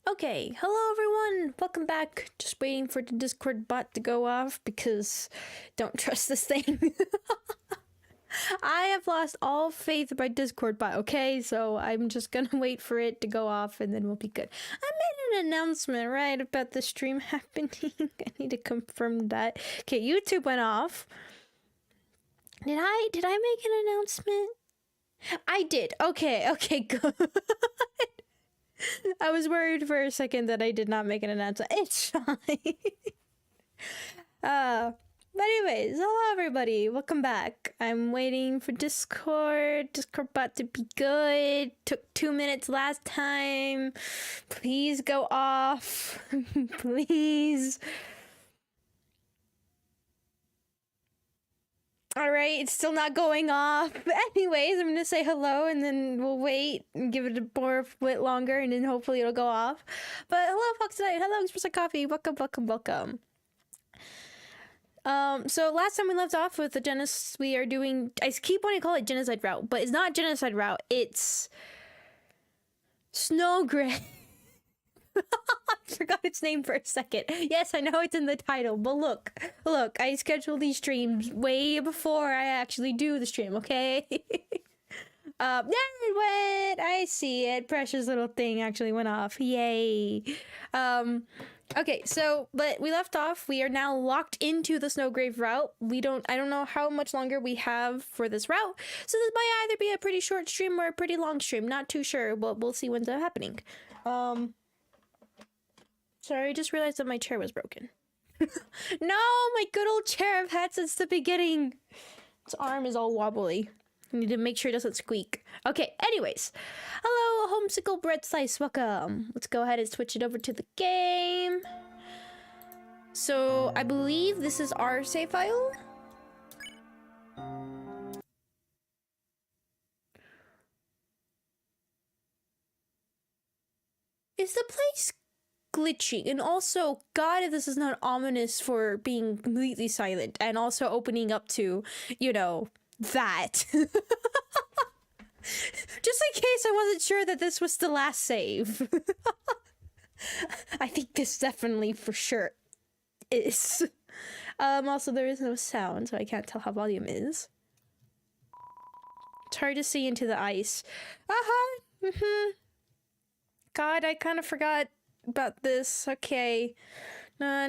Okay, hello everyone! Welcome back. Just waiting for the Discord bot to go off because don't trust this thing. I have lost all faith in my Discord bot, okay? So I'm just gonna wait for it to go off and then we'll be good. I made an announcement, right, about the stream happening. I need to confirm that. Okay, YouTube went off. Did I make an announcement? I did. Okay, good. I was worried for a second that I did not make an announcement. It's fine. But anyways, hello everybody. Welcome back. I'm waiting for Discord bot to be good. Took 2 minutes last time. Please go off. Please. Alright, it's still not going off. But anyways, I'm gonna say hello and then we'll wait and give it a bit longer and then hopefully it'll go off. But hello, Fox Tonight. Hello, Espresso Coffee. Welcome. So last time we left off with the we are doing, I keep wanting to call it genocide route, but it's not genocide route, it's Snowgrave. I forgot its name for a second. Yes, I know it's in the title, but look, I schedule these streams way before I actually do the stream, okay? There it went! I see it. Precious little thing actually went off. Yay. Okay, so, but we left off. We are now locked into the Snowgrave route. I don't know how much longer we have for this route. So this might either be a pretty short stream or a pretty long stream. Not too sure, but we'll see what's happening. Sorry, I just realized that my chair was broken. No, my good old chair I've had since the beginning. Its arm is all wobbly. I need to make sure it doesn't squeak. Okay, anyways. Hello, Homesickle Bread Slice, welcome. Let's go ahead and switch it over to the game. So, I believe this is our save file. Is the place glitchy? And also, God, if this is not ominous for being completely silent and also opening up to, you know, that. Just in case I wasn't sure that this was the last save. I think this definitely for sure is. Also there is no sound, so I can't tell how volume is. It's hard to see into the ice. God, I kind of forgot about this. Okay. No.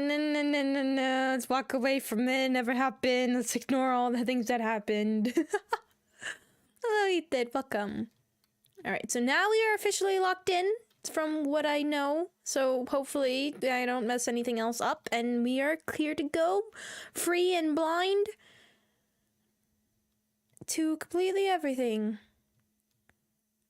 Let's walk away from it. Never happened. Let's ignore all the things that happened. Hello, Ethan. Welcome. Alright, so now we are officially locked in from what I know. So hopefully I don't mess anything else up and we are clear to go. Free and blind to completely everything.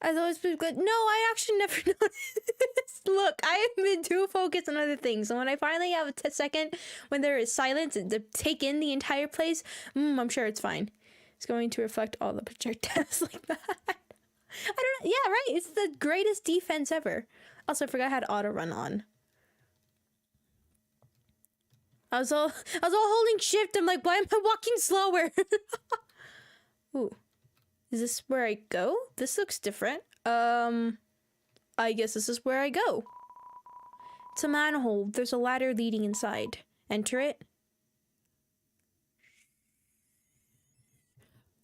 I've always been good. No, I actually never noticed. Look, I have been too focused on other things. And when I finally have a second when there is silence and to take in the entire place, I'm sure it's fine. It's going to reflect all the projectiles like that. I don't know. Yeah, right. It's the greatest defense ever. Also, I forgot I had auto run on. I was all holding shift. I'm like, why am I walking slower? Ooh. Is this where I go? This looks different. I guess this is where I go. It's a manhole. There's a ladder leading inside. Enter it.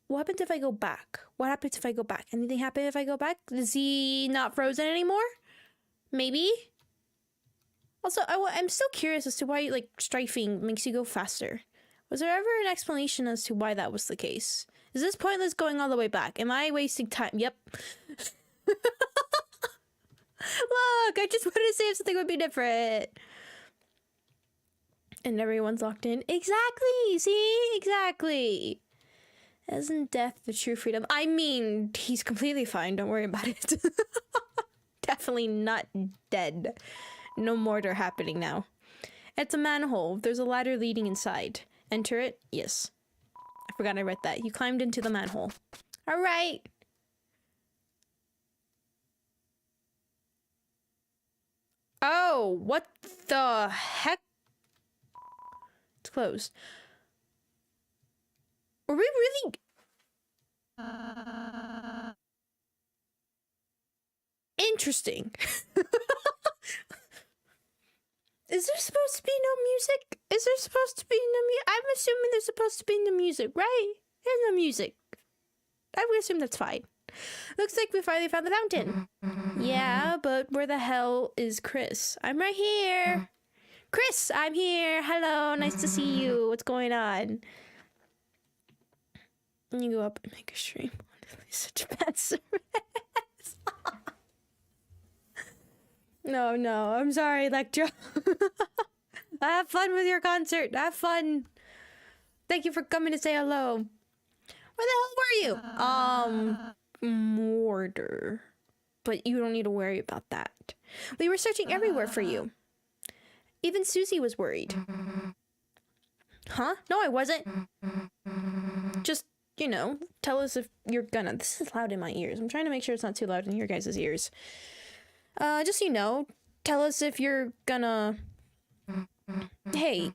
What happens if I go back? What happens if I go back? Anything happen if I go back? Is he not frozen anymore? Maybe? Also, I'm still curious as to why, like, strafing makes you go faster. Was there ever an explanation as to why that was the case? Is this pointless going all the way back? Am I wasting time? Yep. Look, I just wanted to say if something would be different. And everyone's locked in. Exactly! See? Exactly. Isn't death the true freedom? I mean, he's completely fine. Don't worry about it. Definitely not dead. No mortar happening now. It's a manhole. There's a ladder leading inside. Enter it? Yes. I forgot I read that. You climbed into the manhole. Alright. Oh, what the heck? It's closed. Are we really? Interesting. Is there supposed to be no music? Is there supposed to be no music? I'm assuming there's supposed to be no music, right? There's no music. I would assume that's fine. Looks like we finally found the fountain. Yeah, but where the hell is Chris? I'm right here. Chris, I'm here. Hello, nice to see you. What's going on? You go up and make a stream. Such a bad service. No, I'm sorry, Electro. Have fun with your concert. Have fun. Thank you for coming to say hello. Where the hell were you? Mortar. But you don't need to worry about that. We were searching everywhere for you. Even Susie was worried. Huh? No, I wasn't. Just, you know, tell us if you're gonna... This is loud in my ears. I'm trying to make sure it's not too loud in your guys' ears. Just, you know, tell us if you're gonna... Hey,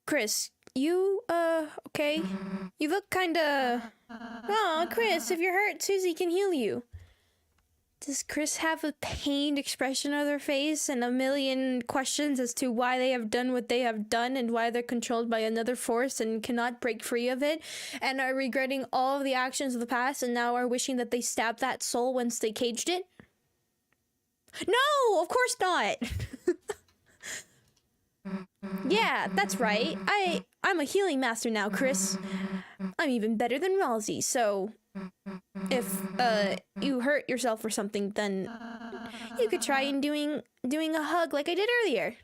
Chris, you, okay? You look kinda... Aw, Chris, if you're hurt, Susie can heal you. Does Chris have a pained expression on their face and a million questions as to why they have done what they have done and why they're controlled by another force and cannot break free of it and are regretting all of the actions of the past and now are wishing that they stabbed that soul once they caged it? No, of course not. Yeah, that's right. I'm a healing master now, Chris. I'm even better than Rosie, so if you hurt yourself or something, then you could try and doing a hug like I did earlier.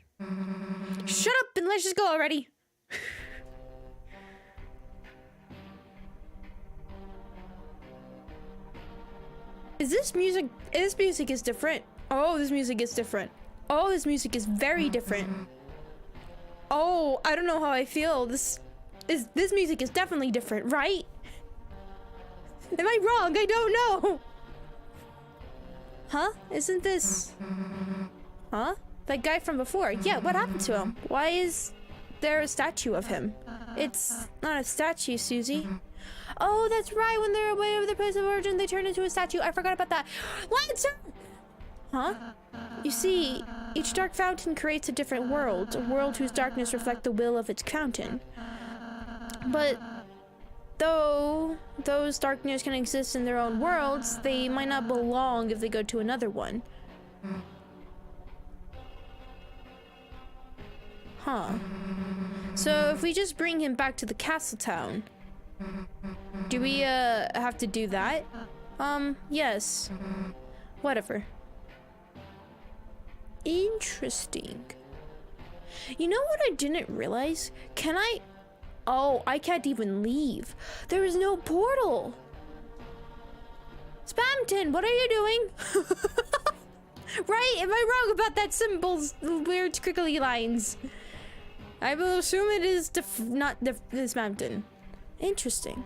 Shut up and let's just go already. This music is different. Oh, this music is different. Oh, this music is very different. Oh, I don't know how I feel. This music is definitely different, right? Am I wrong? I don't know. Huh? Isn't this... Huh? That guy from before. Yeah, what happened to him? Why is there a statue of him? It's not a statue, Susie. Oh, that's right. When they're away over the place of origin, they turn into a statue. I forgot about that. What? Huh? You see, each dark fountain creates a different world. A world whose darkness reflects the will of its fountain. But though those darkness can exist in their own worlds, they might not belong if they go to another one. Huh. So if we just bring him back to the castle town, do we have to do that? Yes. Whatever. Interesting. You know what I didn't realize? Oh, I can't even leave. There is no portal. Spamton, what are you doing? Right? Am I wrong about that symbol's weird crinkly lines? I will assume it is not the Spamton. Interesting.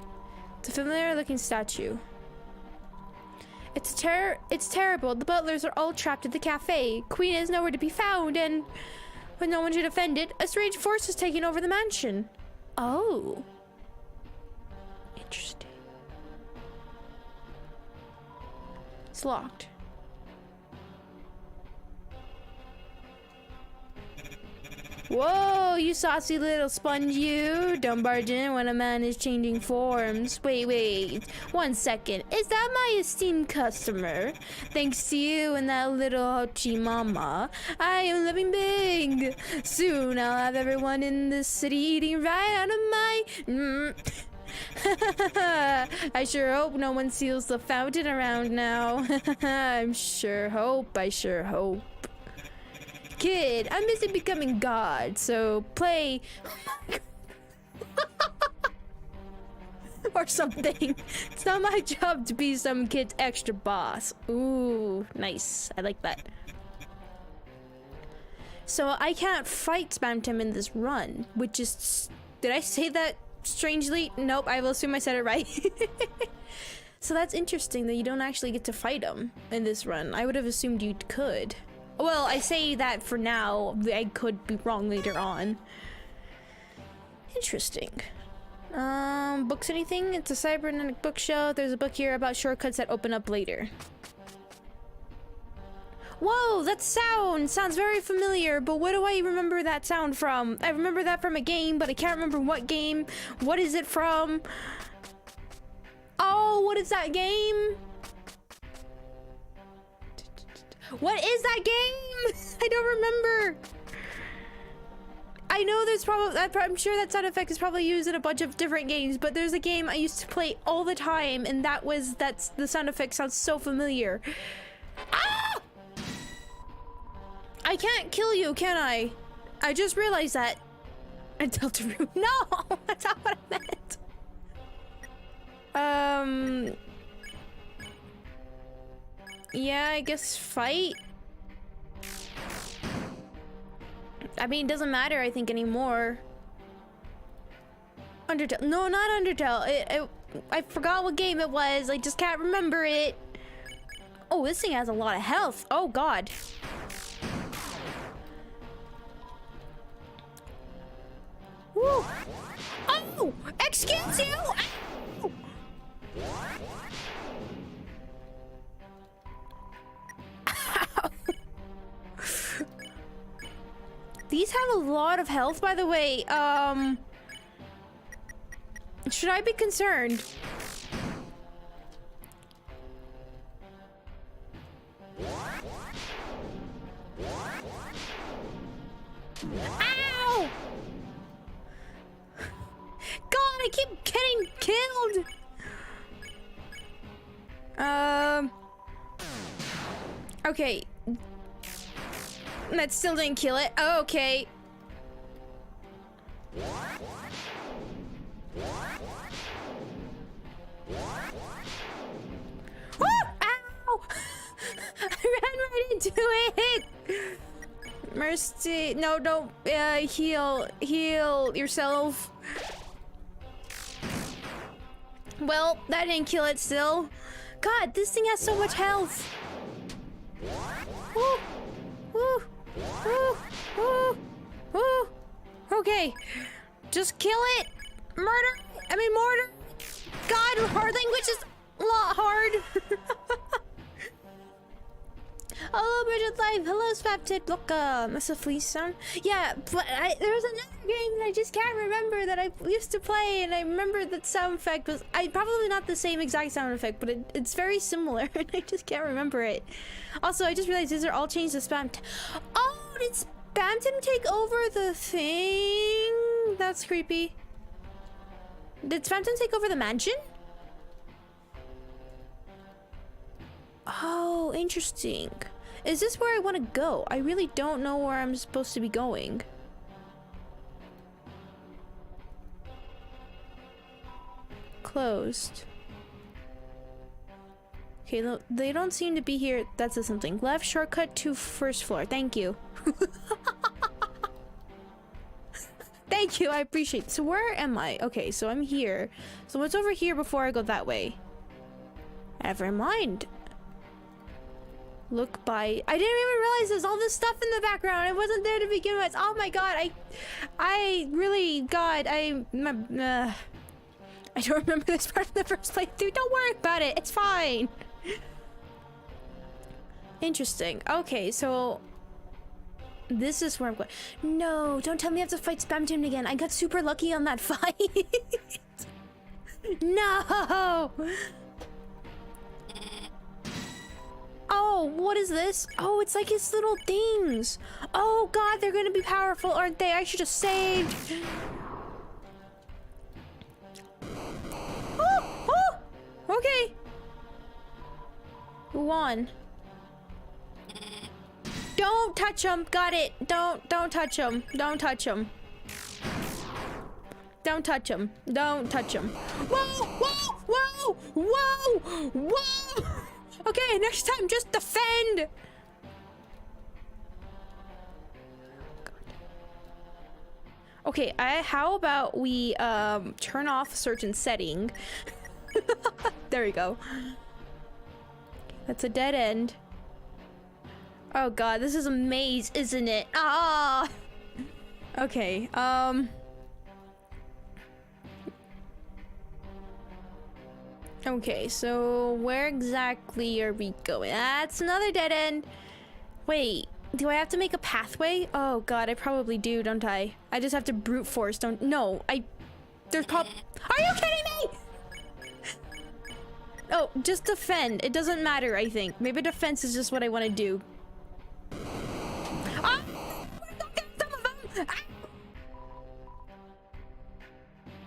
It's a familiar looking statue. It's terrible. The butlers are all trapped at the cafe. Queen is nowhere to be found, and when no one should defend it, a strange force has taken over the mansion. Oh. Interesting. It's locked. Whoa, you saucy little sponge, you. Don't barge in when a man is changing forms. Wait. 1 second. Is that my esteemed customer? Thanks to you and that little Hochi mama, I am living big. Soon I'll have everyone in this city eating right out of my... I sure hope no one steals the fountain around now. I sure hope. Kid, I'm busy becoming God, so play or something. It's not my job to be some kid's extra boss. Ooh, nice. I like that. So I can't fight Spamton in this run, which is... Did I say that strangely? Nope, I will assume I said it right. So that's interesting that you don't actually get to fight him in this run. I would have assumed you could. Well, I say that for now. I could be wrong later on. Interesting. Books anything? It's a cybernetic bookshelf. There's a book here about shortcuts that open up later. Whoa, that sound sounds very familiar, but what do I remember that sound from? I remember that from a game, but I can't remember what game. What is it from? Oh, what is that game? What is that game? I don't remember. I know there's probably, I'm sure that sound effect is probably used in a bunch of different games, but there's a game I used to play all the time, and that's the sound effect sounds so familiar. Ah! I can't kill you, can I? I just realized that. Deltarune. No, that's not what I meant. Yeah, I guess fight. I mean, it doesn't matter, I think, anymore. Undertale. No, not Undertale. I forgot what game it was. I just can't remember it. Oh, this thing has a lot of health. Oh, God. Woo! Oh! Excuse you! Ow! Ow. These have a lot of health, by the way. Should I be concerned? Ow! God, I keep getting killed! Okay. That still didn't kill it. Oh, okay. Oh, ow! I ran right into it! Mercy. No, don't. Heal yourself. Well, that didn't kill it still. God, this thing has so much health. Woo! Woo! Woo! Woo! Woo! Okay. Just kill it! Murder! I mean, mortar! God, hard language is a lot hard. Hello, Bridget Life. Hello, Spaptid. Look, that's a fleece sound. Yeah, but there's another game that I just can't remember that I used to play, and I remember that sound effect was probably not the same exact sound effect, but it's very similar, and I just can't remember it. Also, I just realized these are all changed to Spam. Oh, did Spamton take over the thing? That's creepy. Did Spamton take over the mansion? Oh, interesting. Is this where I want to go? I really don't know where I'm supposed to be going. Closed. Okay, no, they don't seem to be here. That says something. Left shortcut to first floor. Thank you. Thank you, I appreciate it. So where am I? Okay, so I'm here. So what's over here before I go that way? Never mind. Look by. I didn't even realize there's all this stuff in the background. It wasn't there to begin with. Oh my god, I really, God, I don't remember this part of the first playthrough. Don't worry about it. It's fine. Interesting. Okay, so this is where I'm going. No, don't tell me I have to fight Spamtoon again. I got super lucky on that fight. No. Oh, what is this? Oh, it's like his little things. Oh god, they're gonna be powerful, aren't they? I should have saved. Oh, oh, okay. Who won? Don't touch him. Got it. Don't touch him. Don't touch him. Don't touch him. Don't touch him. Whoa, whoa, whoa, whoa, whoa. Okay, next time, just defend! Okay, how about we, turn off a certain setting? There we go. That's a dead end. Oh god, this is a maze, isn't it? Ah! Okay, okay, so where exactly are we going? That's another dead end. Wait, do I have to make a pathway? Oh god, I probably do, don't I? I just have to brute force, don't- No, there's Are you kidding me? Oh, just defend. It doesn't matter, I think. Maybe defense is just what I want to do. Ah! Some of them! Ah!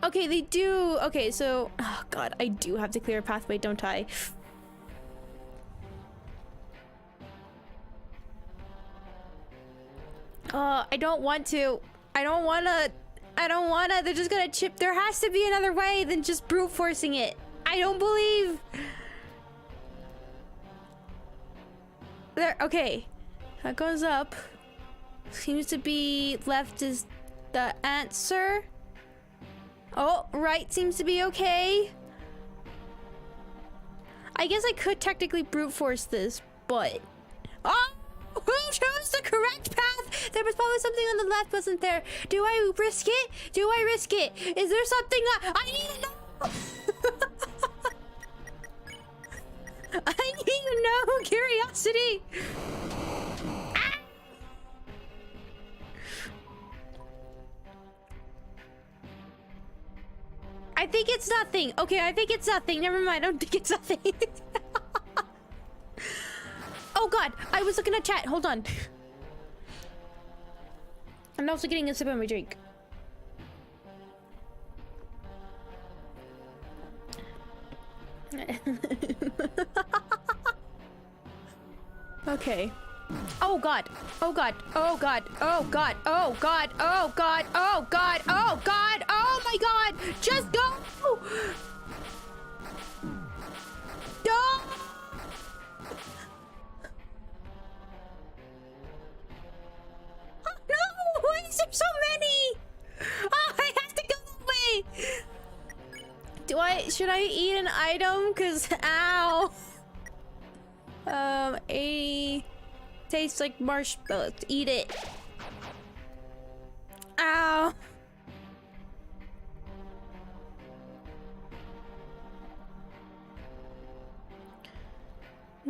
Okay, they do. Okay, so... Oh god, I do have to clear a pathway, don't I? I don't want to. I don't wanna. They're just gonna chip. There has to be another way than just brute forcing it. I don't believe. There. Okay. That goes up. Seems to be left is the answer. Oh, right seems to be okay. I guess I could technically brute force this, but... Oh! Who chose the correct path? There was probably something on the left, wasn't there? Do I risk it? Do I risk it? Is there something that I need to know? I need to know. Curiosity. Ah! I think it's nothing. Okay, I think it's nothing. Never mind. I don't think it's nothing. Oh god, I was looking at chat. Hold on. I'm also getting a sip of my drink. Okay. Oh god. Oh god. Oh god. Oh god. Oh god. Oh god. Oh god. Oh god. Oh my god. Just go. No. No! Why is there so many? Oh, I have to go that way! Should I eat an item? Cause, ow! 80... Tastes like marshmallow. Eat it. Ow!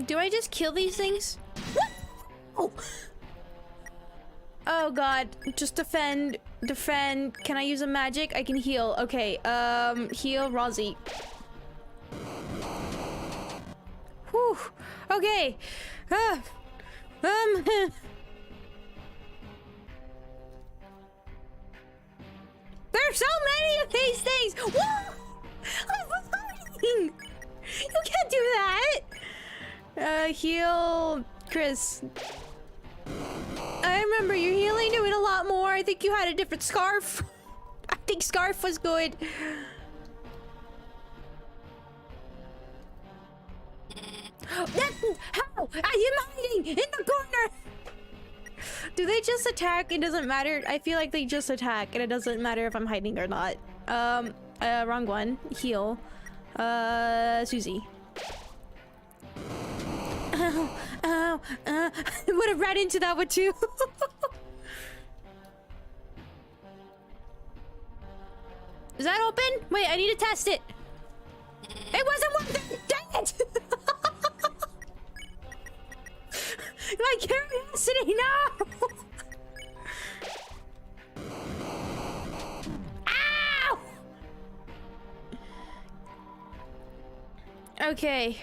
Do I just kill these things? Oh! Oh god, just defend. Defend. Can I use a magic? I can heal. Okay, heal Rozzy. Whew. Okay. There's so many of these things! Whoa! I'm hiding! You can't do that! Heal Chris. I remember you healing, doing a lot more. I think you had a different scarf. I think scarf was good. How? I am hiding in the corner. Do they just attack? It doesn't matter. I feel like they just attack and it doesn't matter if I'm hiding or not. Wrong one. Heal. Susie. Ow, ow, I would have ran into that one too. Is that open? Wait, I need to test it. It wasn't working! Dang it! My curiosity, no! Ow! Okay.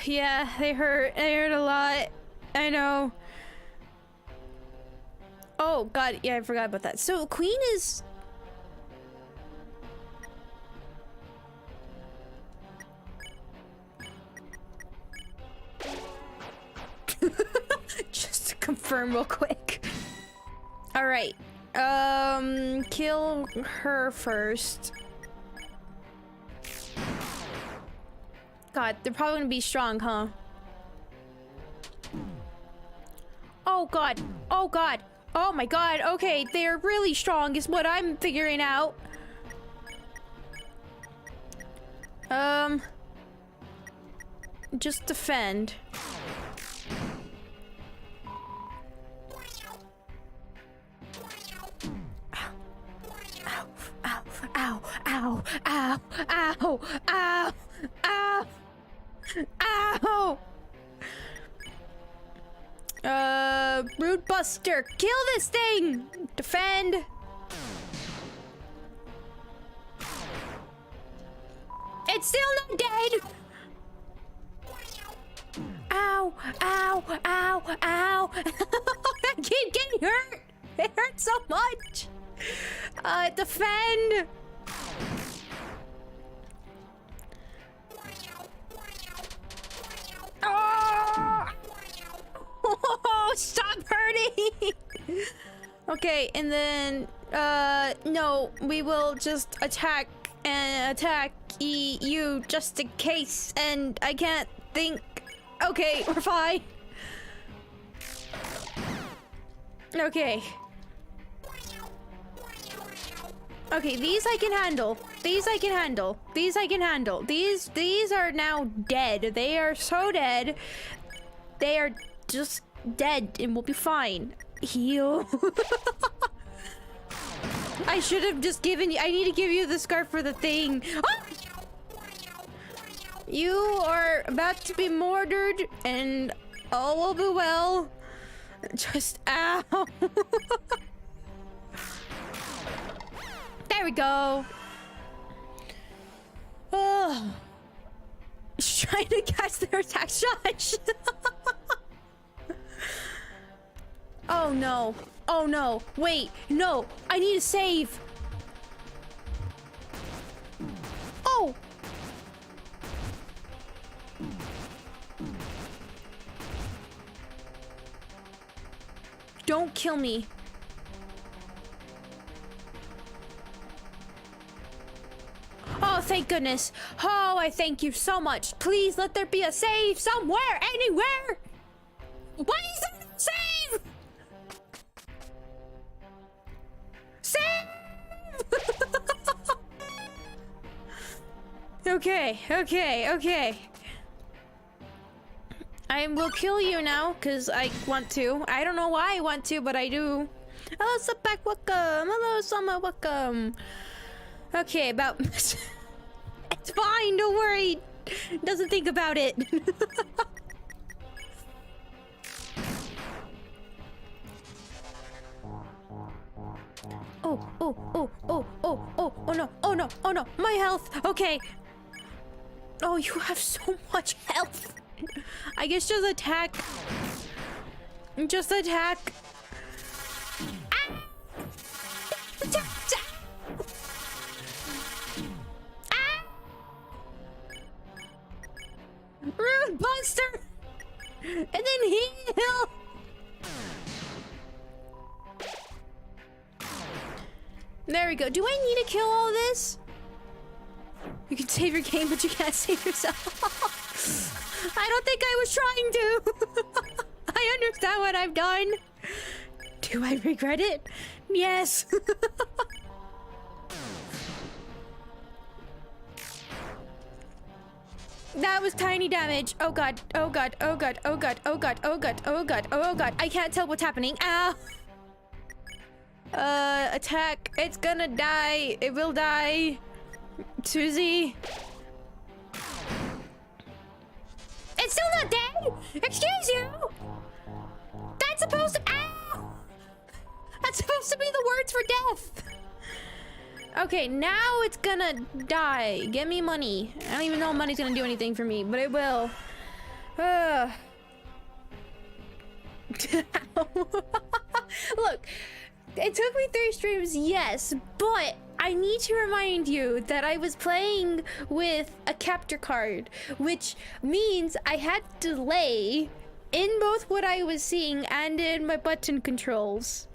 Yeah, they hurt. They hurt a lot. I know. Oh, God. Yeah, I forgot about that. So, Queen is... Just to confirm real quick. Alright. Kill her first. God, they're probably gonna be strong, huh? Oh god. Oh god. Oh my god. Okay, they're really strong is what I'm figuring out. Just defend. Ow, ow, ow, ow, ow, ow, ow. Root Buster, kill this thing! Defend! It's still not dead! Ow, ow, ow, ow! I keep getting hurt! It hurts so much! Defend! Oh! Oh, stop hurting! Okay, and then, no, we will just attack you just in case, and I can't think. Okay, we're fine. Okay. Okay, these I can handle. These I can handle. These I can handle. These are now dead. They are so dead. They are just dead and we'll be fine. Heal. I should have just given you. I need to give you the scarf for the thing. Oh! You are about to be murdered and all will be well. Just ow. There we go. Oh. She's trying to catch their attack shot. Oh no. Oh no. Wait. No. I need to save. Oh. Don't kill me. Oh, thank goodness. Oh, I thank you so much. Please let there be a save somewhere, anywhere. Why is there no save? Save! Okay. I will kill you now, because I want to. I don't know why I want to, but I do. Hello, Subback, welcome. Hello, Summer, welcome. Okay, about... It's fine, don't worry. Doesn't think about it. Oh no, my health. Okay. Oh, you have so much health. I guess just attack. Just attack. Ah! Ah! Rude Buster! And then heal! There we go. Do I need to kill all this? You can save your game, but you can't save yourself. I don't think I was trying to. I understand what I've done. Do I regret it? Yes. That was tiny damage. Oh god, oh god, oh god, oh god, oh god, oh god, oh god, oh god. I can't tell what's happening. Ow. Attack. It's gonna die. It will die. Susie. It's still not dead? Excuse you? That's supposed to... Ow! That's supposed to be the words for death. Okay, now it's gonna die. Give me money. I don't even know if money's gonna do anything for me, but it will. Look, it took me 3 streams, yes, but I need to remind you that I was playing with a capture card, which means I had delay in both what I was seeing and in my button controls.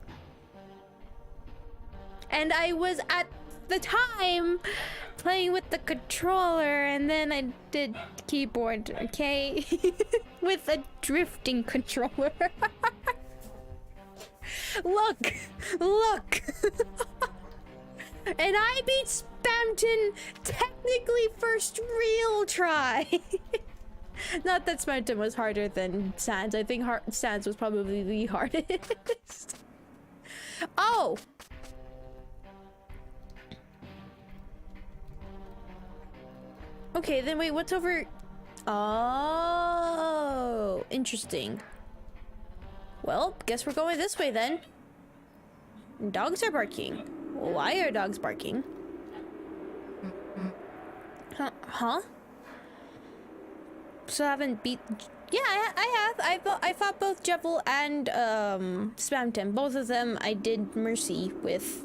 And I was at the time playing with the controller, and then I did keyboard, okay? With a drifting controller. Look! And I beat Spamton technically first real try. Not that Spamton was harder than Sans. I think Sans was probably the hardest. Oh! Okay, then wait, what's over... Oh, interesting. Well, guess we're going this way then. Dogs are barking. Why are dogs barking? Huh? So I haven't beat... Yeah, I have. I fought both Jevil and Spamton. Both of them I did Mercy with.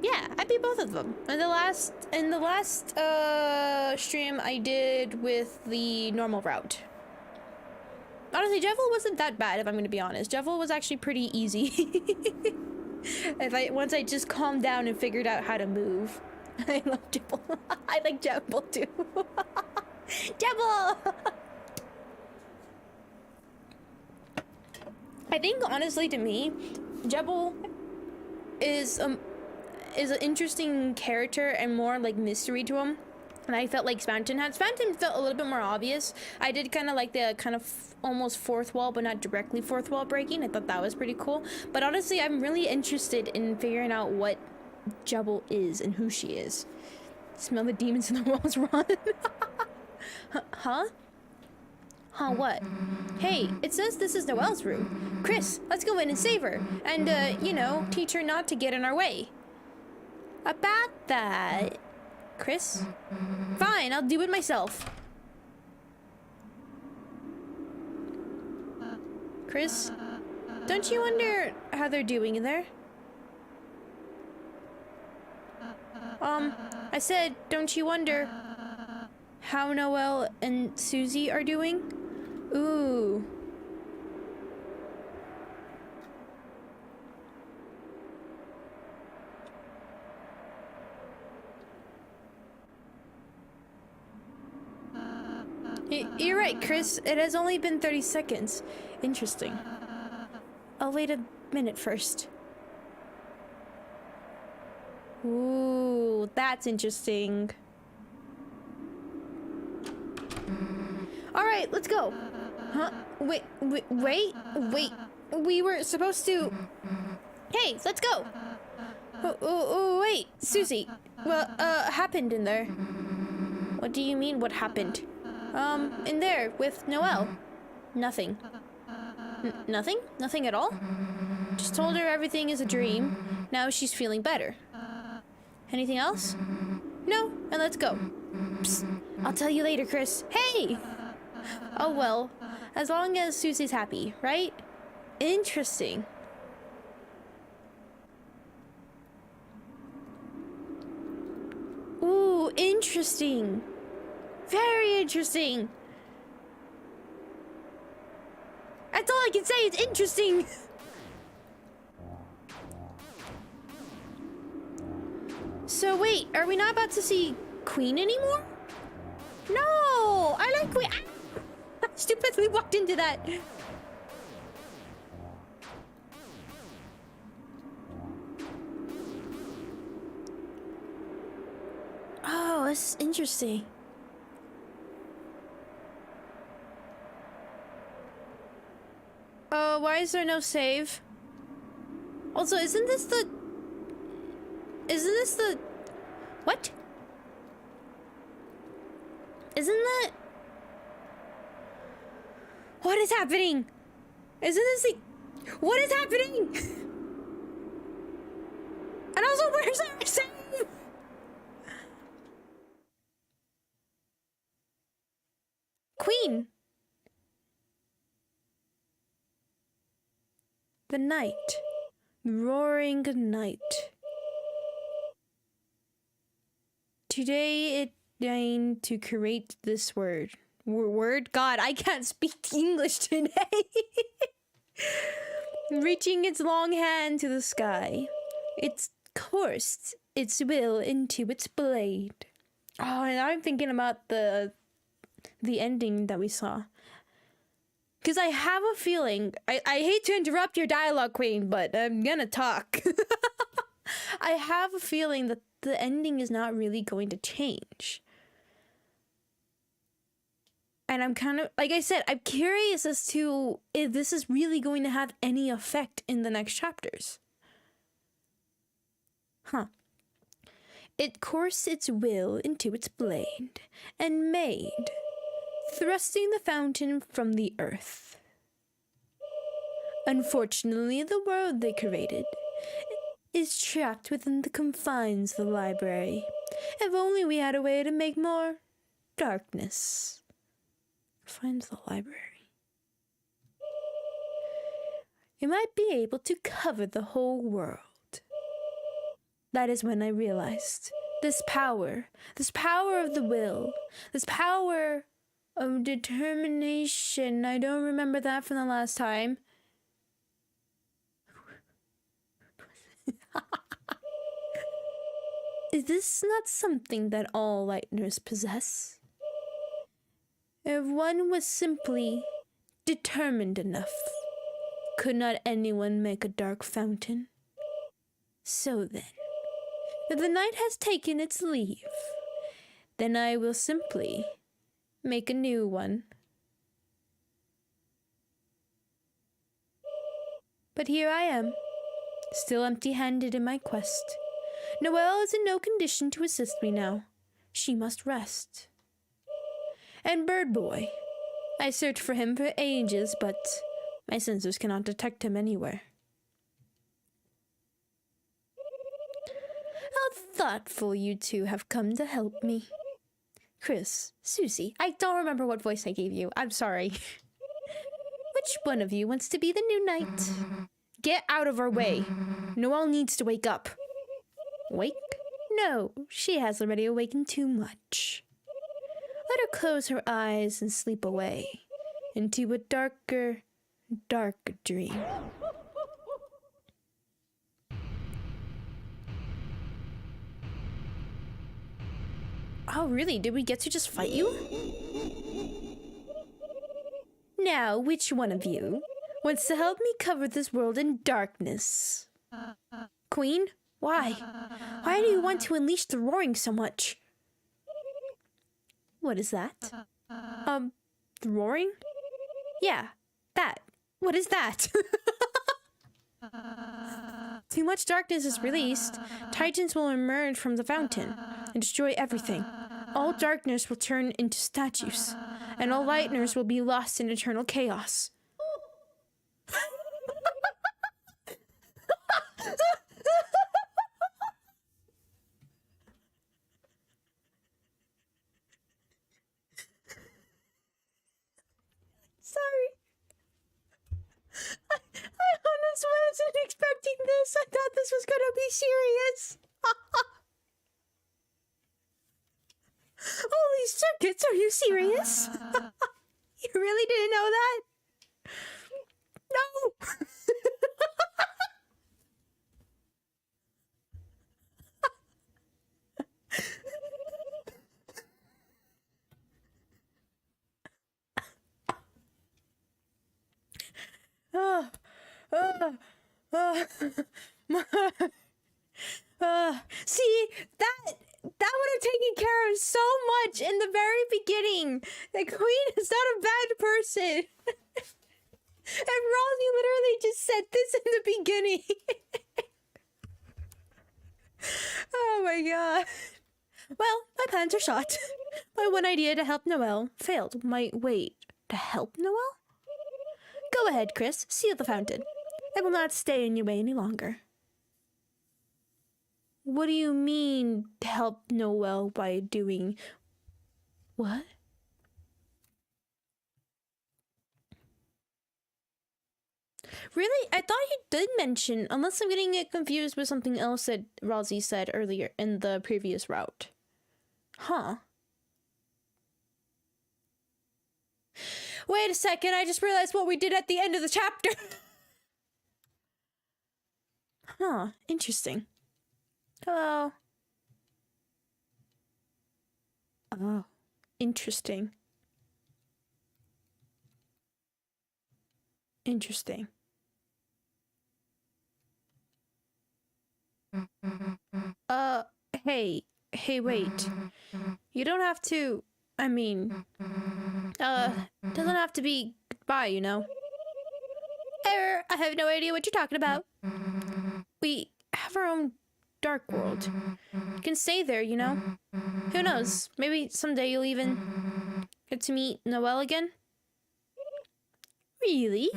Yeah, I beat both of them. And the last stream I did with the normal route. Honestly, Jevil wasn't that bad, if I'm gonna be honest. Jevil was actually pretty easy. Once I just calmed down and figured out how to move. I love Jevil. I like Jevil too. Jevil! I think honestly to me, Jevil is an interesting character and more like mystery to him. And I felt like Spamton had. Spamton felt a little bit more obvious. I did kind of like the kind of almost fourth wall, but not directly fourth wall breaking. I thought that was pretty cool. But honestly, I'm really interested in figuring out what Jevil is and who she is. Smell the demons in the walls, run. Huh? Huh, what? Hey, it says this is Noelle's room. Chris, let's go in and save her. And, you know, teach her not to get in our way. About that... Chris? Fine, I'll do it myself. Chris? Don't you wonder how they're doing in there? I said, don't you wonder how Noelle and Susie are doing? Ooh. You're right, Chris. It has only been 30 seconds. Interesting. I'll wait a minute first. Ooh, that's interesting. Alright, let's go. Huh? Wait. We were supposed to... Hey, let's go. Oh, wait, Susie. What, happened in there? What do you mean, what happened? In there, with Noelle. Nothing. Nothing? Nothing at all? Just told her everything is a dream. Now she's feeling better. Anything else? No, and let's go. Psst. I'll tell you later, Chris. Hey! Oh well, as long as Susie's happy, right? Interesting. Ooh, interesting. Very interesting. That's all I can say, it's interesting. So wait, are we not about to see Queen anymore? No, I like Queen. I stupidly walked into that. Oh, this is interesting. Why is there no save? Also, isn't this the... What? Isn't that... What is happening? Isn't this the... What is happening? And also, where's our save? Queen. The night. The roaring night. Today it deigned to create this word. Word? God, I can't speak English today. Reaching its long hand to the sky. It coursed its will into its blade. Oh, and I'm thinking about the ending that we saw. Because I have a feeling, I hate to interrupt your dialogue, Queen, but I'm gonna talk. I have a feeling that the ending is not really going to change. And I'm kind of, like I said, I'm curious as to if this is really going to have any effect in the next chapters. Huh. It coursed its will into its blade, and made, thrusting the fountain from the earth. Unfortunately, the world they created is trapped within the confines of the library. If only we had a way to make more darkness. Find the library. You might be able to cover the whole world. That is when I realized this power of the will, this power of determination. I don't remember that from the last time. Is this not something that all lightners possess? If one was simply determined enough, could not anyone make a dark fountain? So then, if the night has taken its leave, then I will simply make a new one. But here I am, still empty-handed in my quest. Noelle is in no condition to assist me now. She must rest. And Bird Boy. I searched for him for ages, but my sensors cannot detect him anywhere. How thoughtful you two have come to help me. Chris, Susie, I don't remember what voice I gave you. I'm sorry. Which one of you wants to be the new knight? Get out of our way. Noelle needs to wake up. Wake? No, she has already awakened too much. Let her close her eyes and sleep away into a darker, darker dream. Oh, really? Did we get to just fight you? Now, which one of you wants to help me cover this world in darkness? Queen? Why? Why do you want to unleash the roaring so much? What is that? The roaring? Yeah, that. What is that? Too much darkness is released. Titans will emerge from the fountain and destroy everything. All darkness will turn into statues, and all lightners will be lost in eternal chaos. Sorry. I honestly wasn't expecting this. I thought this was gonna be serious. Holy circuits, are you serious? You really didn't know that? No! See, that would have taken care of so much in the very beginning. The queen is not a bad person. And Rosie literally just said this in the beginning. Oh my god. Well, my plans are shot. My one idea to help Noelle failed. Wait, to help Noelle? Go ahead, Chris. Seal the fountain. I will not stay in your way any longer. What do you mean, help Noelle by doing... What? Really? I thought you did mention, unless I'm getting it confused with something else that Rosie said earlier in the previous route. Huh. Wait a second, I just realized what we did at the end of the chapter. Huh, interesting. Hello. Oh, interesting. Interesting. Hey, wait. You don't have to, I mean, doesn't have to be goodbye, you know? Error, I have no idea what you're talking about. We have our own dark world. You can stay there, you know? Who knows? Maybe someday you'll even get to meet Noelle again? Really?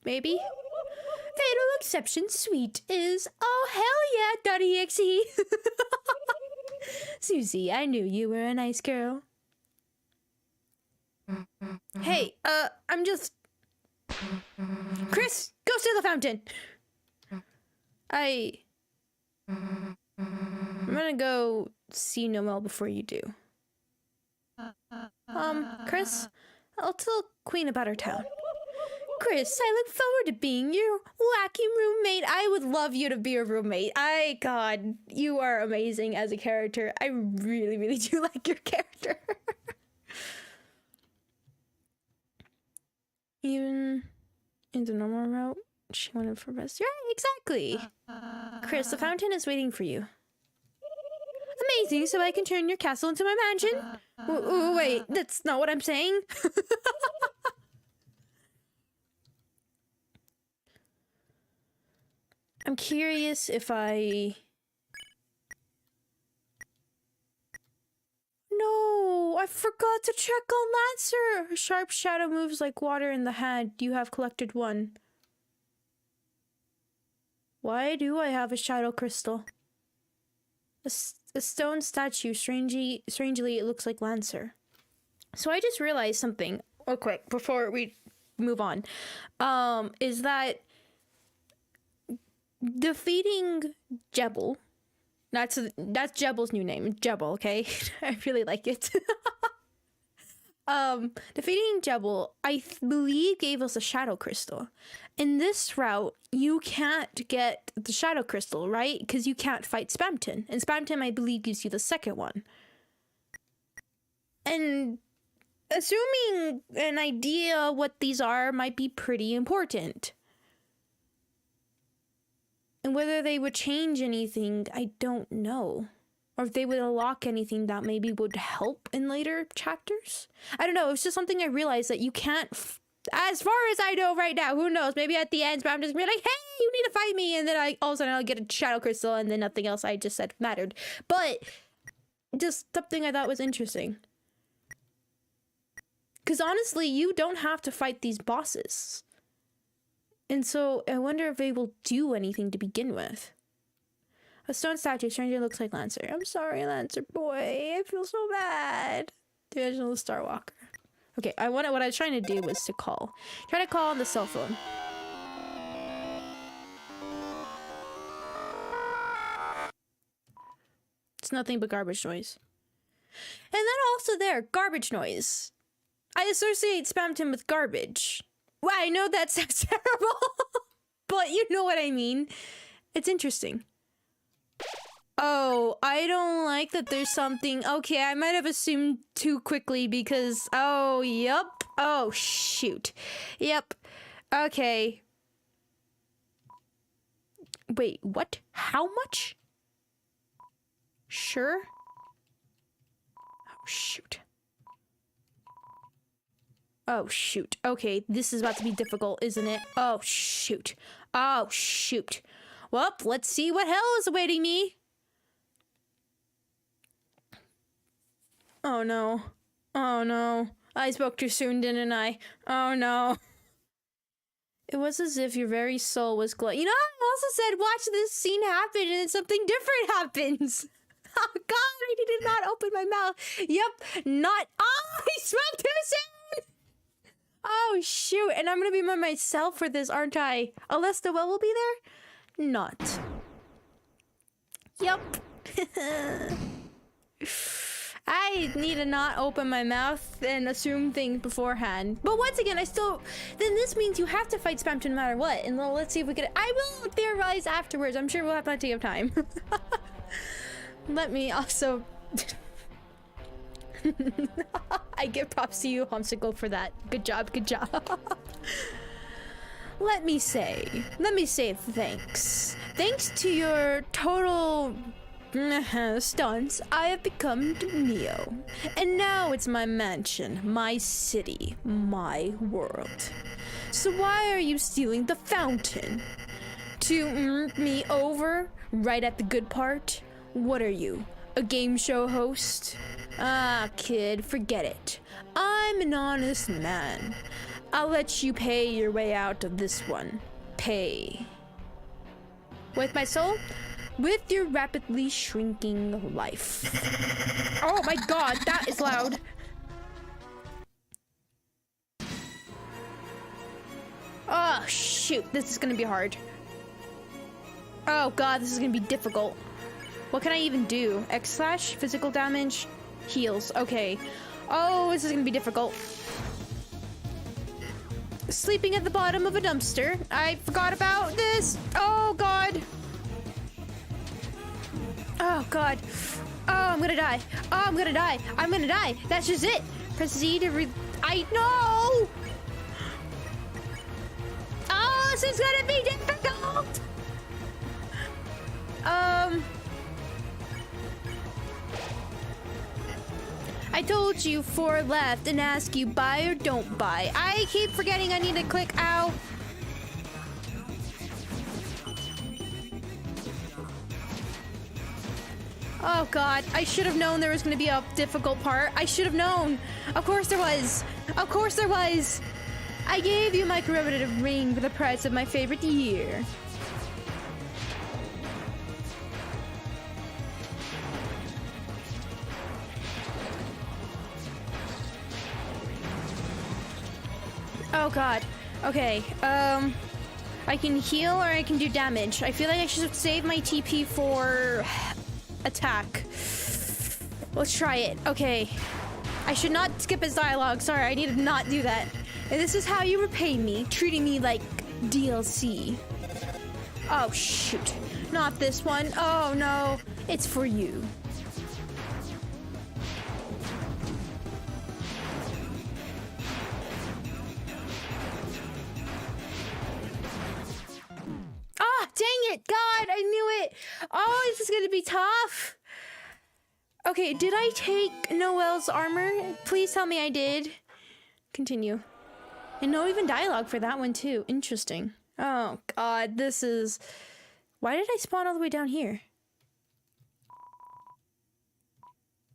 maybe? Fatal exception sweet is oh hell yeah .exe. Susie, I knew you were a nice girl. Hey, I'm just... Chris, go to the fountain! I'm gonna go see Noelle before you do. Chris, I'll tell Queen about our town. Chris, I look forward to being your wacky roommate. I would love you to be a roommate. God, you are amazing as a character. I really, really do like your character. Even in the normal route, she wanted for best. Yeah, exactly. Chris, the fountain is waiting for you. Amazing, so I can turn your castle into my mansion? Wait, that's not what I'm saying. I'm curious if I... No, I forgot to check on Lancer. Her sharp shadow moves like water in the hand. You have collected one. Why do I have a shadow crystal? A stone statue. Strangely, it looks like Lancer. So I just realized something real quick before we move on. Is that defeating Jebel... That's Jebel's new name. Jebel, okay? I really like it. Defeating Jebel, I believe, gave us a shadow crystal. In this route, you can't get the shadow crystal, right? Because you can't fight Spamton. And Spamton, I believe, gives you the second one. And assuming an idea what these are might be pretty important. And whether they would change anything, I don't know. Or if they would unlock anything that maybe would help in later chapters. I don't know, it's just something I realized that you can't... As far as I know right now, who knows? Maybe at the end, but I'm just gonna be like, hey, you need to fight me! And then all of a sudden I'll get a shadow crystal and then nothing else I just said mattered. But, just something I thought was interesting. Because honestly, you don't have to fight these bosses. And so, I wonder if they will do anything to begin with. A stone statue, stranger looks like Lancer. I'm sorry, Lancer boy. I feel so bad. The original Starwalker. Okay, what I was trying to do was to call. Try to call on the cell phone. It's nothing but garbage noise. And then also there, garbage noise. I associate Spamton with garbage. Well, I know that sounds terrible, but you know what I mean. It's interesting. Oh, I don't like that there's something... Okay, I might have assumed too quickly because... Oh, yup. Oh, shoot. Yep. Okay. Wait, what? How much? Sure. Oh, shoot. Oh, shoot. Okay, this is about to be difficult, isn't it? Oh, shoot. Oh, shoot. Well, let's see what hell is awaiting me. Oh, no. Oh, no. I spoke too soon, didn't I? Oh, no. It was as if your very soul was glowing. You know, I also said watch this scene happen and then something different happens. Oh, God, I did not open my mouth. Yep, not... Oh, I spoke too soon! Oh, shoot. And I'm gonna be by myself for this, aren't I? Unless the well will be there? Not. Yup. I need to not open my mouth and assume things beforehand. But once again, then this means you have to fight Spamton no matter what. And well, let's see if we can... I will theorize afterwards. I'm sure we'll have plenty of time. Let me also... I give props to you, Homsicle, for that. Good job, good job. Let me say thanks. Thanks to your total stunts, I have become Neo. And now it's my mansion, my city, my world. So why are you stealing the fountain? To me over right at the good part? What are you, a game show host? Ah, kid, forget it. I'm an honest man. I'll let you pay your way out of this one. Pay. With my soul? With your rapidly shrinking life. Oh my god, that is loud. Oh shoot, this is gonna be hard. Oh god, this is gonna be difficult. What can I even do? X slash, physical damage, heals. Okay. Oh, this is gonna be difficult. Sleeping at the bottom of a dumpster. I forgot about this. Oh god. Oh god. Oh, I'm gonna die. Oh, I'm gonna die. I'm gonna die. That's just it. Press Z to I know. Oh, this is gonna be difficult. I told you 4 left and ask you buy or don't buy. I keep forgetting I need to click ow. Oh god, I should have known there was going to be a difficult part. I should have known. Of course there was. Of course there was. I gave you my commemorative ring for the price of my favorite year. Oh god. Okay, I can heal or I can do damage. I feel like I should save my TP for attack. Let's try it. Okay. I should not skip his dialogue. Sorry, I need to not do that. And this is how you repay me, treating me like DLC. Oh shoot. Not this one. Oh no. It's for you. Ah, dang it! God, I knew it! Oh, this is gonna be tough! Okay, did I take Noelle's armor? Please tell me I did. Continue. And no even dialogue for that one too. Interesting. Oh god, this is... Why did I spawn all the way down here?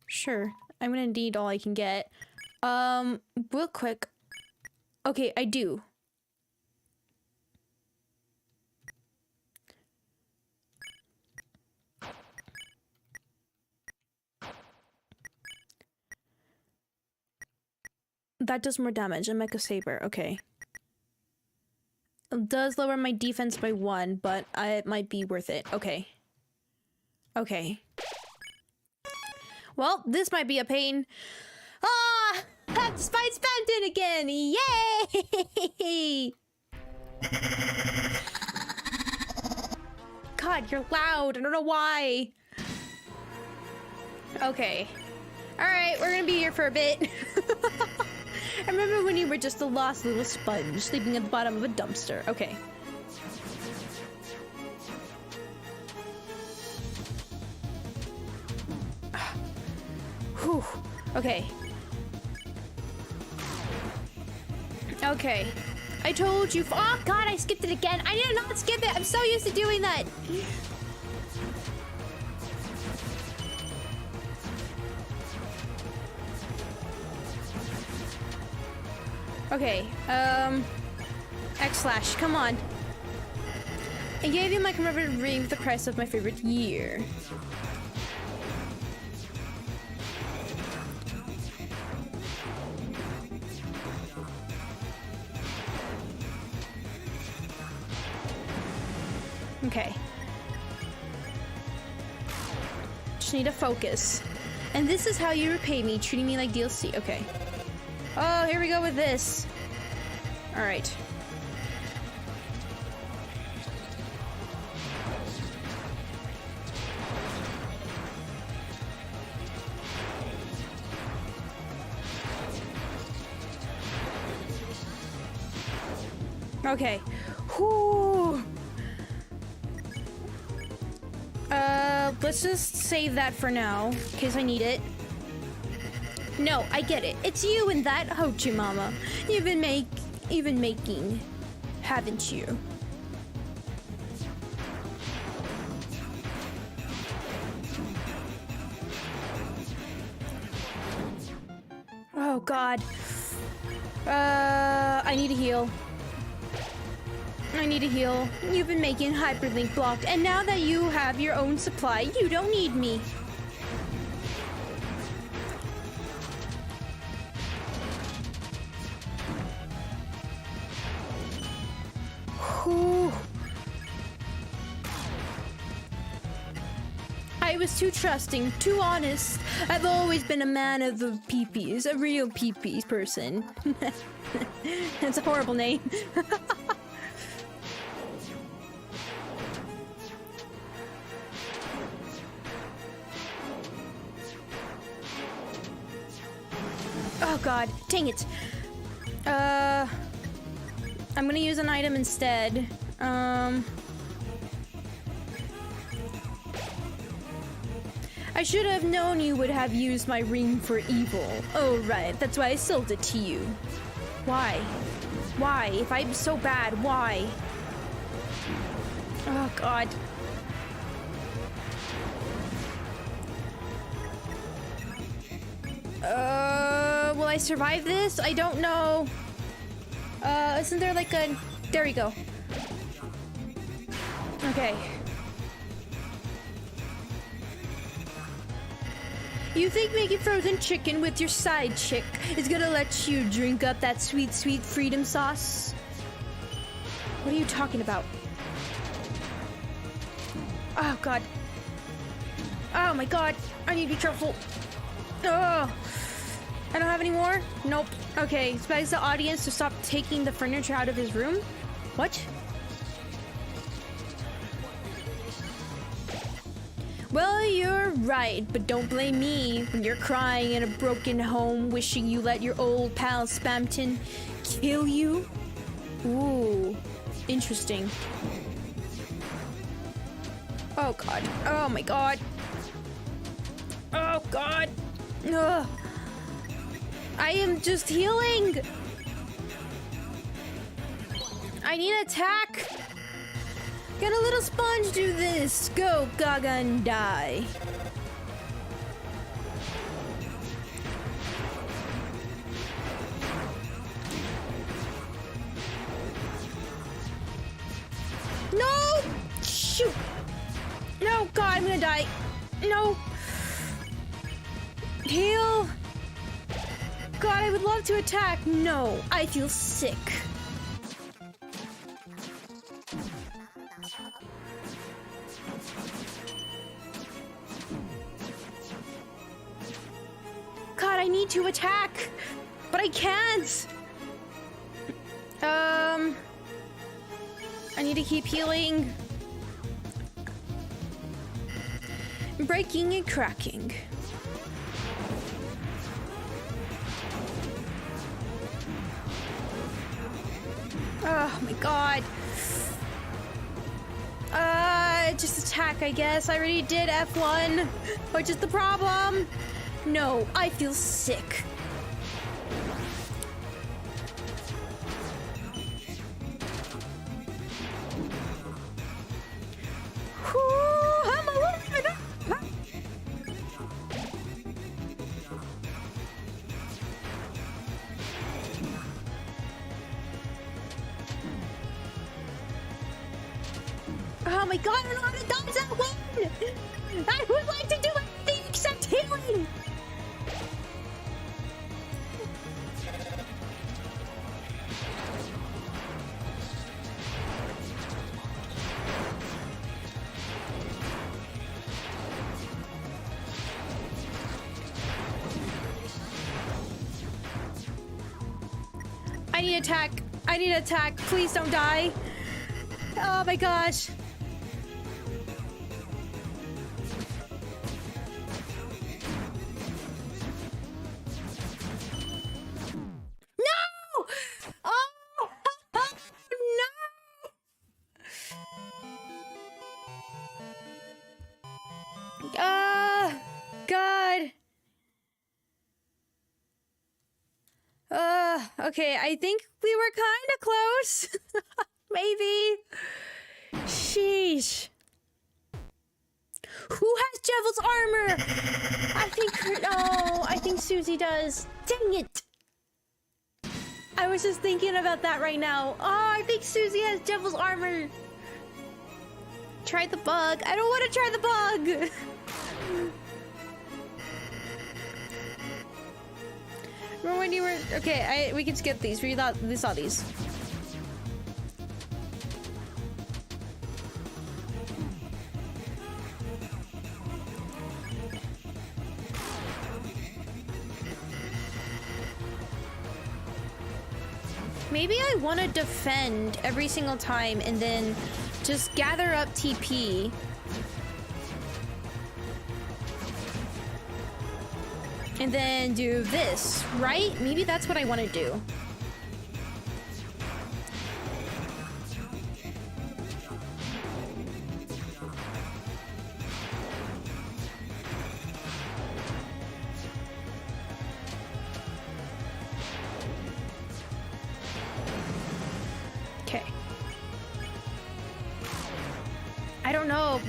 Sure, I'm gonna need all I can get. Real quick. Okay, I do. That does more damage. A Mecha Saber. Okay. It does lower my defense by 1, but it might be worth it. Okay. Okay. Well, this might be a pain. Ah! That's Spice Fountain again! Yay! God, you're loud. I don't know why. Okay. Alright, we're gonna be here for a bit. I remember when you were just a lost little sponge sleeping at the bottom of a dumpster. Okay. Whew. Okay. Okay. I told you. Oh god, I skipped it again. I did not skip it. I'm so used to doing that. Okay, X slash, come on. I gave you my commemorative ring with the price of my favorite year. Okay. Just need to focus. And this is how you repay me, treating me like DLC. Okay. Oh, here we go with this. All right. Okay. Whew. Let's just save that for now, in case I need it. No, I get it. It's you and that Hochi Mama. You've been making, haven't you? Oh God. I need a heal. I need a heal. You've been making hyperlink blocked, and now that you have your own supply, you don't need me. Whew. I was too trusting, too honest. I've always been a man of the peepees, a real peepees person. That's a horrible name. Oh god, dang it. I'm gonna use an item instead. I should have known you would have used my ring for evil. Oh right, that's why I sold it to you. Why? Why? If I'm so bad, why? Oh god. Will I survive this? I don't know. Isn't there like a... There we go. Okay. You think making frozen chicken with your side chick is gonna let you drink up that sweet, sweet freedom sauce? What are you talking about? Oh, God. Oh, my God. I need to be careful. Oh. I don't have any more? Nope. Okay, expects the audience to stop taking the furniture out of his room? What? Well, you're right, but don't blame me when you're crying in a broken home wishing you let your old pal Spamton kill you. Ooh, interesting. Oh god. Oh my god. Oh god. Ugh. I am just healing. I need an attack. Get a little sponge do this. Go, Gaga, and die. No! Shoot! No, God, I'm gonna die. No! Heal! God, I would love to attack. No, I feel sick. God, I need to attack, but I can't. I need to keep healing. Breaking and cracking. Oh my god. Just attack, I guess. I already did F1, which is the problem. No, I feel sick. Oh my god, I don't know how to dodge that one! I would like to do anything except healing! I need attack. I need attack. Please don't die. Oh my gosh. No! Oh, no! God. Okay, I think we were kind of close. Maybe. Sheesh. Who has Jevel's armor? I think Susie does. Dang it. I was just thinking about that right now. Oh, I think Susie has devil's armor. Try the bug. I don't want to try the bug. Remember when you were... Okay, we can skip these. We saw these. Maybe I want to defend every single time and then just gather up TP. And then do this, right? Maybe that's what I want to do.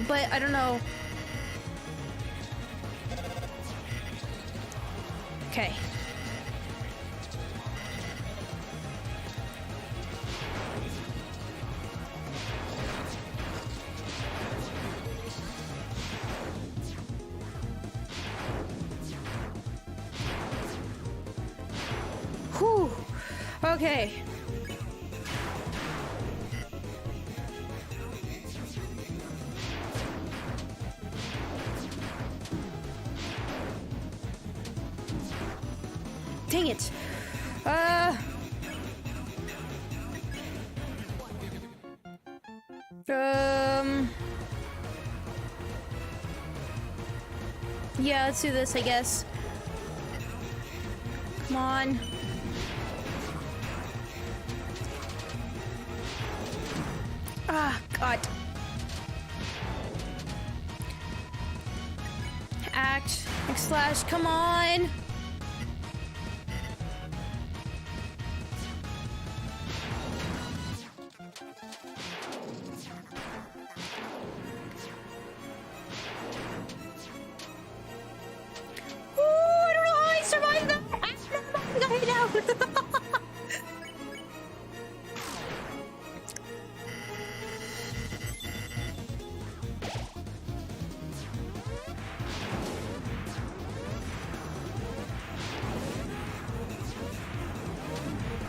But I don't know. Okay. Whew. Okay. Dang it. Yeah, let's do this, I guess. Come on. Ah, God. Act, slash, come on.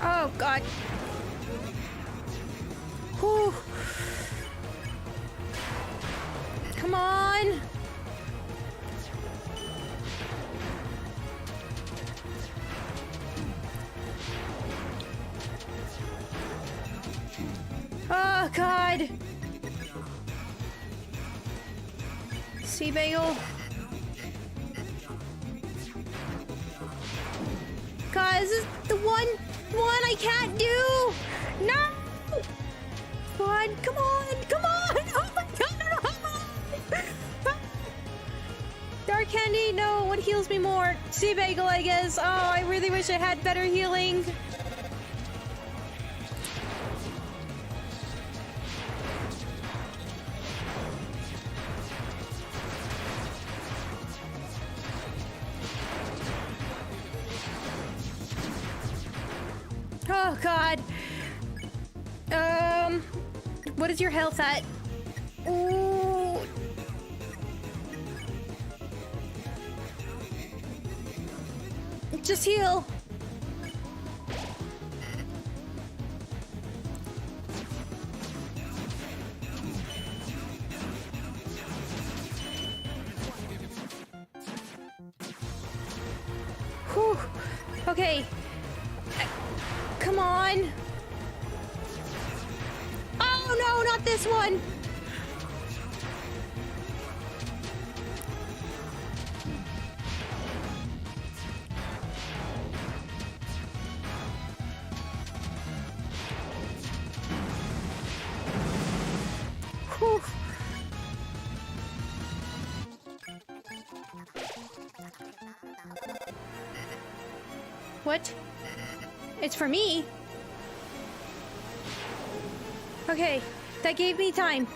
Oh, God. Whew. Come on. Oh, God. Sea bagel. God, is this the one I can't do? No! Come on, come on, come on! Oh my God! Dark candy, no, what heals me more? Sea bagel, I guess. Oh, I really wish I had better healing. Oh, God. What is your health at? Ooh. Just heal. Whew. Okay. Come on. Oh no, not this one. Whew. What? It's for me. Okay, that gave me time.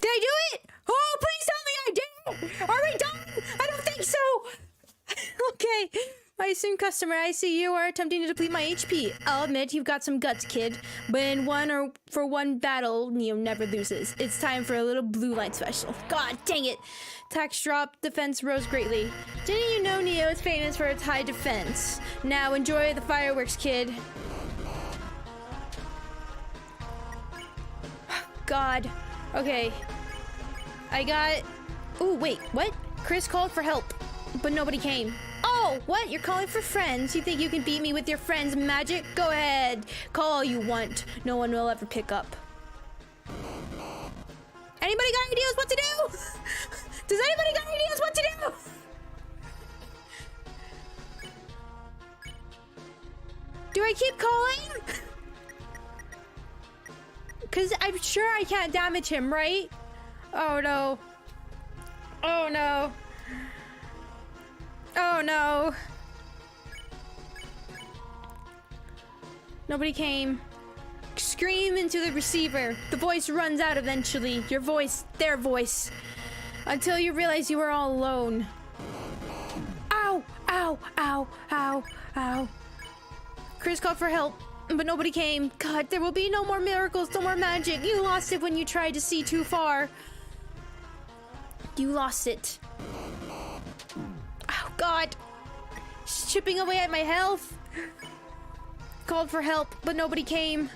Did I do it? Oh, please tell me I did! Are we done? I don't think so! Okay. I assume customer, I see you are attempting to deplete my HP. I'll admit you've got some guts, kid. But in one battle, Neo never loses. It's time for a little blue light special. God dang it! Tax dropped, defense rose greatly. Didn't you know Neo is famous for its high defense? Now enjoy the fireworks, kid. God. Okay. I got... Ooh, wait, what? Chris called for help, but nobody came. Oh, what? You're calling for friends? You think you can beat me with your friends' magic? Go ahead. Call all you want. No one will ever pick up. Anybody got ideas what to do? Does anybody got ideas what to do? Do I keep calling? Because I'm sure I can't damage him, right? Oh no. Oh no. Oh no. Nobody came. Scream into the receiver. The voice runs out eventually. Your voice, their voice. Until you realize you are all alone. Ow! Ow! Ow! Ow! Ow! Chris called for help, but nobody came. God, there will be no more miracles, no more magic. You lost it when you tried to see too far. You lost it. Oh, God. She's chipping away at my health. Called for help, but nobody came.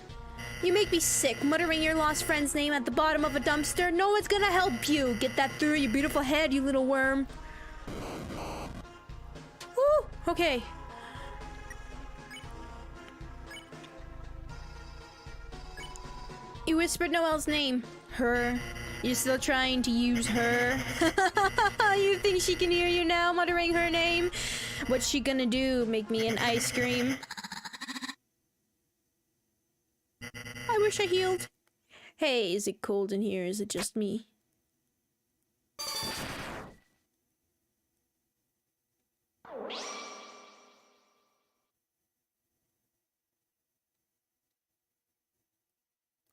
You make me sick, muttering your lost friend's name at the bottom of a dumpster. No one's gonna help you. Get that through your beautiful head, you little worm. Woo! Okay. You whispered Noelle's name. Her. You're still trying to use her. You think she can hear you now, muttering her name? What's she gonna do? Make me an ice cream? I wish I healed. Hey, is it cold in here? Is it just me?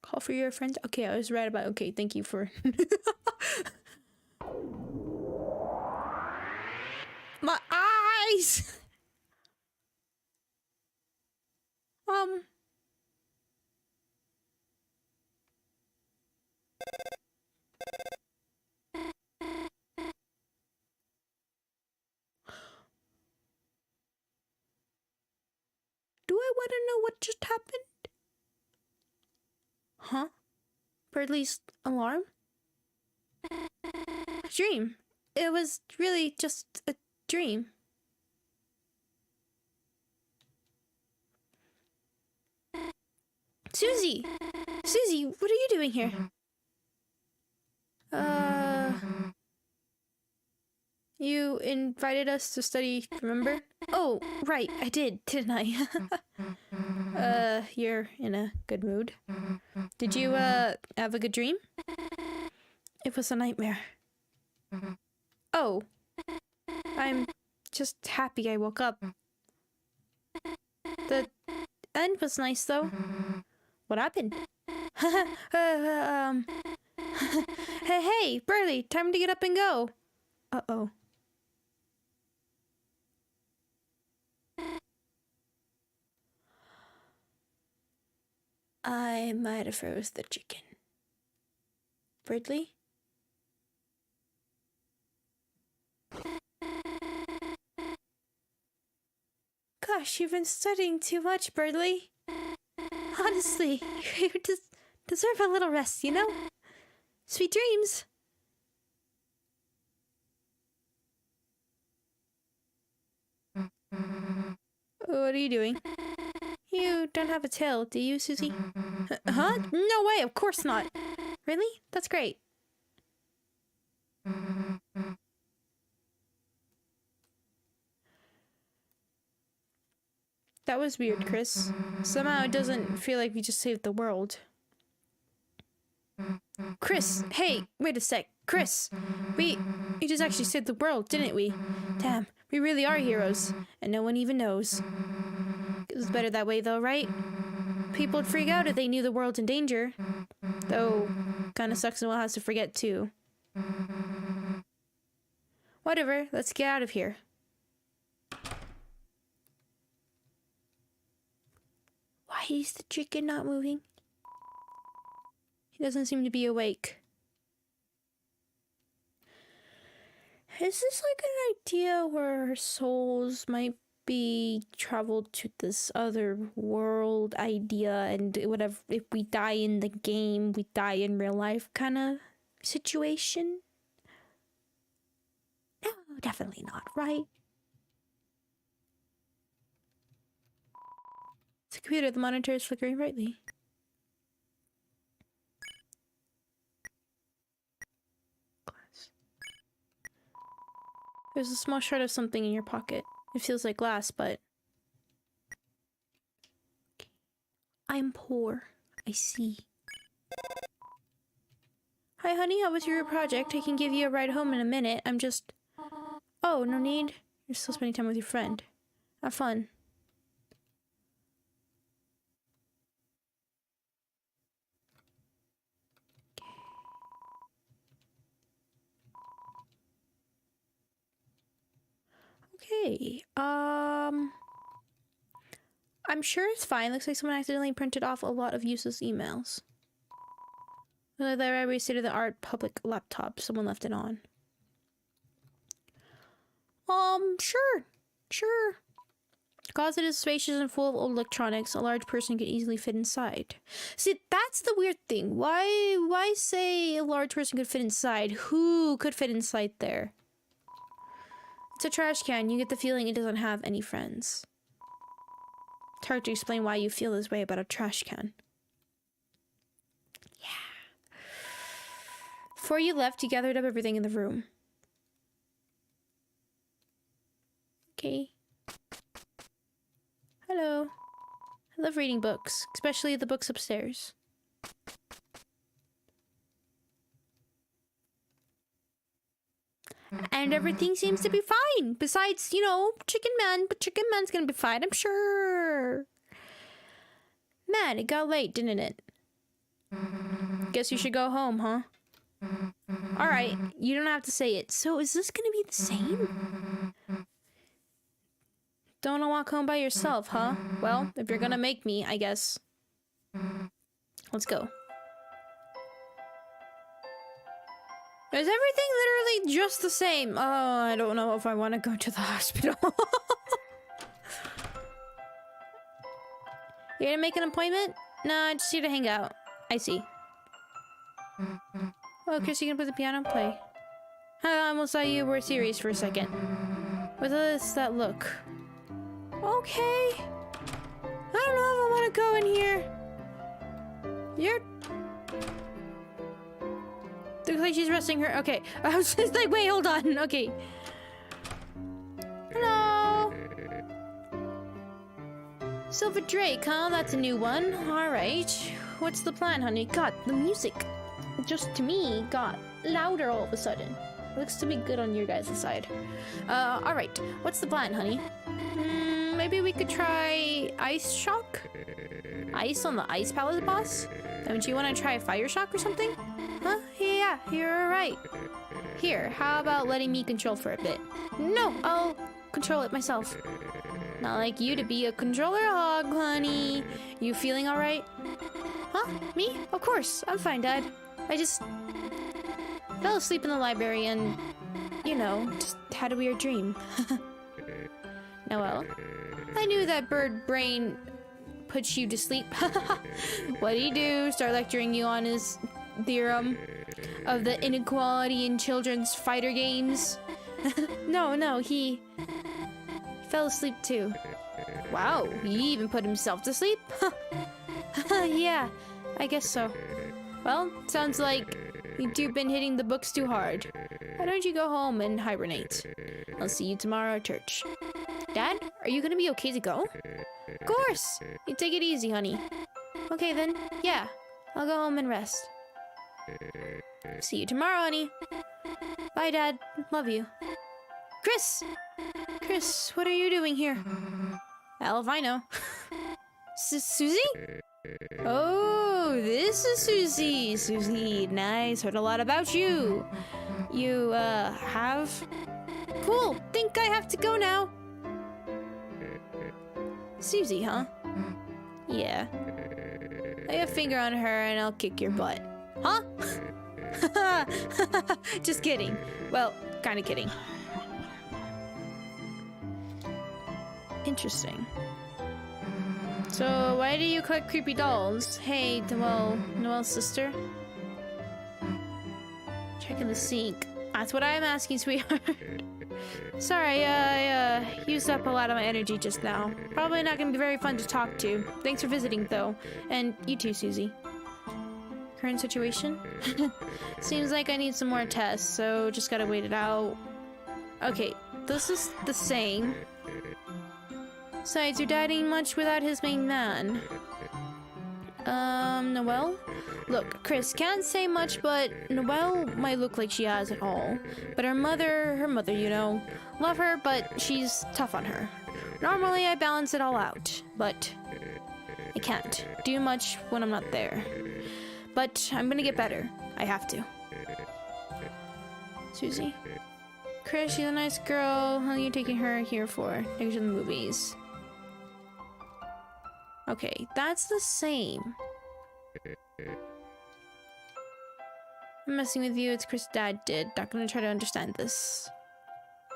Call for your friends? Okay, I was right about... Okay, thank you for... My eyes! Do I want to know what just happened? Huh? Birdley's alarm? Dream. It was really just a dream. Susie! Susie, what are you doing here? You invited us to study, remember? Oh, right, I did, didn't I? You're in a good mood. Did you, have a good dream? It was a nightmare. Oh. I'm just happy I woke up. The end was nice, though. What happened? Hey, Burley, time to get up and go. Uh-oh. I might have froze the chicken. Bridley? Gosh, you've been studying too much, Bridley. Honestly, you just deserve a little rest, you know? Sweet dreams. What are you doing? You don't have a tail, do you, Susie? Huh? No way, of course not. Really? That's great. That was weird, Chris. Somehow it doesn't feel like we just saved the world. Chris, hey, wait a sec. Chris, we just actually saved the world, didn't we? Damn, we really are heroes, and no one even knows. It was better that way though, right? People would freak out if they knew the world's in danger. Though, kinda sucks Noel has to forget too. Whatever, let's get out of here. Why is the chicken not moving? He doesn't seem to be awake. Is this like an idea where our souls might be traveled to this other world idea, and whatever, if we die in the game, we die in real life kind of situation? No, definitely not, right? It's a computer. The monitor is flickering brightly. Glass. There's a small shred of something in your pocket. It feels like glass, but... I'm poor. I see. Hi, honey. How was your project? I can give you a ride home in a minute. I'm just... Oh, no need. You're still spending time with your friend. Have fun. Okay, I'm sure it's fine. Looks like someone accidentally printed off a lot of useless emails. The library state-of-the-art public laptop. Someone left it on. Sure. The closet is spacious and full of old electronics. A large person could easily fit inside. See, that's the weird thing. Why say a large person could fit inside? Who could fit inside there? It's a trash can. You get the feeling it doesn't have any friends. It's hard to explain why you feel this way about a trash can. Yeah. Before you left, you gathered up everything in the room. Okay. Hello. I love reading books, especially the books upstairs. And everything seems to be fine. Besides, you know, Chicken Man. But Chicken Man's gonna be fine, I'm sure. Man, it got late, didn't it? Guess you should go home, huh? Alright, you don't have to say it. So is this gonna be the same? Don't wanna walk home by yourself, huh? Well, if you're gonna make me, I guess. Let's go. Is everything literally just the same? Oh, I don't know if I want to go to the hospital. You're gonna make an appointment? Nah, just here to hang out. I see. Oh, Chris, you can play the piano? Play. I almost thought you were serious for a second. What is that look? Okay. I don't know if I want to go in here. You're... Looks like she's resting her. Okay. I was just like, wait, hold on. Okay. Hello. Silver Drake, huh? That's a new one. Alright. What's the plan, honey? God, the music, just to me, got louder all of a sudden. Looks to be good on your guys' side. Alright. What's the plan, honey? Maybe we could try Ice Shock? Ice on the Ice Palace boss? Don't you want to try Fire Shock or something? Huh? Yeah, you're right. Here, how about letting me control for a bit? No, I'll control it myself. Not like you to be a controller hog, honey. You feeling alright? Huh? Me? Of course. I'm fine, Dad. I just fell asleep in the library and, you know, just had a weird dream. Noelle, I knew that bird brain puts you to sleep. What'd he do? Start lecturing you on his theorem of the inequality in children's fighter games? No, he fell asleep too. Wow, he even put himself to sleep? Yeah, I guess so. Well, sounds like you've been hitting the books too hard. Why don't you go home and hibernate? I'll see you tomorrow at church. Dad, are you gonna be okay to go? Of course! You take it easy, honey. Okay then, yeah. I'll go home and rest. See you tomorrow, honey. Bye, Dad. Love you. Chris! Chris, what are you doing here? Hell if I know. Susie? Oh, this is Susie. Susie, nice. Heard a lot about you. You, have? Cool. Think I have to go now. Susie, huh? Yeah. Lay a finger on her and I'll kick your butt. Huh? Just kidding. Well, kind of kidding. Interesting. So, why do you collect creepy dolls? Hey, Noelle's sister? Checking the sink. That's what I'm asking, sweetheart. Sorry, I used up a lot of my energy just now. Probably not gonna be very fun to talk to. Thanks for visiting, though. And you too, Susie. Current situation? Seems like I need some more tests, so just gotta wait it out. Okay, this is the same. Besides, your dad ain't much without his main man. Noelle? Look, Chris, can't say much, but Noelle might look like she has it all. But her mother, you know. Love her, but she's tough on her. Normally, I balance it all out, but I can't do much when I'm not there. But I'm gonna get better. I have to. Susie? Chris, she's a nice girl. How are you taking her here for? Take her to the movies. Okay, that's the same. I'm messing with you. It's Chris' dad did. Not gonna try to understand this.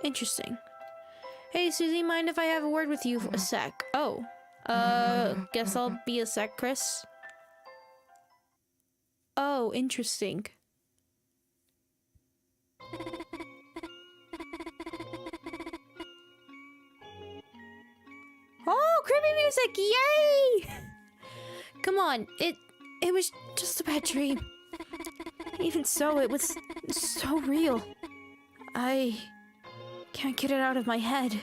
Interesting. Hey, Susie, mind if I have a word with you for a sec? Oh. Guess I'll be a sec, Chris. Oh, interesting. Oh, creepy music! Yay! Come on, it was just a bad dream. Even so, it was so real. I can't get it out of my head.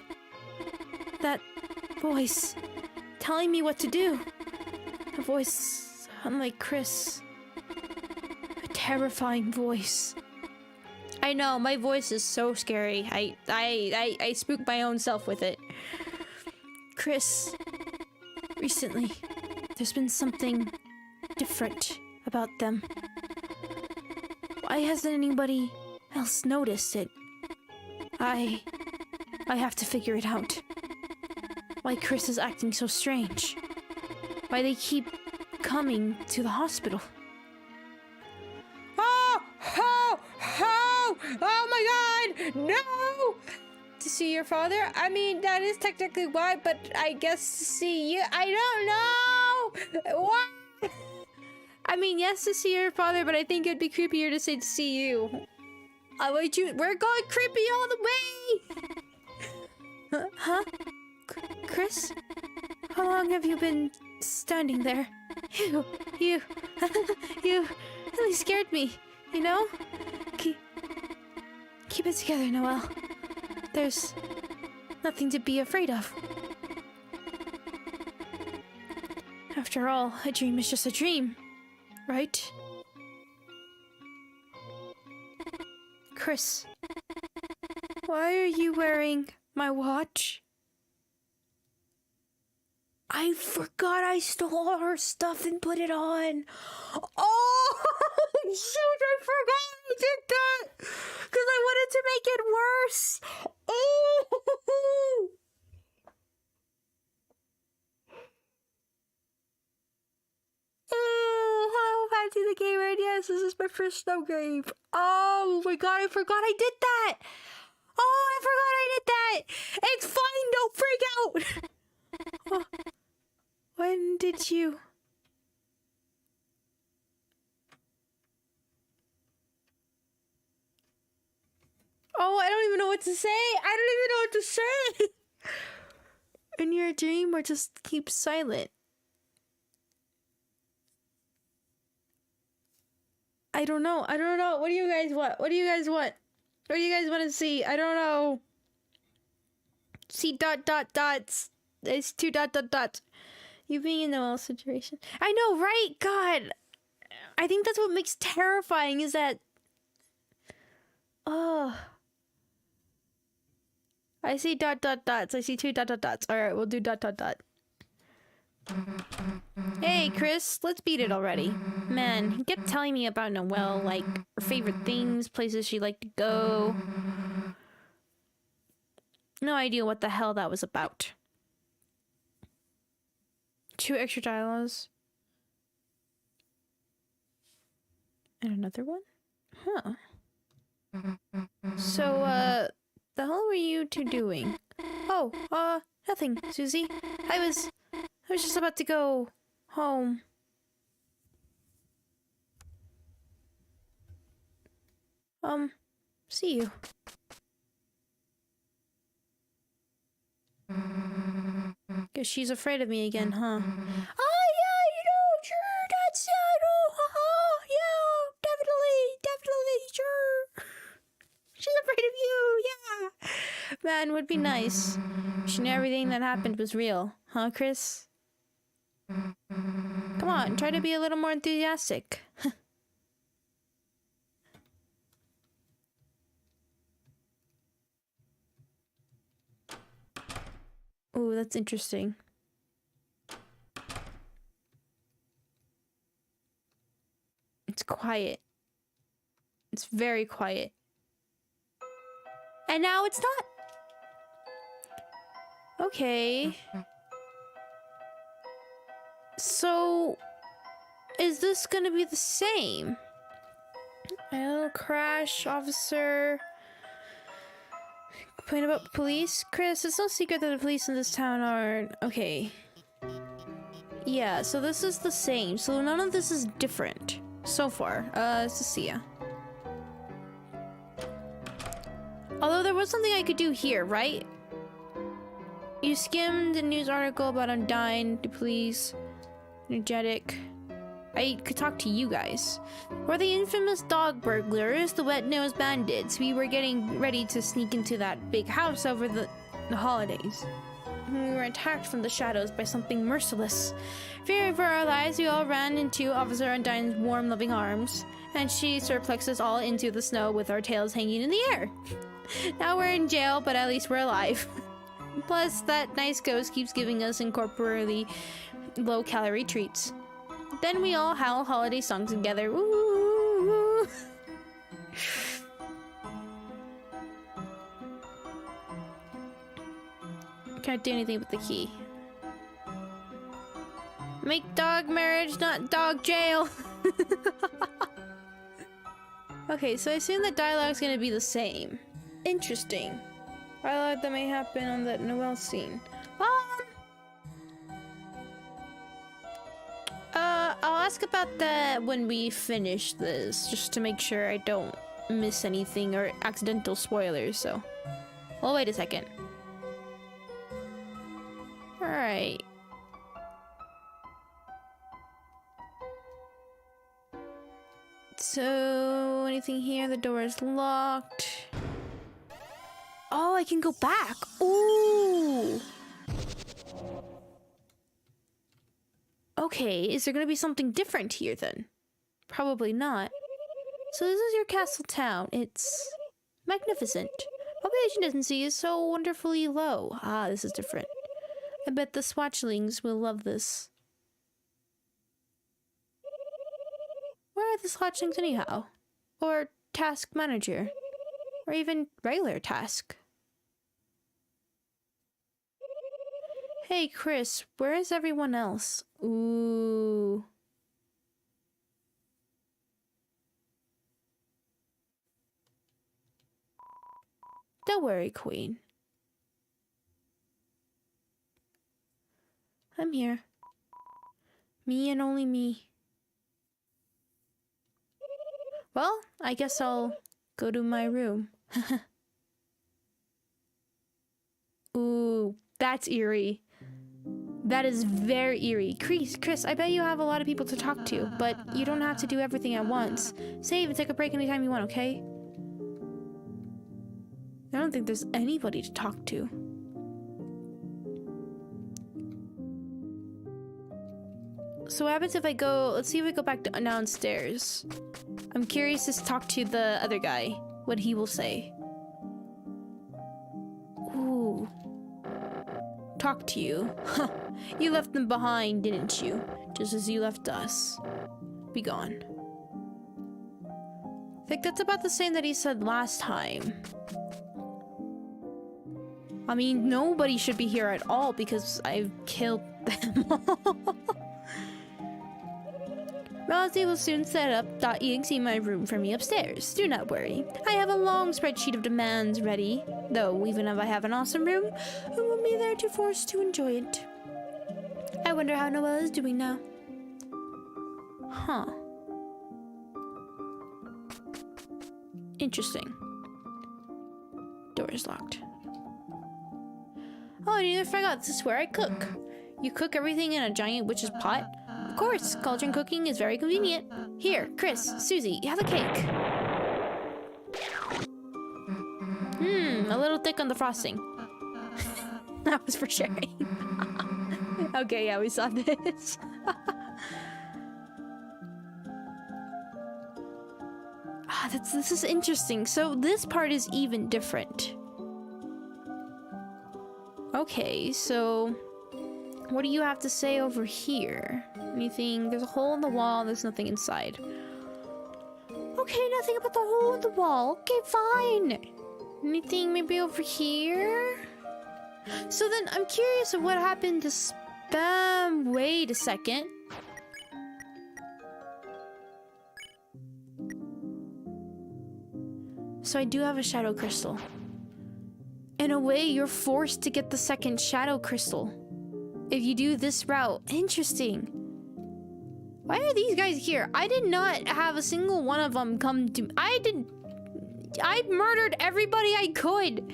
That voice telling me what to do. A voice unlike Chris. A terrifying voice. I know, my voice is so scary. I spook my own self with it. Chris, recently, there's been something different about them. Why hasn't anybody else noticed it? I have to figure it out. Why Chris is acting so strange. Why they keep coming to the hospital. Oh my god! No! To see your father? I mean, that is technically why, but I guess to see you. I don't know! What? I mean, yes, to see your father, but I think it'd be creepier to say to see you. We're going creepy all the way! Huh? Chris? How long have you been standing there? You really scared me, you know? Keep it together, Noelle. There's nothing to be afraid of. After all, a dream is just a dream, right? Chris, why are you wearing my watch? I forgot I stole all her stuff and put it on. Oh, shoot, I forgot I did that. Because I wanted to make it worse. Oh. Hello, Fancy the Gamer. Yes, this is my first Snowgrave. Oh my god, I forgot I did that. Oh, I forgot I did that. It's fine, don't freak out. Oh. When did you... Oh, I don't even know what to say. I don't even know what to say. In your dream, or just keep silent. I don't know. I don't know. What do you guys want? What do you guys want? What do you guys want to see? I don't know. See ... It's 2 ... You being in the well situation. I know, right? God. I think that's what makes terrifying is that... Oh. I see ... I see 2 ... Alright, we'll do ... Hey, Chris, let's beat it already. Man, he kept telling me about Noelle, like, her favorite things, places she'd like to go. No idea what the hell that was about. 2 extra dialogues. And another one? Huh. So, the hell were you two doing? Oh, nothing, Susie. I was just about to go home. See you. Guess she's afraid of me again, huh? Oh, yeah, sure, that's, yeah, definitely, sure. She's afraid of you, yeah. Man, would be nice. She knew everything that happened was real, huh, Chris? Come on, try to be a little more enthusiastic. Oh, that's interesting. It's quiet. It's very quiet. And now it's not. Okay. So, is this gonna be the same? Oh, crash, officer. Complain about police? Chris, it's no secret that the police in this town are... Okay. Yeah, so this is the same. So none of this is different so far. Cecilia. Although there was something I could do here, right? You skimmed a news article about Undyne, the police, energetic. I could talk to you guys. We're the infamous dog burglars, the wet-nosed bandits. We were getting ready to sneak into that big house over the holidays. We were attacked from the shadows by something merciless. Fearing for our lives, we all ran into Officer Undyne's warm, loving arms, and she suplexed us all into the snow with our tails hanging in the air. Now we're in jail, but at least we're alive. Plus, that nice ghost keeps giving us incorporeally low-calorie treats. Then we all howl holiday songs together. Ooh. Can't do anything with the key. Make dog marriage, not dog jail. Okay, so I assume that dialogue's gonna be the same. Interesting. Dialogue that may happen on that Noel scene. I'll ask about that when we finish this, just to make sure I don't miss anything or accidental spoilers, so. Well, wait a second. Alright. So, anything here? The door is locked. Oh, I can go back. Ooh. Okay, is there gonna be something different here then? Probably not. So this is your castle town. It's magnificent. Population density is so wonderfully low. Ah, this is different. I bet the Swatchlings will love this. Where are the Swatchlings anyhow? Or task manager? Or even regular task? Hey, Chris, where is everyone else? Ooh. Don't worry, Queen. I'm here. Me and only me. Well, I guess I'll go to my room. Ooh, that's eerie. That is very eerie. Chris, I bet you have a lot of people to talk to, but you don't have to do everything at once. Save and take a break anytime you want, okay? I don't think there's anybody to talk to. So what happens if I go... Let's see if we go back downstairs. I'm curious to talk to the other guy. What he will say. Ooh. Talk to you. Huh. You left them behind, didn't you? Just as you left us. Be gone. I think that's about the same that he said last time. I mean, nobody should be here at all because I've killed them. Rosie will soon set up .exe in my room for me upstairs. Do not worry. I have a long spreadsheet of demands ready. Though, even if I have an awesome room, I will be there to force to enjoy it. I wonder how Noelle is doing now. Huh. Interesting. Door is locked. Oh, I nearly forgot. This is where I cook. You cook everything in a giant witch's pot? Of course, cauldron cooking is very convenient. Here, Chris, Susie, have a cake. A little thick on the frosting. That was for sharing. Okay, yeah, we saw this. This is interesting. So this part is even different. Okay, so what do you have to say over here? Anything? There's a hole in the wall. There's nothing inside. Okay, nothing about the hole in the wall. Okay, fine. Anything maybe over here? So then I'm curious of what happened to spam. Wait a second. So I do have a shadow crystal. In a way, you're forced to get the second shadow crystal if you do this route. Interesting. Why are these guys here? I did not have a single one of them come to... I murdered everybody I could.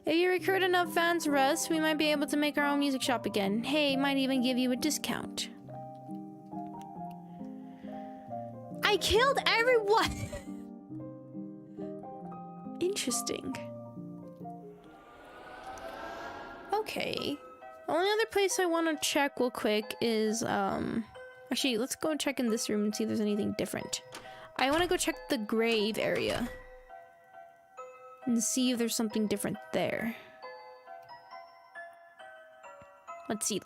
If you recruit enough fans for us, we might be able to make our own music shop again. Hey, might even give you a discount. I killed everyone. Interesting. Okay. Only other place I want to check real quick is, actually, let's go check in this room and see if there's anything different. I want to go check the grave area and see if there's something different there. Let's see.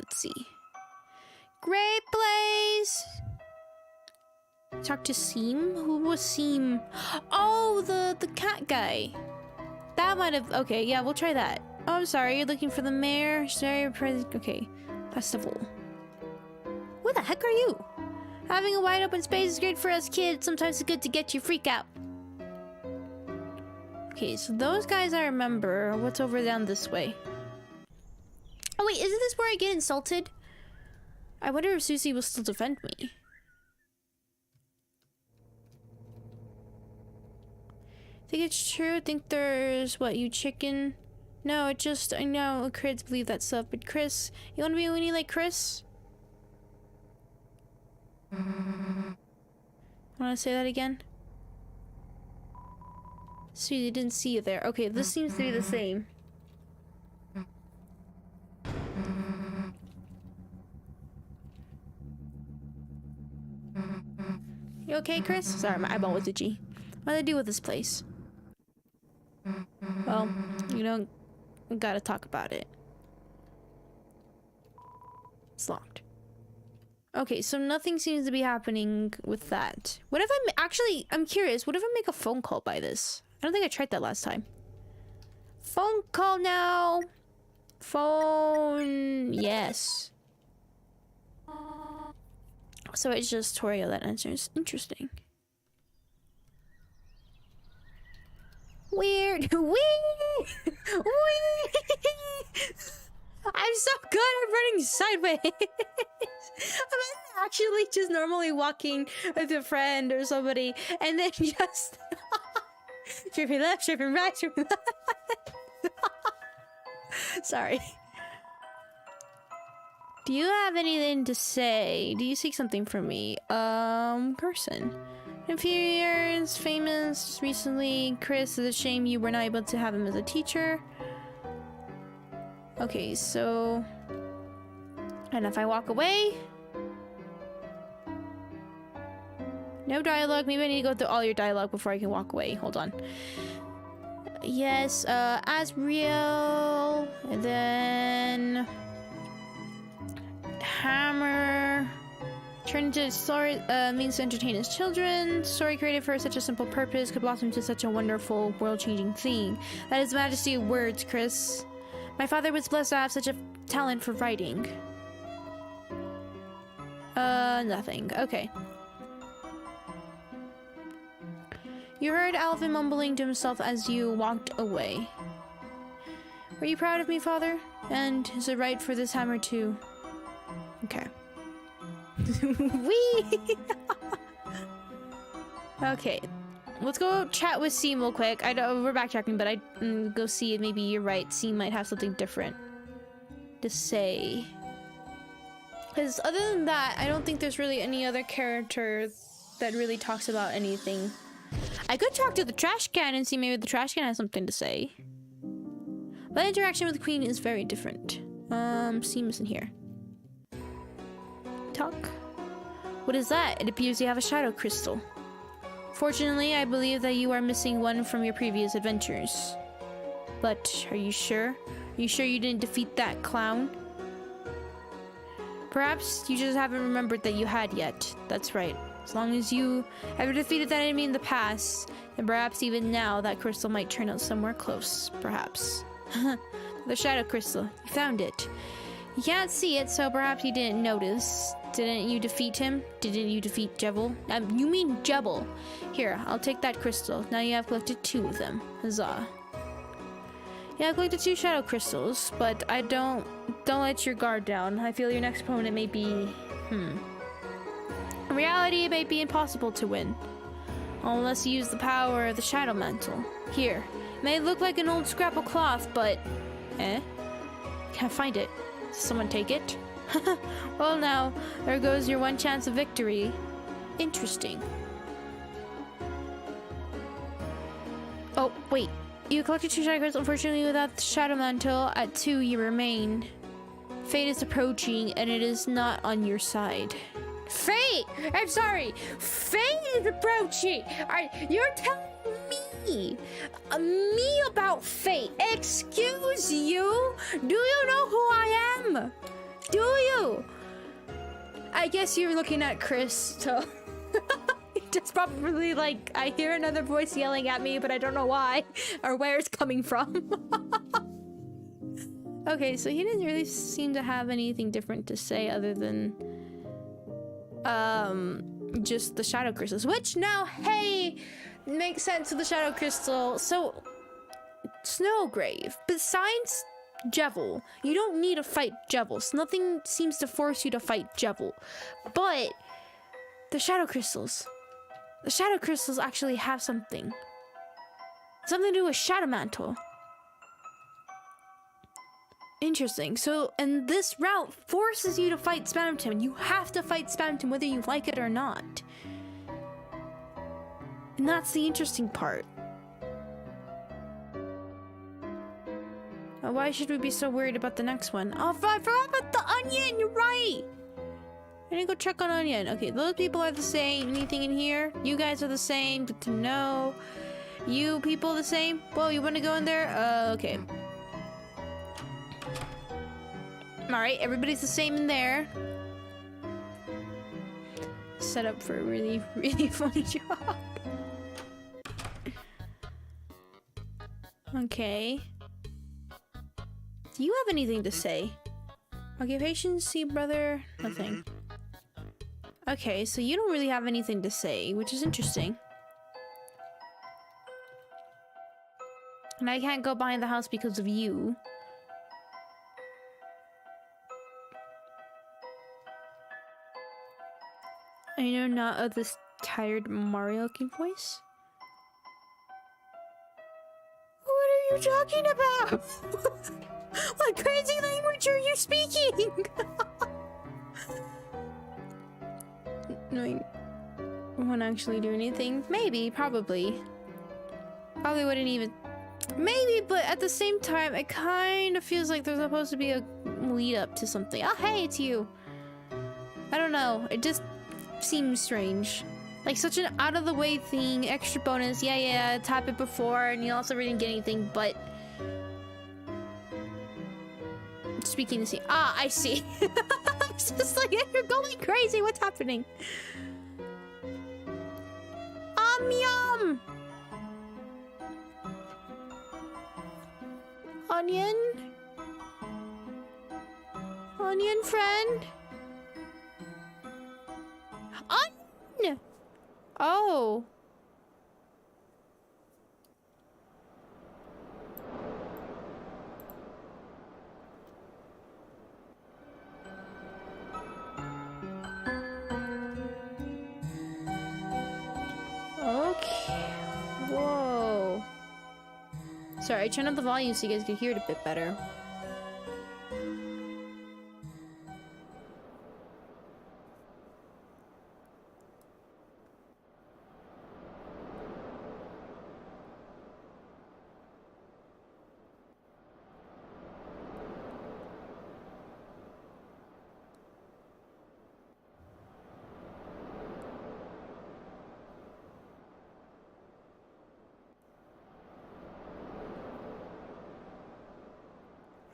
Grave place! Talk to Seam? Who was Seam? Oh, the cat guy. That might have... Okay, yeah, we'll try that. Oh, I'm sorry. You're looking for the mayor? Sorry, okay. Festival. Who the heck are you? Having a wide open space is great for us kids. Sometimes it's good to get you freak out. Okay, so those guys I remember. What's over down this way? Oh, wait. Isn't this where I get insulted? I wonder if Susie will still defend me. Think it's true? I think there's what, you chicken? No, it just, I know kids believe that stuff, but Chris, you want to be a weenie like Chris? Want to say that again? Sweetie, didn't see you there. Okay, this seems to be the same. You okay, Chris? Sorry, my eyeball was itchy. What do I do with this place? Well, you don't gotta talk about it. It's locked. Okay, so nothing seems to be happening with that. What if actually, I'm curious, what if I make a phone call by this? I don't think I tried that last time. Phone call now. Phone, yes. So it's just Toria that answers. Interesting. Weird. Wee! Wee! I'm so good at running sideways. I'm actually just normally walking with a friend or somebody and then just tripping left, tripping right, tripping left. Sorry. Do you have anything to say? Do you seek something from me? Person. In a few years, famous recently. Chris, it's a shame you were not able to have him as a teacher. Okay, so... And if I walk away... No dialogue. Maybe I need to go through all your dialogue before I can walk away. Hold on. Yes, Asriel. And then... Hammer... Turned into story means to entertain his children. Story created for such a simple purpose could blossom into such a wonderful, world-changing thing. That is majesty of words, Chris. My father was blessed to have such a talent for writing. Nothing. Okay. You heard Alvin mumbling to himself as you walked away. Are you proud of me, father? And is it right for this hammer to... Okay. Wee! Okay. Let's go chat with Seam real quick. I know we're backtracking, but I go see if maybe you're right. Seam might have something different to say. Because other than that, I don't think there's really any other character that really talks about anything. I could talk to the trash can and see maybe the trash can has something to say. But interaction with the queen is very different. Seam isn't here. Talk. What is that? It appears you have a shadow crystal. Fortunately, I believe that you are missing one from your previous adventures. But are you sure? Are you sure you didn't defeat that clown? Perhaps you just haven't remembered that you had yet. That's right. As long as you ever defeated that enemy in the past, then perhaps even now that crystal might turn out somewhere close. Perhaps. The shadow crystal. You found it. You can't see it, so perhaps you didn't notice. Didn't you defeat him? Didn't you defeat Jebel? You mean Jebel. Here, I'll take that crystal. Now you have collected 2 of them. Huzzah. Yeah, I collected 2 shadow crystals, but I don't let your guard down. I feel your next opponent may be... In reality, it may be impossible to win. Unless you use the power of the shadow mantle. Here. It may look like an old scrap of cloth, but... Can't find it. Did someone take it? Well now, there goes your one chance of victory. Interesting. Oh, wait. You collected 2 shadow crystals. Unfortunately, without the shadow mantle, at 2 you remain. Fate is approaching, and it is not on your side. Fate! I'm sorry! Fate is approaching! You're telling me about fate. Excuse you? Do you know who I am? Do you? I guess you're looking at Crystal. It's probably like, I hear another voice yelling at me, but I don't know why or where it's coming from. Okay, so he didn't really seem to have anything different to say other than just the shadow crystals, which now, hey, makes sense with the shadow crystal. So Snowgrave, besides Jebel, you don't need to fight Jebel. So nothing seems to force you to fight Jebel, but the shadow crystals actually have something to do with shadow mantle. Interesting. So, and this route forces you to fight Spamton. You have to fight Spamton whether you like it or not. And that's the interesting part. Why should we be so worried about the next one? Oh, I forgot about the onion! You're right! I need to go check on onion. Okay, those people are the same. Anything in here? You guys are the same. Good to know. You people the same? Whoa, you want to go in there? Okay. Alright, everybody's the same in there. Set up for a really, really funny job. Okay. Do you have anything to say? Occupation, see brother, nothing. Okay, so you don't really have anything to say, which is interesting. And I can't go behind the house because of you. I know not of this tired Mario-looking voice. What are you talking about? What crazy language are you speaking? No, won't actually do anything. Maybe, probably. Probably wouldn't even... Maybe, but at the same time, it kind of feels like there's supposed to be a lead up to something. Oh, hey, it's you. I don't know. It just seems strange. Like, such an out-of-the-way thing. Extra bonus. Yeah, tap it before, and you also didn't get anything, but... Speaking to see. Ah, I see. It's just like, you're going crazy. What's happening? Yum! Onion? Onion friend? Oh. Okay. Whoa. Sorry, I turned up the volume so you guys could hear it a bit better.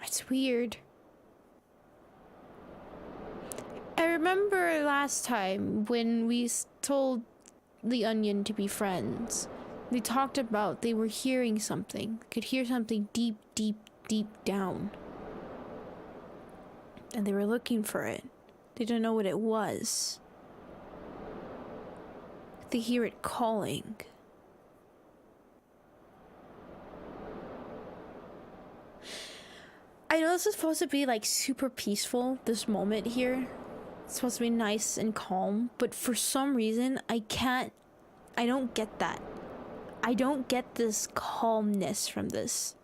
It's weird. I remember last time when we told the onion to be friends. They talked about they were hearing something. Could hear something deep, deep, deep down. And they were looking for it. They didn't know what it was. They hear it calling. I know this is supposed to be like super peaceful, this moment here. It's supposed to be nice and calm, but for some reason I don't get that. I don't get this calmness from this.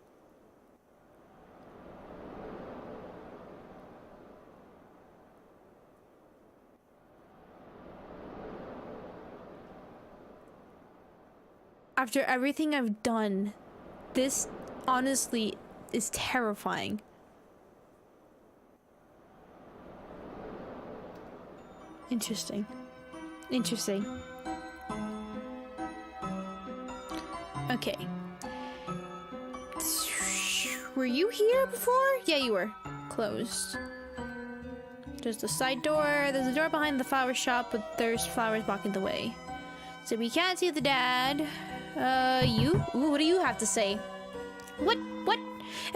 After everything I've done, this honestly is terrifying. Interesting. Interesting. Okay. Were you here before? Yeah, you were. Closed. There's the side door. There's a door behind the flower shop, but there's flowers blocking the way. So we can't see the dad. You? Ooh, what do you have to say? What?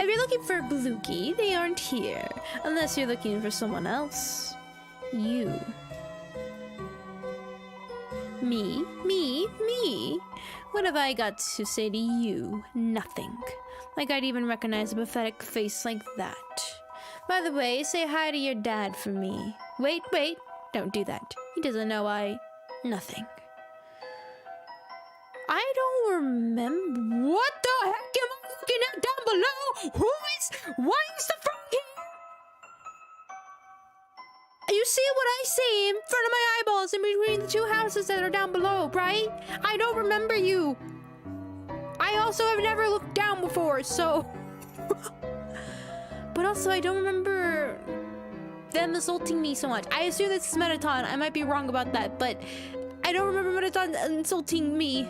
If you're looking for Blookie, they aren't here. Unless you're looking for someone else. You. Me? What have I got to say to you? Nothing. Like I'd even recognize a pathetic face like that. By the way, say hi to your dad for me. Wait, don't do that. He doesn't know nothing. I don't remember. What the heck am I looking at down below? Why is the frog here? You see what I see in front of my eyeballs in between the two houses that are down below, right? I don't remember you. I also have never looked down before, so... But also, I don't remember them assaulting me so much. I assume this is Mettaton. I might be wrong about that, but I don't remember Mettaton insulting me.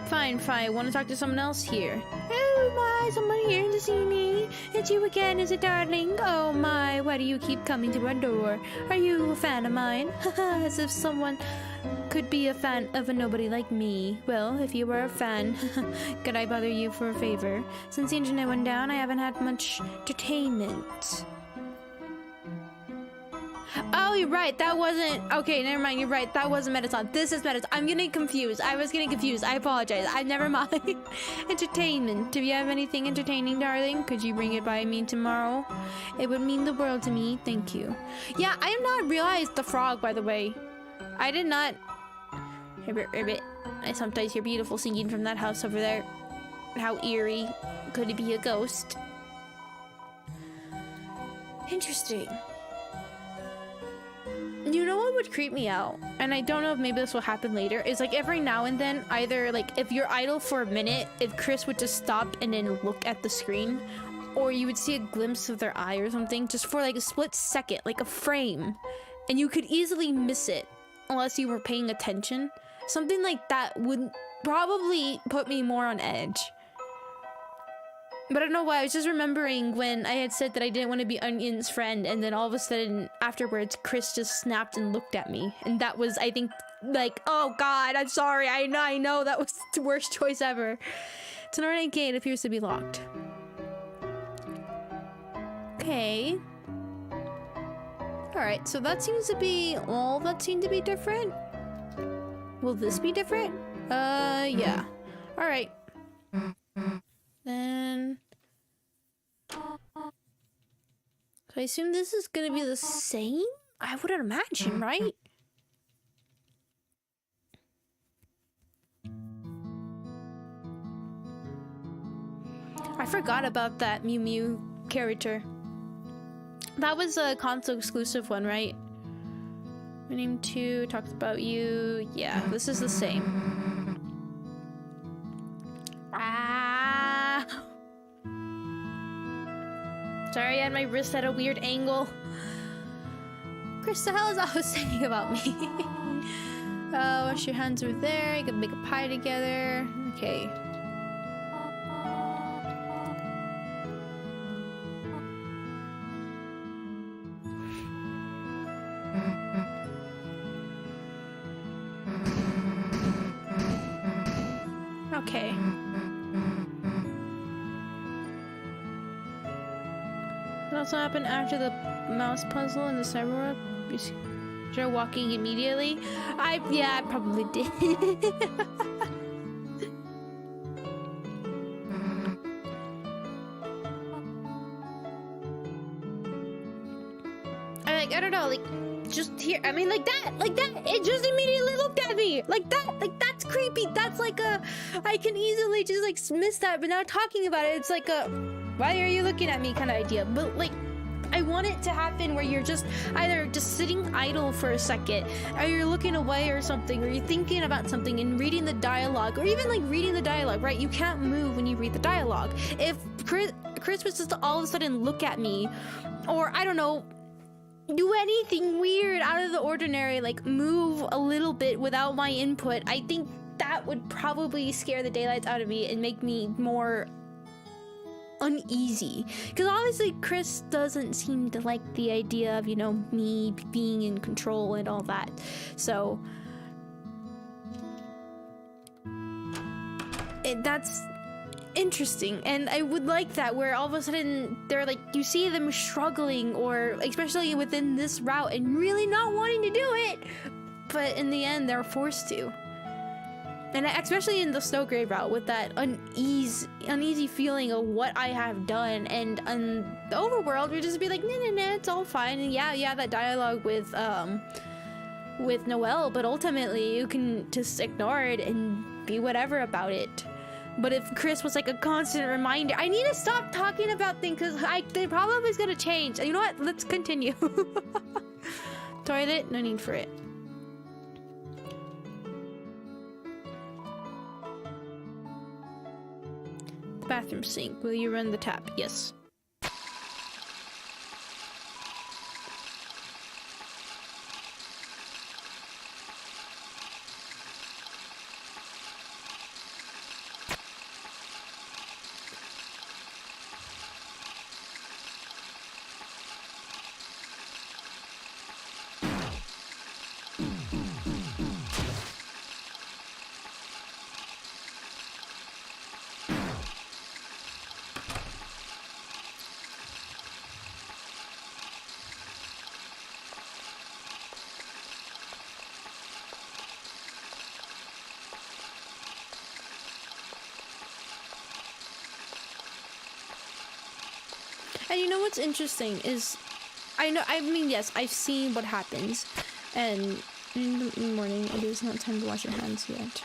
Fine. Want to talk to someone else here? Oh my, someone here to see me. It's you again, is it, darling? Oh my, why do you keep coming to our door? Are you a fan of mine? As if someone could be a fan of a nobody like me. Well, if you were a fan, could I bother you for a favor? Since the internet went down, I haven't had much entertainment. Oh, you're right. That wasn't... Okay, never mind. You're right. That wasn't Mettaton. This is Mettaton. I'm getting confused. I was getting confused. I apologize. Never mind. Entertainment. Do you have anything entertaining, darling? Could you bring it by me tomorrow? It would mean the world to me. Thank you. Yeah, I have not realized the frog, by the way. I did not... Ribbit. I sometimes hear beautiful singing from that house over there. How eerie. Could it be a ghost? Interesting. You know what would creep me out? And I don't know if maybe this will happen later. Is like every now and then, either like if you're idle for a minute, if Chris would just stop and then look at the screen, or you would see a glimpse of their eye or something, just for like a split second, like a frame, and you could easily miss it unless you were paying attention. Something like that would probably put me more on edge. But I don't know why, I was just remembering when I had said that I didn't want to be Onion's friend, and then all of a sudden, afterwards, Chris just snapped and looked at me. And that was, I think, like, oh god, I'm sorry, I know, that was the worst choice ever. Tonight's gate appears to be locked. Okay. Alright, so that seems to be all that seemed to be different. Will this be different? Yeah. Alright. Then... So I assume this is gonna be the same? I wouldn't imagine, right? I forgot about that Mew Mew character. That was a console exclusive one, right? My name 2 talks about you. Yeah, this is the same. Ah! Sorry, I had my wrist at a weird angle. Chris, the hell is always saying about me? Wash your hands over there. You can make a pie together. Okay. Okay. What also happened after the mouse puzzle in the cyber world? You're walking immediately? Yeah, I probably did. I don't know, like, just here, I mean, like that, it just immediately looked at me, like that's creepy, that's like I can easily just, like, miss that, but now talking about it, it's like a, why are you looking at me kind of idea, but, like, I want it to happen where you're just either just sitting idle for a second, or you're looking away or something, or you're thinking about something and reading the dialogue, or even, like, reading the dialogue, right? You can't move when you read the dialogue. If Chris was just to all of a sudden look at me, or, I don't know, do anything weird out of the ordinary, like move a little bit without my input, I think that would probably scare the daylights out of me and make me more uneasy. Because obviously Chris doesn't seem to like the idea of, you know, me being in control and all that. So that's interesting, and I would like that where all of a sudden they're like, you see them struggling, or especially within this route, and really not wanting to do it, but in the end they're forced to. And especially in the Snowgrave route, with that uneasy feeling of what I have done, and on the overworld we just be like, nah, it's all fine, and yeah, that dialogue with Noelle, but ultimately you can just ignore it and be whatever about it. But if Chris was like a constant reminder, I need to stop talking about things because the problem is gonna change. You know what? Let's continue. Toilet? No need for it. The bathroom sink. Will you run the tap? Yes. And you know what's interesting is, yes, I've seen what happens, and in the morning, it is not time to wash your hands yet.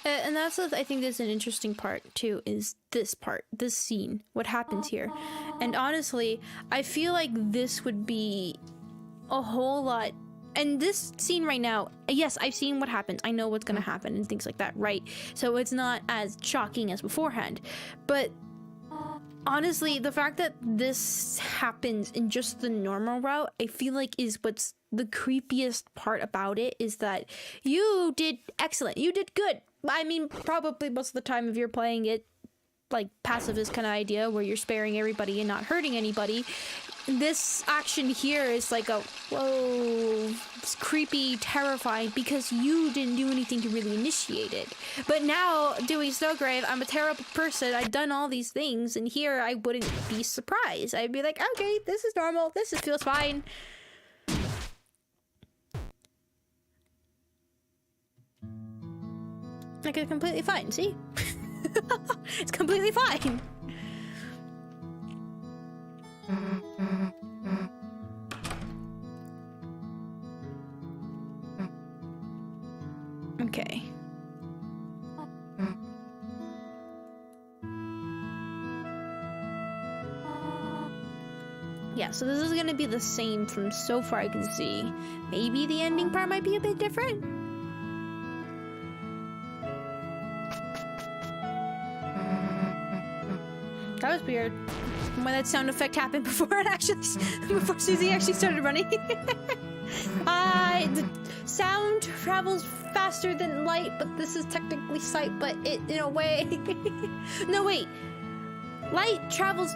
And that's what I think is an interesting part too, is this part, this scene, what happens here. And honestly, I feel like this would be a whole lot. And this scene right now, yes, I've seen what happens. I know what's gonna happen and things like that, right? So it's not as shocking as beforehand. But honestly, the fact that this happens in just the normal route, I feel like is what's the creepiest part about it, is that you did excellent. You did good. I mean, probably most of the time if you're playing it, like pacifist kind of idea where you're sparing everybody and not hurting anybody. This action here is like a whoa, it's creepy, terrifying because you didn't do anything to really initiate it. But now doing Snowgrave, I'm a terrible person. I've done all these things, and here I wouldn't be surprised. I'd be like, okay, this is normal. Feels fine. Like it's completely fine. See, it's completely fine. Okay. Yeah, so this is gonna be the same from so far I can see. Maybe the ending part might be a bit different. That was weird. When that sound effect happened before before Susie actually started running. The sound travels faster than light, but this is technically sight, but it in a way. No, wait. Light travels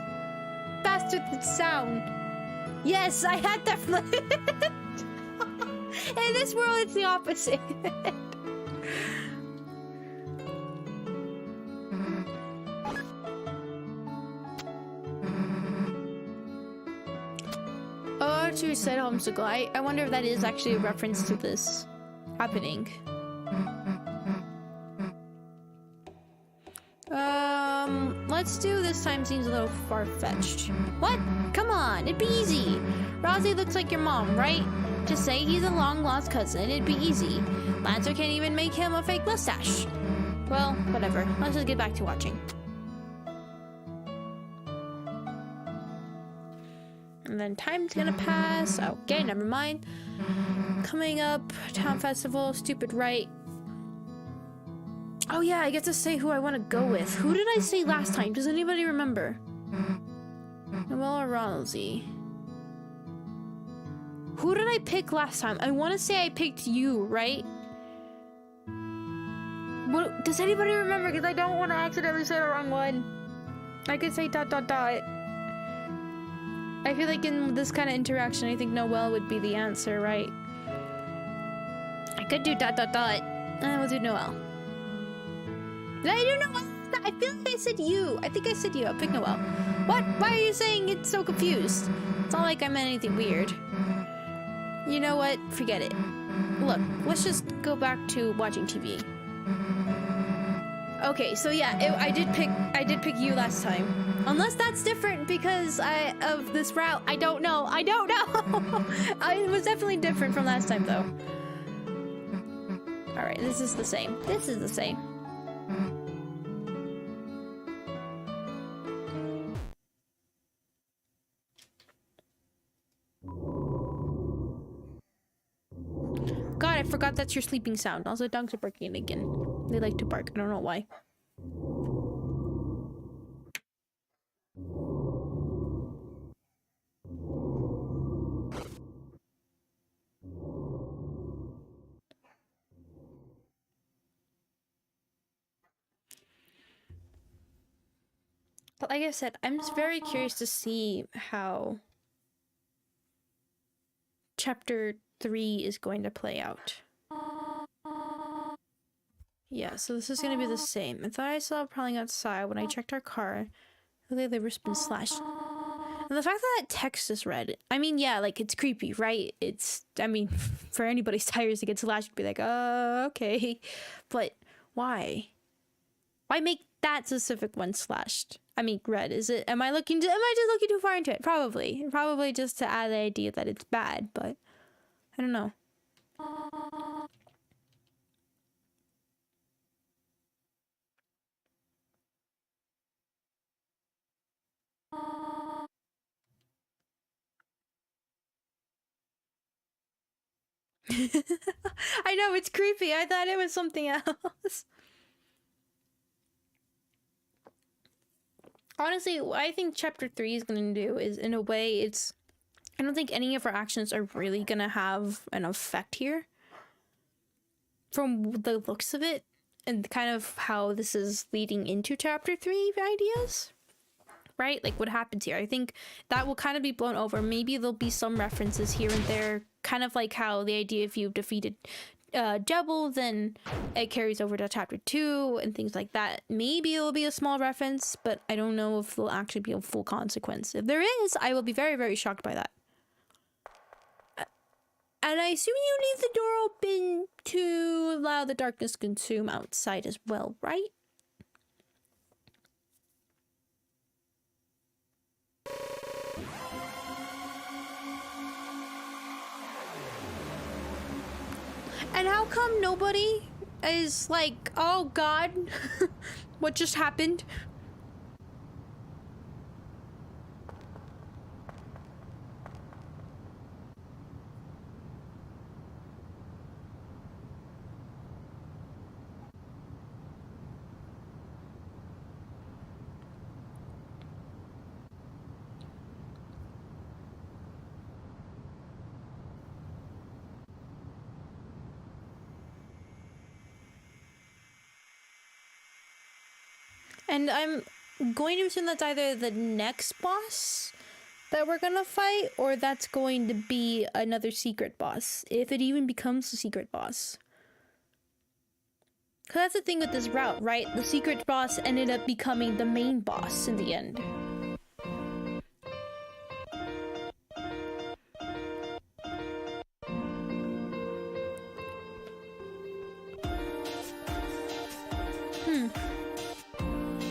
faster than sound. Yes, I had that flipped. In this world, it's the opposite. Archer said homesickle. I wonder if that is actually a reference to this happening. Let's do this time seems a little far-fetched. What? Come on, it'd be easy. Rosie looks like your mom, right? Just say he's a long-lost cousin, it'd be easy. Lancer can't even make him a fake mustache. Well, whatever. Let's just get back to watching. And then time's gonna pass. Okay, never mind. Coming up, town festival, stupid right. Oh yeah, I get to say who I want to go with. Who did I say last time? Does anybody remember? Noelle or Rosie? Who did I pick last time? I want to say I picked you, right? What, does anybody remember? Because I don't want to accidentally say the wrong one. I could say ... I feel like in this kind of interaction, I think Noelle would be the answer, right? I could do ... And we'll do Noelle. Did I do Noelle? I feel like I said you. I think I said you. I'll pick Noelle. What? Why are you saying it's so confused? It's not like I meant anything weird. You know what? Forget it. Look, let's just go back to watching TV. Okay, so yeah, I did pick you last time. Unless that's different because of this route. I don't know. It was definitely different from last time though. Alright, this is the same. God, I forgot that's your sleeping sound. Also, dogs are barking again. They like to bark. I don't know why. But like I said, I'm just very curious to see how chapter 3 is going to play out. Yeah, so this is going to be the same. I thought I saw prowling outside when I checked our car. The liver's been slashed. And the fact that text is red, I mean, yeah, like, it's creepy, right? It's, I mean, for anybody's tires to get slashed, would be like, okay. But why? Why make that specific one slashed? I mean, red, is it? Am I just looking too far into it? Probably. Probably just to add the idea that it's bad, but I don't know. I know, it's creepy. I thought it was something else. Honestly, what I think chapter 3 is going to do is, in a way, I don't think any of our actions are really going to have an effect here. From the looks of it. and kind of how this is leading into chapter 3 ideas, right? Like what happens here. I think that will kind of be blown over. Maybe there'll be some references here and there, kind of like how the idea if you've defeated Jebel, then it carries over to chapter 2 and things like that. Maybe it'll be a small reference, but I don't know if there'll actually be a full consequence. If there is, I will be very, very shocked by that. And I assume you leave the door open to allow the darkness to consume outside as well, right? And how come nobody is like, oh god, what just happened? And I'm going to assume that's either the next boss that we're gonna fight, or that's going to be another secret boss, if it even becomes a secret boss. Because that's the thing with this route, right? The secret boss ended up becoming the main boss in the end.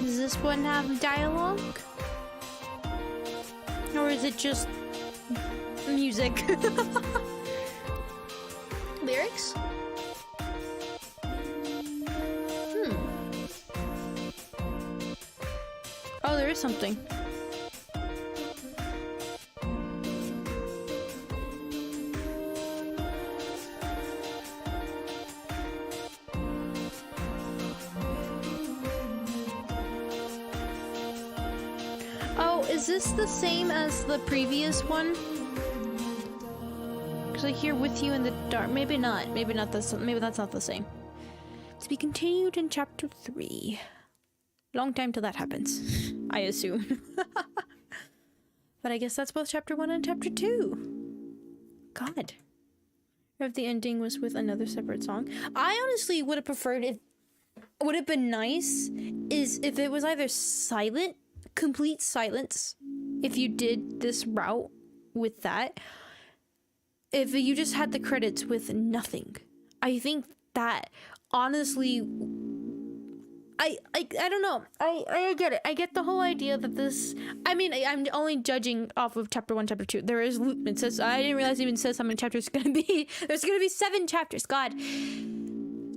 Does this one have dialogue? Or is it just music? Lyrics? Oh, there is something. Is this the same as the previous one? Because I hear with you in the dark. Maybe not. Maybe that's not the same. To be continued in chapter 3. Long time till that happens, I assume. But I guess that's both chapter 1 and chapter 2. God. If the ending was with another separate song. I honestly would have preferred if... Would have been nice is if it was either silent, complete silence, if you did this route with that, if you just had the credits with nothing. I think that honestly, I don't know, I get it. I get the whole idea that this, I mean, I'm only judging off of chapter 1, chapter 2. There is, it says, I didn't realize it even says how many chapters it's gonna be. There's gonna be 7 chapters. God,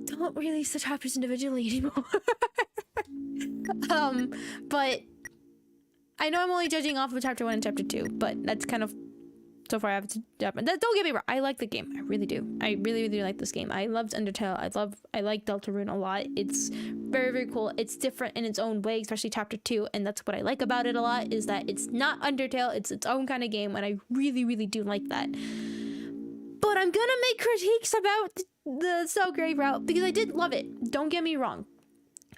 don't release the chapters individually anymore. But I know I'm only judging off of chapter 1 and chapter 2, but that's kind of so far I have to jump. Don't get me wrong, I like the game. I really do. I really, really like this game. I loved Undertale. I like Deltarune a lot. It's very, very cool. It's different in its own way, especially chapter 2, and that's what I like about it a lot, is that it's not Undertale, it's its own kind of game, and I really, really do like that. But I'm gonna make critiques about the Snowgrave route, because I did love it. Don't get me wrong.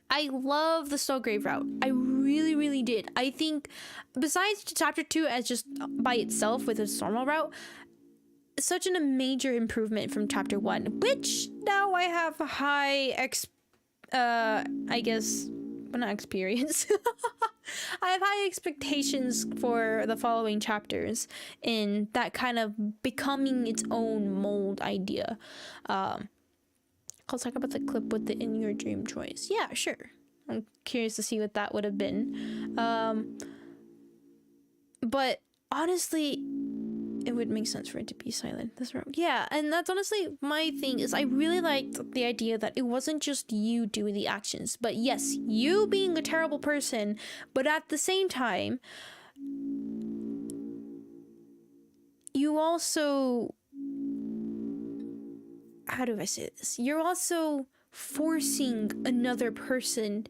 I love the Snowgrave route. I really, really did. I think, besides chapter 2 as just by itself with its normal route, such a major improvement from chapter 1, which now I have high I guess, well, not experience. I have high expectations for the following chapters in that kind of becoming its own mold idea. I'll talk about the clip with the in your dream choice. Yeah, sure. I'm curious to see what that would have been. But honestly, it would make sense for it to be silent. This room. Yeah, and that's honestly my thing, is I really liked the idea that it wasn't just you doing the actions, but yes, you being a terrible person, but at the same time, you also... How do I say this? You're also forcing another person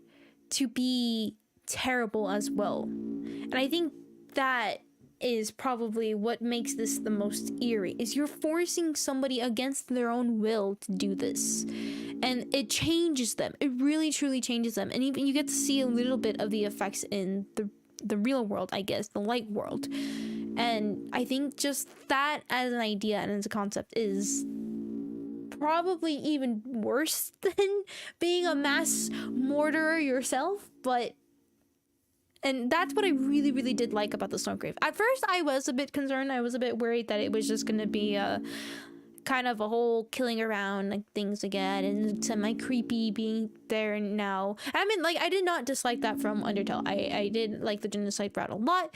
to be terrible as well. And I think that is probably what makes this the most eerie, is you're forcing somebody against their own will to do this. and it changes them. It really truly changes them, and even you get to see a little bit of the effects in the real world, I guess, the light world. And I think just that as an idea and as a concept is probably even worse than being a mass murderer yourself, but and that's what I really, really did like about the Snowgrave. At first, I was a bit concerned. I was a bit worried that it was just going to be a kind of a whole killing around like things again and semi-creepy being there and now. I mean, like, I did not dislike that from Undertale. I did like the genocide route a lot.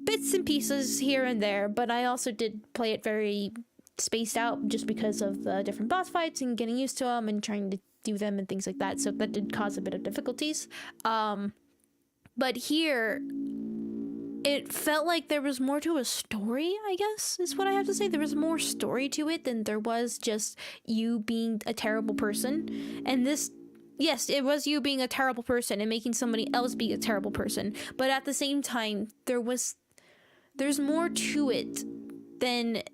Bits and pieces here and there, but I also did play it very spaced out just because of the different boss fights and getting used to them and trying to do them and things like that. So that did cause a bit of difficulties. But here, it felt like there was more to a story, I guess, is what I have to say. There was more story to it than there was just you being a terrible person. And this, yes, it was you being a terrible person and making somebody else be a terrible person. But at the same time, there's more to it than,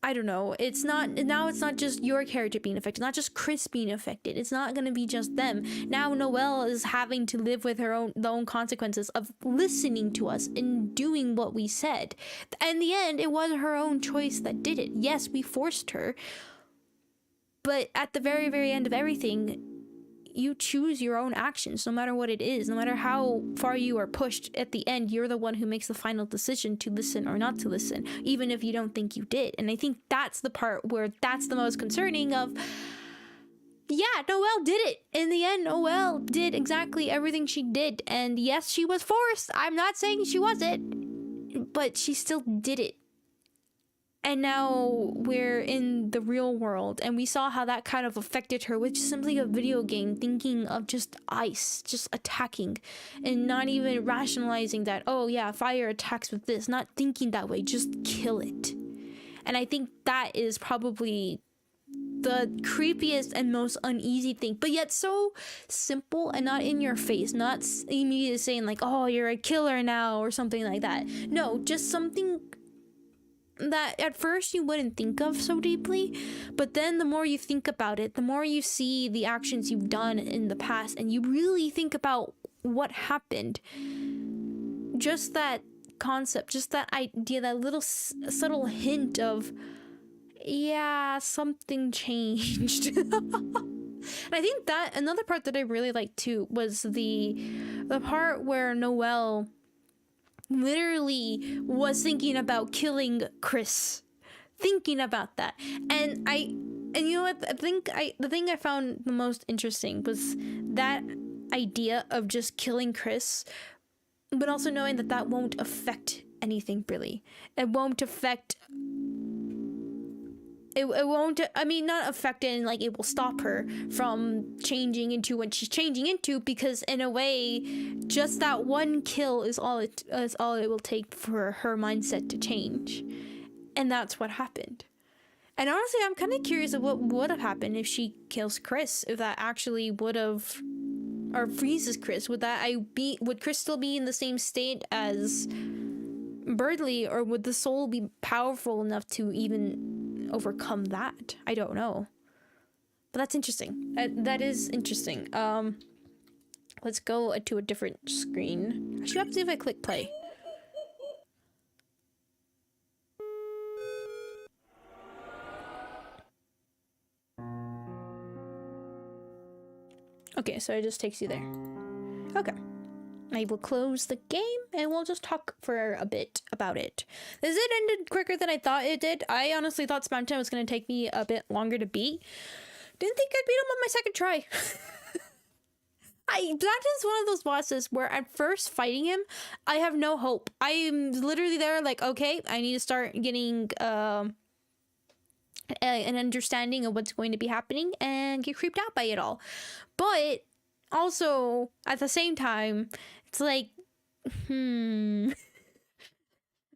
I don't know, it's not just your character being affected, not just Chris being affected. It's not going to be just them. Now Noelle is having to live with the own consequences of listening to us and doing what we said. In the end, it was her own choice that did it. Yes, we forced her. But at the very, very end of everything, you choose your own actions, no matter what it is, no matter how far you are pushed. At the end, you're the one who makes the final decision to listen or not to listen, even if you don't think you did. And I think that's the part where that's the most concerning of, yeah, Noelle did it. In the end, Noelle did exactly everything she did. And yes, she was forced. I'm not saying she wasn't, but she still did it. And now we're in the real world, and we saw how that kind of affected her with simply a video game, thinking of just ice, just attacking, and not even rationalizing that, oh yeah, fire attacks with this, not thinking that way, just kill it. And I think that is probably the creepiest and most uneasy thing, but yet so simple and not in your face, not immediately saying like, oh, you're a killer now, or something like that. No, just something that at first you wouldn't think of so deeply, but then the more you think about it, the more you see the actions you've done in the past, and you really think about what happened. Just that concept, just that idea, that little subtle hint of, yeah, something changed. And I think that another part that I really liked too was the part where Noelle literally was thinking about killing Chris, thinking about that. And you know what, the thing I found the most interesting was that idea of just killing Chris, but also knowing that that won't affect anything really. It won't affect, it won't, I mean, not affect it and like it will stop her from changing into what she's changing into, because in a way, just that one kill is all it will take for her mindset to change. And that's what happened. And honestly, I'm kind of curious of what would have happened if she kills Chris, if that actually would have, or freezes Chris. Would Chris still be in the same state as Birdley, or would the soul be powerful enough to even overcome that? I don't know, but that's interesting. That is interesting. Let's go to a different screen. I should have to see if I click play. Okay, so it just takes you there. Okay, I will close the game and we'll just talk for a bit about it. This ended quicker than I thought it did. I honestly thought Spam Town was going to take me a bit longer to beat. Didn't think I'd beat him on my second try. That is one of those bosses where at first fighting him, I have no hope. I'm literally there like, okay, I need to start getting an understanding of what's going to be happening and get creeped out by it all. But also, at the same time, it's like,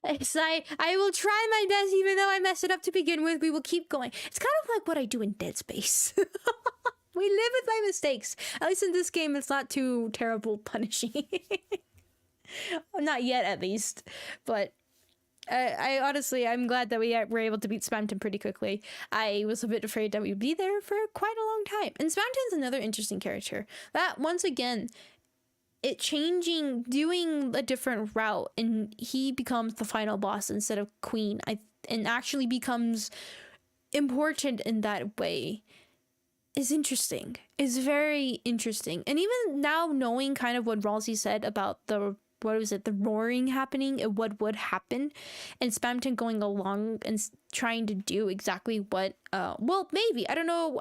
it's like, I will try my best even though I mess it up to begin with. We will keep going. It's kind of like what I do in Dead Space. We live with my mistakes. At least in this game, it's not too terrible punishing. Not yet, at least. But I honestly, I'm glad that we were able to beat Spamton pretty quickly. I was a bit afraid that we'd be there for quite a long time. And Spamton's another interesting character. That, once again, it changing, doing a different route, and he becomes the final boss instead of Queen. And actually becomes important in that way. Is interesting. Is very interesting. And even now, knowing kind of what Ralsei said about the roaring happening and what would happen, and Spamton going along and trying to do exactly what well, maybe, I don't know,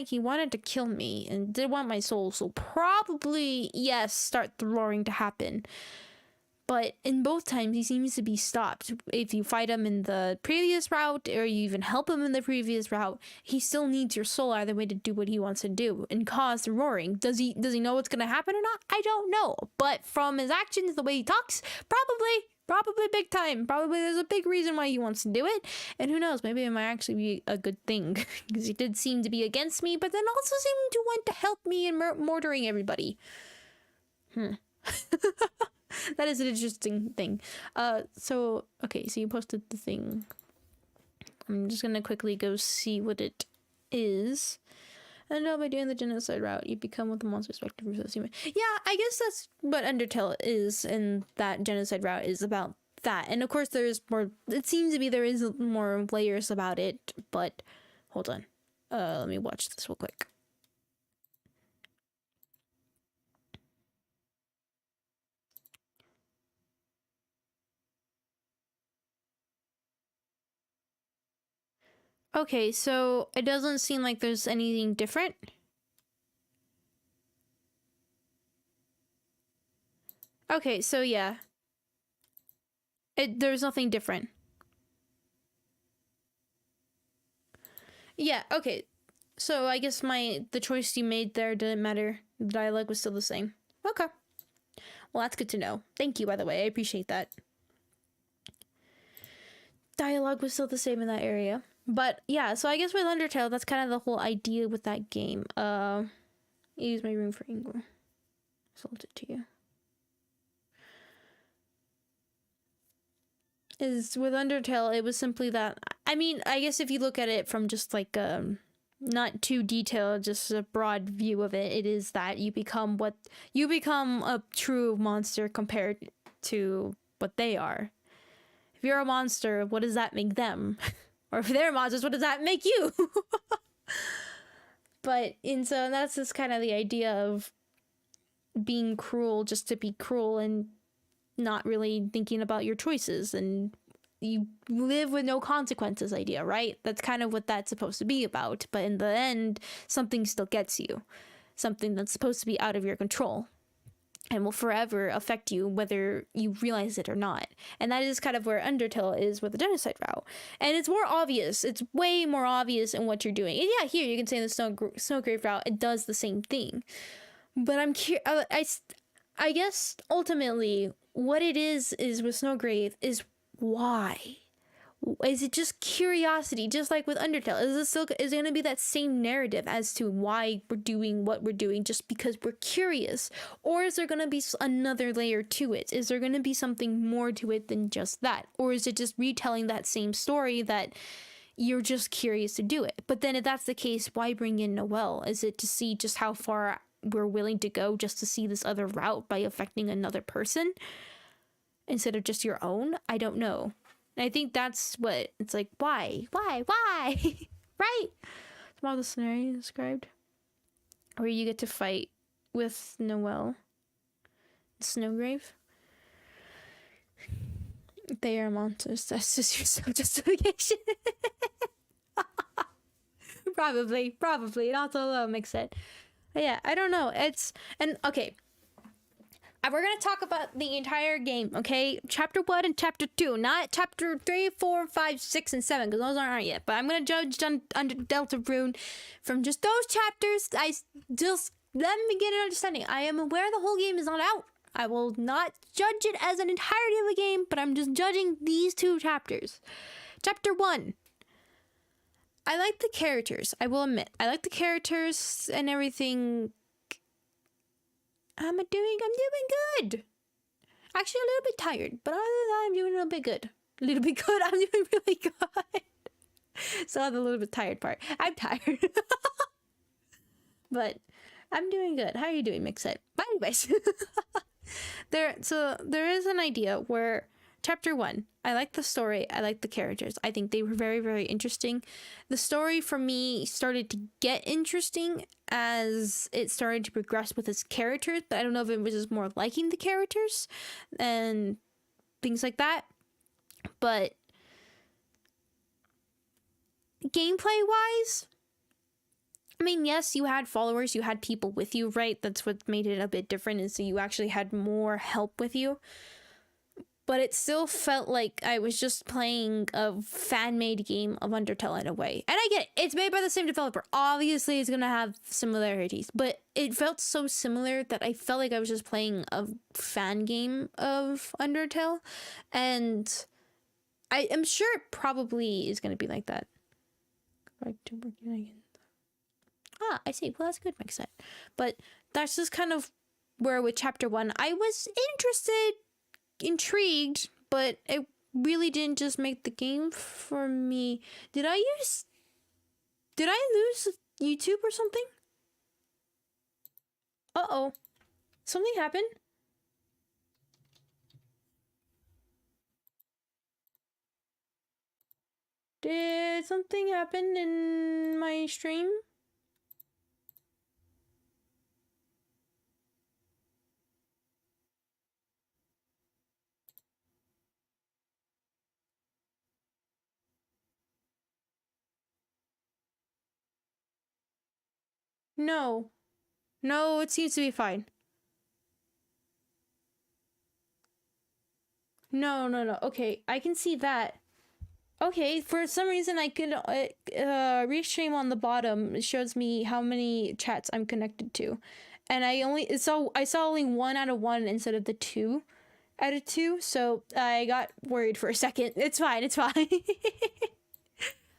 he wanted to kill me and did want my soul, so probably yes, start the roaring to happen. But in both times, he seems to be stopped. If you fight him in the previous route, or you even help him in the previous route, he still needs your soul either way to do what he wants to do and cause the roaring. Does he know what's gonna happen or not? I don't know. But from his actions, the way he talks, probably big time. Probably there's a big reason why he wants to do it. And who knows, maybe it might actually be a good thing. Because he did seem to be against me, but then also seemed to want to help me in murdering everybody. That is an interesting thing. So you posted the thing. I'm just gonna quickly go see what it is. And by doing the genocide route, you become what the monster spectre versus human. Yeah, I guess that's what Undertale is, and that genocide route is about that. And of course, there's more. It seems to be there is more layers about it. But hold on, let me watch this real quick. Okay, so it doesn't seem like there's anything different. Okay, so yeah. There's nothing different. Yeah, okay. So I guess the choice you made there didn't matter. The dialogue was still the same. Okay. Well, that's good to know. Thank you, by the way. I appreciate that. Dialogue was still the same in that area. But yeah, so I guess with Undertale, that's kind of the whole idea with that game. Use my room for Ingwer. Sold it to you. Is with Undertale, it was simply that. I mean, I guess if you look at it from just like not too detailed, just a broad view of it, it is that you become a true monster compared to what they are. If you're a monster, what does that make them? Or if they're monsters, what does that make you? So that's just kind of the idea of being cruel just to be cruel and not really thinking about your choices, and you live with no consequences idea, right? That's kind of what that's supposed to be about. But in the end, something still gets you. Something that's supposed to be out of your control and will forever affect you whether you realize it or not. And that is kind of where Undertale is with the genocide route. And it's more obvious. It's way more obvious in what you're doing. And yeah, here you can say the Snowgrave route, it does the same thing. But I guess ultimately what it is with Snowgrave is why. Is it just curiosity, just like with Undertale? Is it going to be that same narrative as to why we're doing what we're doing just because we're curious? Or is there going to be another layer to it? Is there going to be something more to it than just that? Or is it just retelling that same story that you're just curious to do it? But then if that's the case, why bring in Noelle? Is it to see just how far we're willing to go just to see this other route by affecting another person instead of just your own? I don't know. And I think that's what it's like. Why? Right? Some of the scenario described where you get to fight with Noelle, Snowgrave. They are monsters. That's just your self-justification. Probably. Not so low makes it. But yeah, I don't know. Okay. We're going to talk about the entire game, okay? Chapter 1 and Chapter 2, not Chapter 3, 4, 5, 6, and 7, because those aren't yet. But I'm going to judge under Deltarune from just those chapters. Just let me get an understanding. I am aware the whole game is not out. I will not judge it as an entirety of the game, but I'm just judging these 2 chapters. Chapter 1. I like the characters, I will admit. I like the characters and everything. I'm doing good. Actually, a little bit tired, but other than that, I'm doing a little bit good. A little bit good. I'm doing really good. So the little bit tired part. I'm tired. But I'm doing good. How are you doing, Mixit? Anyways. There is an idea where chapter 1, I like the story, I like the characters. I think they were very, very interesting. The story for me started to get interesting as it started to progress with its characters, but I don't know if it was just more liking the characters and things like that. But gameplay wise, I mean, yes, you had followers, you had people with you, right? That's what made it a bit different, is so you actually had more help with you. But it still felt like I was just playing a fan-made game of Undertale in a way. And I get it, it's made by the same developer. Obviously, it's gonna have similarities, but it felt so similar that I felt like I was just playing a fan game of Undertale. And I am sure it probably is gonna be like that. Back to working again. Ah, I see. Well, that's good, makes sense. But that's just kind of where with chapter 1, I was intrigued, but it really didn't just make the game for me. Did I lose YouTube or something? Uh-oh. Something happened? Did something happen in my stream? No. No, it seems to be fine. No. Okay, I can see that. Okay, for some reason I could restream on the bottom. It shows me how many chats I'm connected to. And I saw only 1 out of 1 instead of the 2 out of 2, so I got worried for a second. It's fine.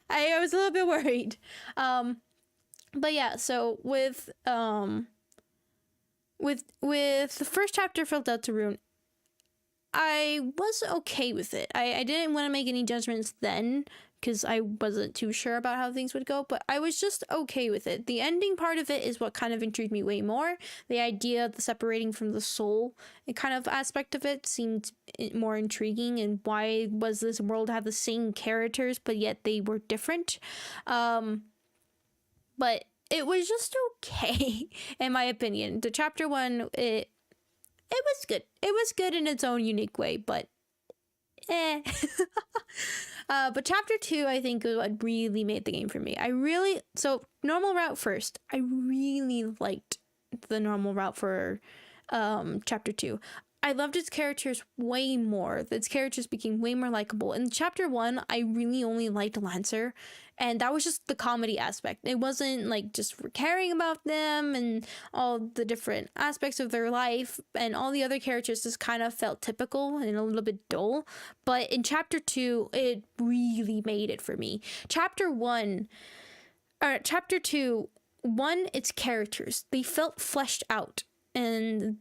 I was a little bit worried. But yeah, so with the first chapter for Deltarune, I was okay with it. I didn't want to make any judgments then because I wasn't too sure about how things would go, but I was just okay with it. The ending part of it is what kind of intrigued me way more. The idea of the separating from the soul kind of aspect of it seemed more intriguing, and why was this world have the same characters but yet they were different? But it was just okay in my opinion. The chapter 1, it was good. It was good in its own unique way, but but chapter 2, I think, was what really made the game for me. So normal route first. I really liked the normal route for chapter 2. I loved its characters way more. Its characters became way more likable. In chapter 1, I really only liked Lancer, and that was just the comedy aspect. It wasn't like just caring about them and all the different aspects of their life, and all the other characters just kind of felt typical and a little bit dull. But in chapter 2, it really made it for me. Chapter 2, its characters, they felt fleshed out, and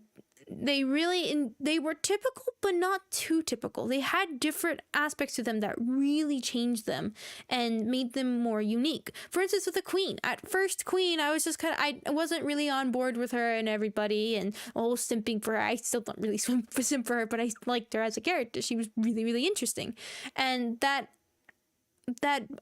they were typical but not too typical. They had different aspects to them that really changed them and made them more unique. For instance, with the Queen. At first, Queen, I was just I wasn't really on board with her and everybody, and simping for her. I still don't really simp for her, but I liked her as a character. She was really, really interesting. And that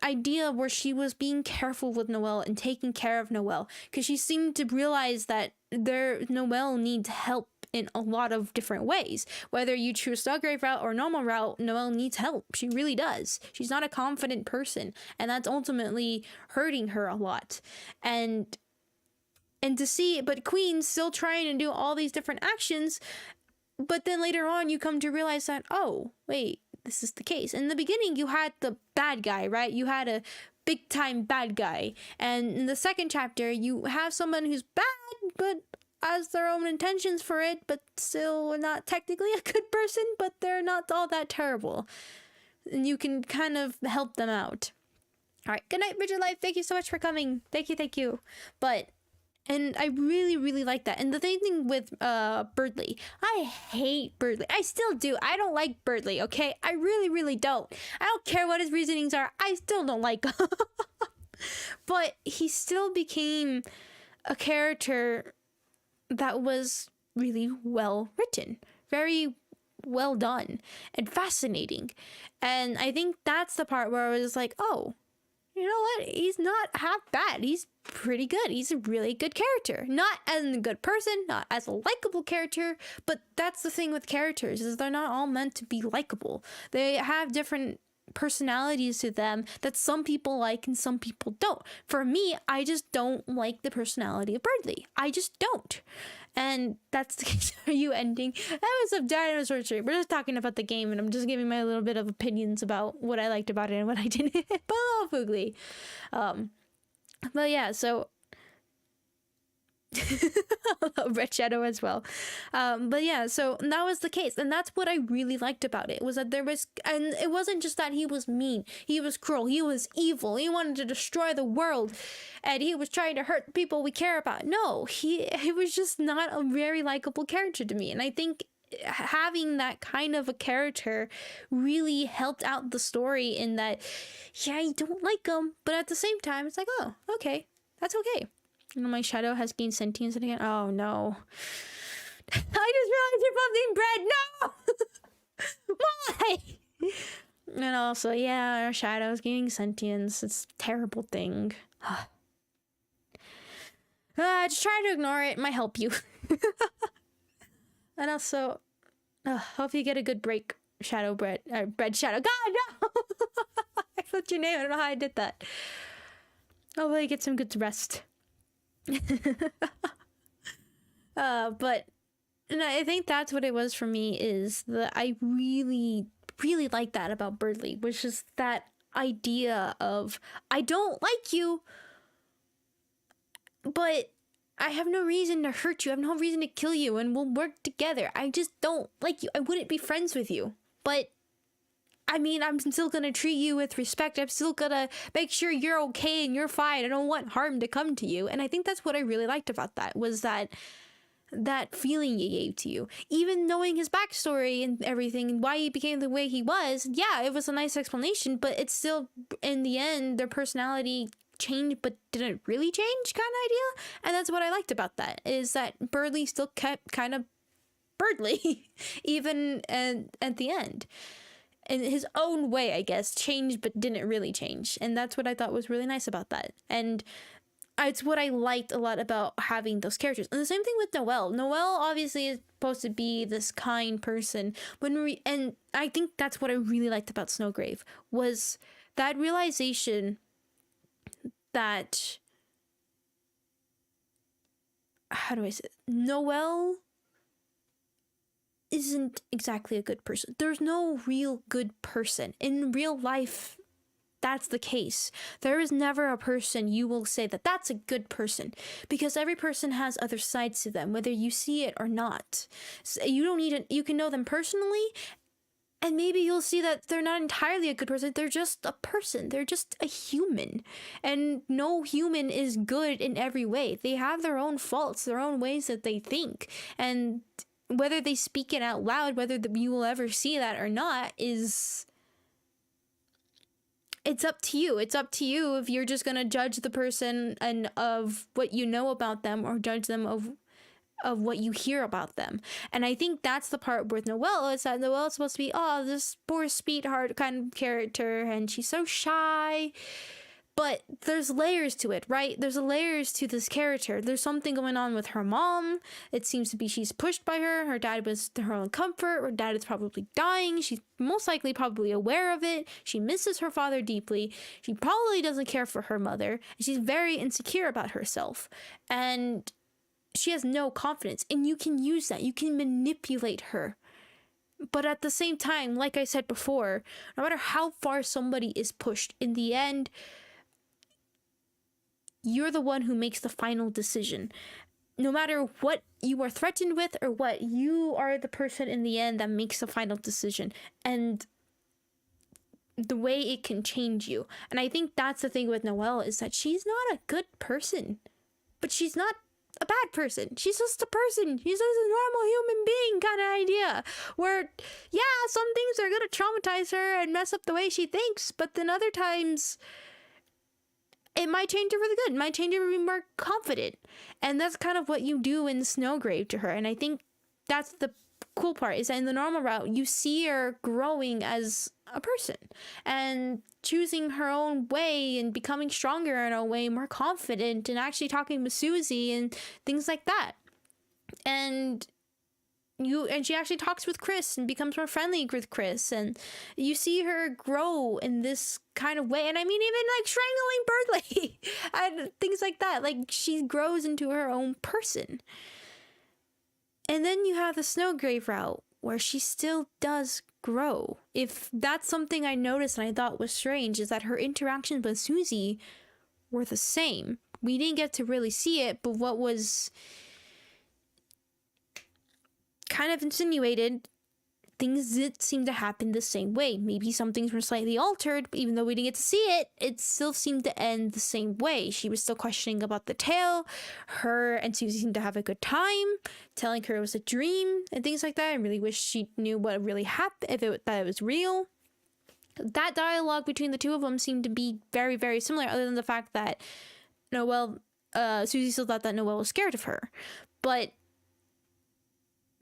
idea where she was being careful with Noelle and taking care of Noelle, because she seemed to realize that Noelle needs help in a lot of different ways. Whether you choose Snowgrave route or normal route, Noelle needs help. She really does. She's not a confident person, and that's ultimately hurting her a lot. And to see, but Queen's still trying to do all these different actions, but then later on you come to realize that, oh, wait, this is the case. In the beginning, you had the bad guy, right? You had a big time bad guy. And in the second chapter, you have someone who's bad, but has their own intentions for it, but still not technically a good person, but they're not all that terrible. And you can kind of help them out. All right. Good night, Bridget Life. Thank you so much for coming. Thank you. But And I really, really like that. And the same thing with Birdly. I hate Birdly. I still do. I don't like Birdly, okay? I really, really don't. I don't care what his reasonings are. I still don't like him. But he still became a character that was really well written. Very well done. And fascinating. And I think that's the part where I was like, oh, you know what? He's not half bad. He's pretty good. He's a really good character. Not as a good person, not as a likable character, but that's the thing with characters, is they're not all meant to be likable. They have different personalities to them that some people like and some people don't. For me, I just don't like the personality of Birdly. I just don't. And that's the case. Are you ending? That was a dinosaur tree. We're just talking about the game, and I'm just giving my little bit of opinions about what I liked about it and what I didn't. But hello, Foogly. But yeah, so Red Shadow as well. But yeah, so that was the case, and that's what I really liked about it, was that there was, and it wasn't just that he was mean, he was cruel, he was evil, he wanted to destroy the world, and he was trying to hurt the people we care about. No, he was just not a very likable character to me, and I think having that kind of a character really helped out the story in that, yeah, you don't like him, but at the same time, it's like, oh, okay, that's okay. You know, my shadow has gained sentience again. Oh no. I just realized you're building bread. No! Why? And also, yeah, our shadow's gaining sentience. It's a terrible thing. Just try to ignore it. It might help you. And also, hope you get a good break, Shadow Bread. Bread Shadow. God, no! I flipped your name. I don't know how I did that. Hopefully get some good rest. But and I think that's what it was for me, is that I really, really like that about Birdly, which is that idea of, I don't like you, but I have no reason to hurt you. I have no reason to kill you, and we'll work together. I just don't like you. I wouldn't be friends with you, but I mean, I'm still gonna treat you with respect. I'm still gonna make sure you're okay and you're fine. I don't want harm to come to you. And I think that's what I really liked about that, was that feeling he gave to you. Even knowing his backstory and everything and why he became the way he was, yeah, it was a nice explanation, but it's still, in the end, their personality changed but didn't really change kind of idea. And that's what I liked about that, is that Birdly still kept kind of Birdly, even at the end. In his own way, I guess, changed but didn't really change. And that's what I thought was really nice about that. And it's what I liked a lot about having those characters. And the same thing with Noelle. Noelle obviously is supposed to be this kind person. And I think that's what I really liked about Snowgrave, was that realization that, how do I say it? Noelle isn't exactly a good person. There's no real good person. In real life, that's the case. There is never a person you will say that that's a good person, because every person has other sides to them, whether you see it or not. So you don't need you can know them personally, and maybe you'll see that they're not entirely a good person. They're just a person. They're just a human. And no human is good in every way. They have their own faults, their own ways that they think. And whether they speak it out loud, whether you will ever see that or not, it's up to you. It's up to you if you're just gonna judge the person and of what you know about them, or judge them of what you hear about them. And I think that's the part with Noelle, is that Noelle is supposed to be, oh, this poor sweetheart kind of character, and she's so shy. But there's layers to it, right? There's layers to this character. There's something going on with her mom. It seems to be she's pushed by her. Her dad was her own comfort. Her dad is probably dying. She's most likely probably aware of it. She misses her father deeply. She probably doesn't care for her mother. She's very insecure about herself. And she has no confidence. And you can use that. You can manipulate her. But at the same time, like I said before, no matter how far somebody is pushed, in the end, you're the one who makes the final decision. No matter what you are threatened with or what, you are the person in the end that makes the final decision. And the way it can change you. And I think that's the thing with Noelle, is that she's not a good person. But she's not a bad person. She's just a person. She's just a normal human being kind of idea. Where, yeah, some things are gonna traumatize her and mess up the way she thinks, but then other times it might change her for the good. It might change her to be more confident. And that's kind of what you do in Snowgrave to her. And I think that's the cool part, is that in the normal route, you see her growing as a person and choosing her own way and becoming stronger in a way, more confident, and actually talking with Susie and things like that. And she actually talks with Chris and becomes more friendly with Chris, and you see her grow in this kind of way. And I mean, even like strangling Birdley and things like that, like she grows into her own person. And then you have the Snowgrave route where she still does grow. If that's something I noticed and I thought was strange, is that her interactions with Susie were the same. We didn't get to really see it, but what was kind of insinuated, things did seem to happen the same way. Maybe some things were slightly altered, but even though we didn't get to see it, it still seemed to end the same way. She was still questioning about the tail. Her and Susie seemed to have a good time, telling her it was a dream and things like that. I really wish she knew what really happened, that it was real. That dialogue between the two of them seemed to be very, very similar, other than the fact that Susie still thought that Noelle was scared of her. But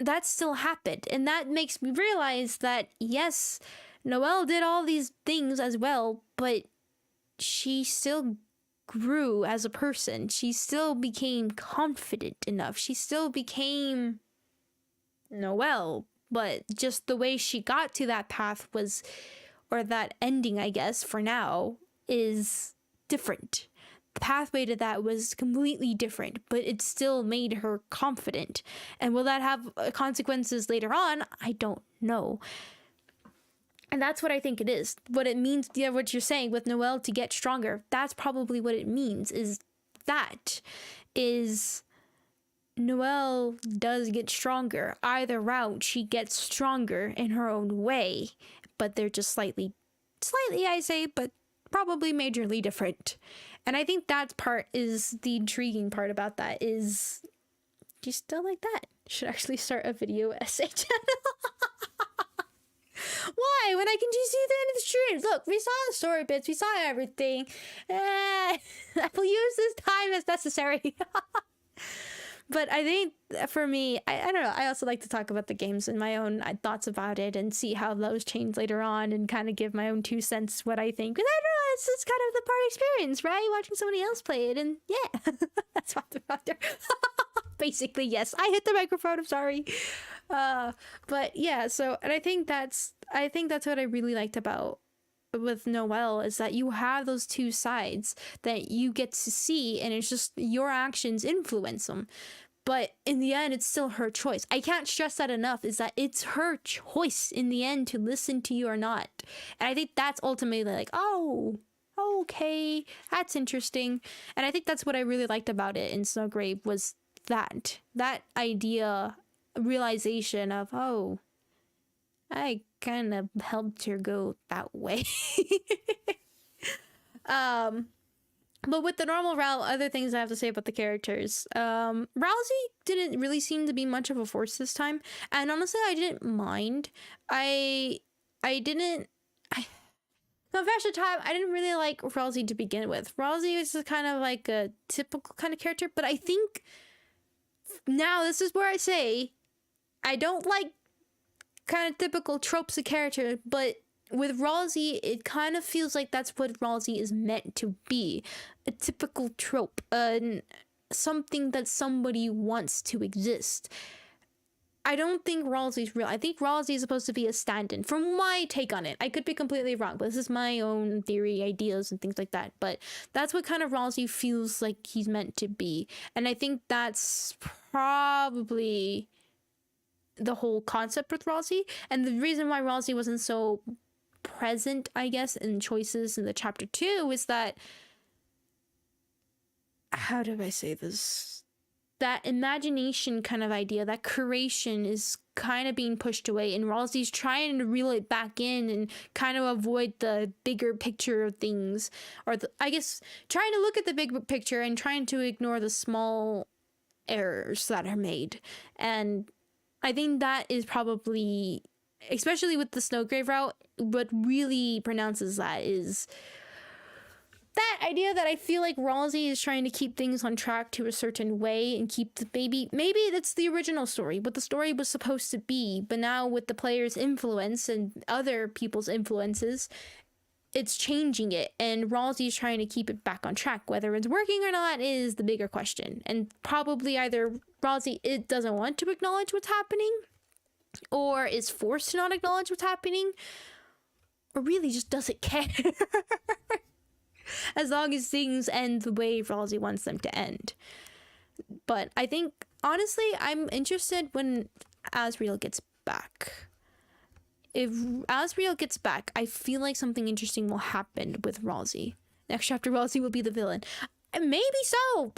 that still happened, and that makes me realize that yes, Noelle did all these things as well, but she still grew as a person. She still became confident enough. She still became Noelle, but just the way she got to that path was, or that ending, I guess, for now, is different. The pathway to that was completely different, but it still made her confident. And will that have consequences later on? I don't know. And that's what I think it is. What it means, yeah, what you're saying with Noelle to get stronger, that's probably what it means, is Noelle does get stronger. Either route, she gets stronger in her own way, but they're just slightly, I say, but probably majorly different. And I think that part is the intriguing part about that, is she's still like that. Should actually start a video essay channel. Why? When I can just see the end of the stream. Look, we saw the story bits, we saw everything. I will use this time as necessary. But I think for me, I don't know, I also like to talk about the games and my own thoughts about it and see how those change later on and kind of give my own 2 cents what I think. Because I don't know, it's kind of the part experience, right? Watching somebody else play it, and yeah, that's what they're out there. Basically, yes. I hit the microphone, I'm sorry. But yeah, so, and I think that's what I really liked about with Noelle, is that you have those 2 sides that you get to see, and it's just your actions influence them. But in the end, it's still her choice. I can't stress that enough, is that it's her choice in the end to listen to you or not. And I think that's ultimately like, oh, okay, that's interesting. And I think that's what I really liked about it in Snowgrave, was that idea, realization of, oh, I kind of helped her go that way. But with the normal route, other things I have to say about the characters. Rousey didn't really seem to be much of a force this time, and honestly, I didn't mind. Confession time, I didn't really like Rousey to begin with. Rousey was just kind of like a typical kind of character, but I think now this is where I say I don't like kind of typical tropes of character, but with Rousey, it kind of feels like that's what Rousey is meant to be. A typical trope. Something that somebody wants to exist. I don't think Rousey's real. I think Rousey is supposed to be a stand-in, from my take on it. I could be completely wrong, but this is my own theory, ideas, and things like that. But that's what kind of Rousey feels like he's meant to be. And I think that's probably the whole concept with Rousey. And the reason why Rousey wasn't so present, I guess, in choices in the chapter 2 is that, how do I say this? That imagination kind of idea, that curation is kind of being pushed away, and Rousey's trying to reel it back in and kind of avoid the bigger picture of things, or I guess trying to look at the big picture and trying to ignore the small errors that are made. And I think that is probably, especially with the Snowgrave route, what really pronounces that is that idea that I feel like Ralsei is trying to keep things on track to a certain way and keep the maybe that's the original story, what the story was supposed to be, but now with the player's influence and other people's influences, it's changing it, and Ralsei is trying to keep it back on track. Whether it's working or not is the bigger question, and probably either Ralsei it doesn't want to acknowledge what's happening, or is forced to not acknowledge what's happening, or really just doesn't care. As long as things end the way Ralsei wants them to end. But I think, honestly, I'm interested when Asriel gets back. If Asriel gets back, I feel like something interesting will happen with Ralsei. Next chapter, Ralsei will be the villain. Maybe so.